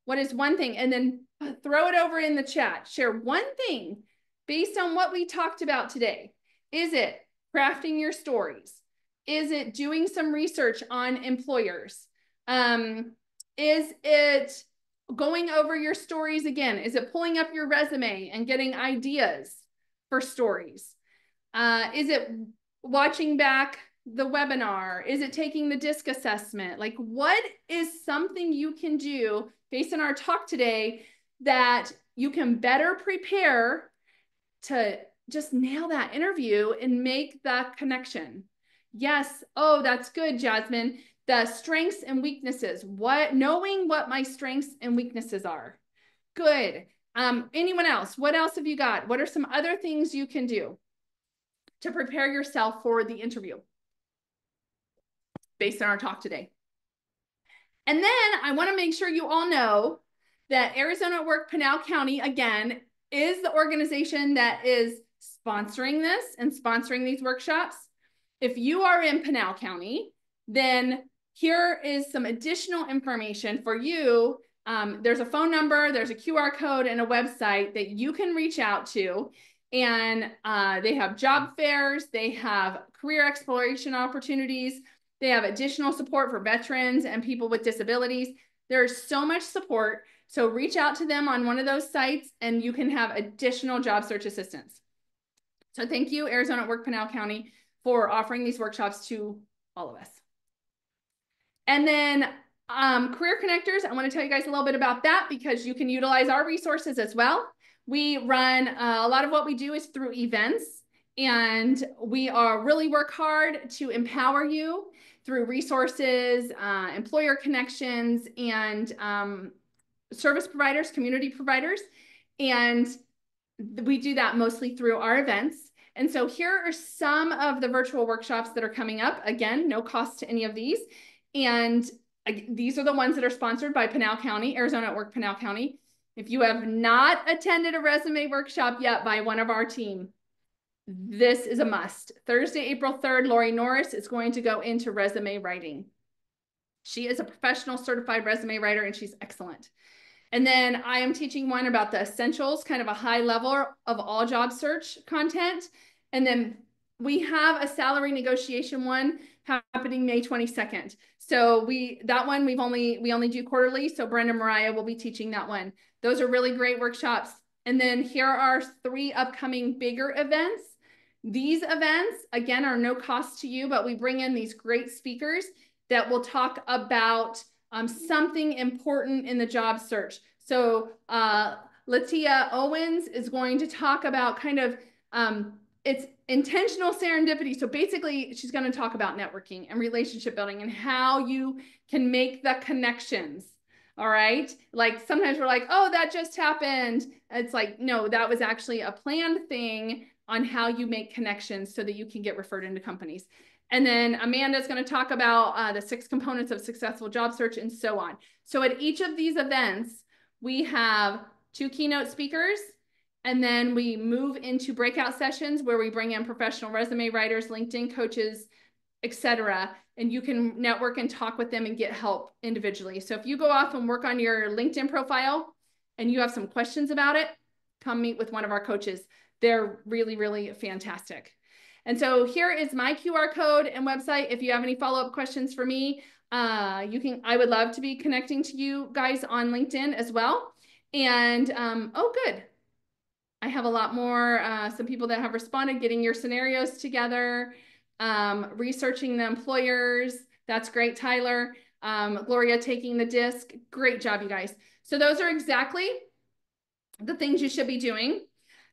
What is one thing? And then throw it over in the chat. Share one thing based on what we talked about today. Is it crafting your stories? Is it doing some research on employers? Is it going over your stories again? Is it pulling up your resume and getting ideas for stories? Is it watching back the webinar? Is it taking the DISC assessment? Like, what is something you can do based on our talk today that you can better prepare to just nail that interview and make that connection? Yes. Oh, that's good, Jasmine. The strengths and weaknesses. Knowing what my strengths and weaknesses are. Good. Anyone else? What else have you got? What are some other things you can do to prepare yourself for the interview based on our talk today? And then I want to make sure you all know that Arizona at Work Pinal County, again, is the organization that is sponsoring this and sponsoring these workshops. If you are in Pinal County, then here is some additional information for you. There's a phone number, there's a QR code, and a website that you can reach out to. And they have job fairs, they have career exploration opportunities, they have additional support for veterans and people with disabilities. There's so much support. So reach out to them on one of those sites and you can have additional job search assistance. So thank you, Arizona at Work Pinal County, for offering these workshops to all of us. And then Career Connectors, I want to tell you guys a little bit about that because you can utilize our resources as well. We run a lot of what we do is through events, and we really work hard to empower you through resources, employer connections, and service providers, community providers. And we do that mostly through our events. And so here are some of the virtual workshops that are coming up. Again, no cost to any of these. And these are the ones that are sponsored by Pinal County, Arizona at Work Pinal County. If you have not attended a resume workshop yet by one of our team, this is a must. Thursday, April 3rd, Lori Norris is going to go into resume writing. She is a professional certified resume writer and she's excellent. And then I am teaching one about the essentials, kind of a high level of all job search content. And then we have a salary negotiation one happening May 22nd. So we only do quarterly. So Brenda Mariah will be teaching that one. Those are really great workshops. And then here are 3 upcoming bigger events. These events, again, are no cost to you, but we bring in these great speakers that will talk about something important in the job search. So Latia Owens is going to talk about kind of it's intentional serendipity. So basically, she's going to talk about networking and relationship building and how you can make the connections. All right. Like sometimes we're like, oh, that just happened. It's like, no, that was actually a planned thing on how you make connections so that you can get referred into companies. And then Amanda's going to talk about the 6 components of successful job search and so on. So at each of these events, we have 2 keynote speakers, and then we move into breakout sessions where we bring in professional resume writers, LinkedIn coaches, etc. And you can network and talk with them and get help individually. So if you go off and work on your LinkedIn profile and you have some questions about it, come meet with one of our coaches. They're really, really fantastic. And so here is my QR code and website. If you have any follow-up questions for me, I would love to be connecting to you guys on LinkedIn as well. And oh, good. I have a lot more, some people that have responded, getting your scenarios together, researching the employers. That's great, Tyler. Gloria taking the disc. Great job, you guys. So those are exactly the things you should be doing.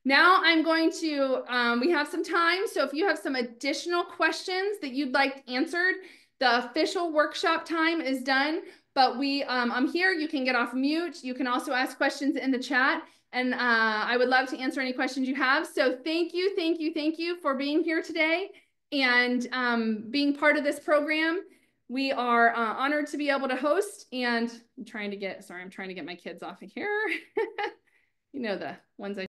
Now I'm going to, we have some time. So if you have some additional questions that you'd like answered, the official workshop time is done, but I'm here. You can get off mute. You can also ask questions in the chat. And I would love to answer any questions you have. So thank you for being here today and being part of this program. We are honored to be able to host, and I'm trying to get my kids off of here. You know, the ones I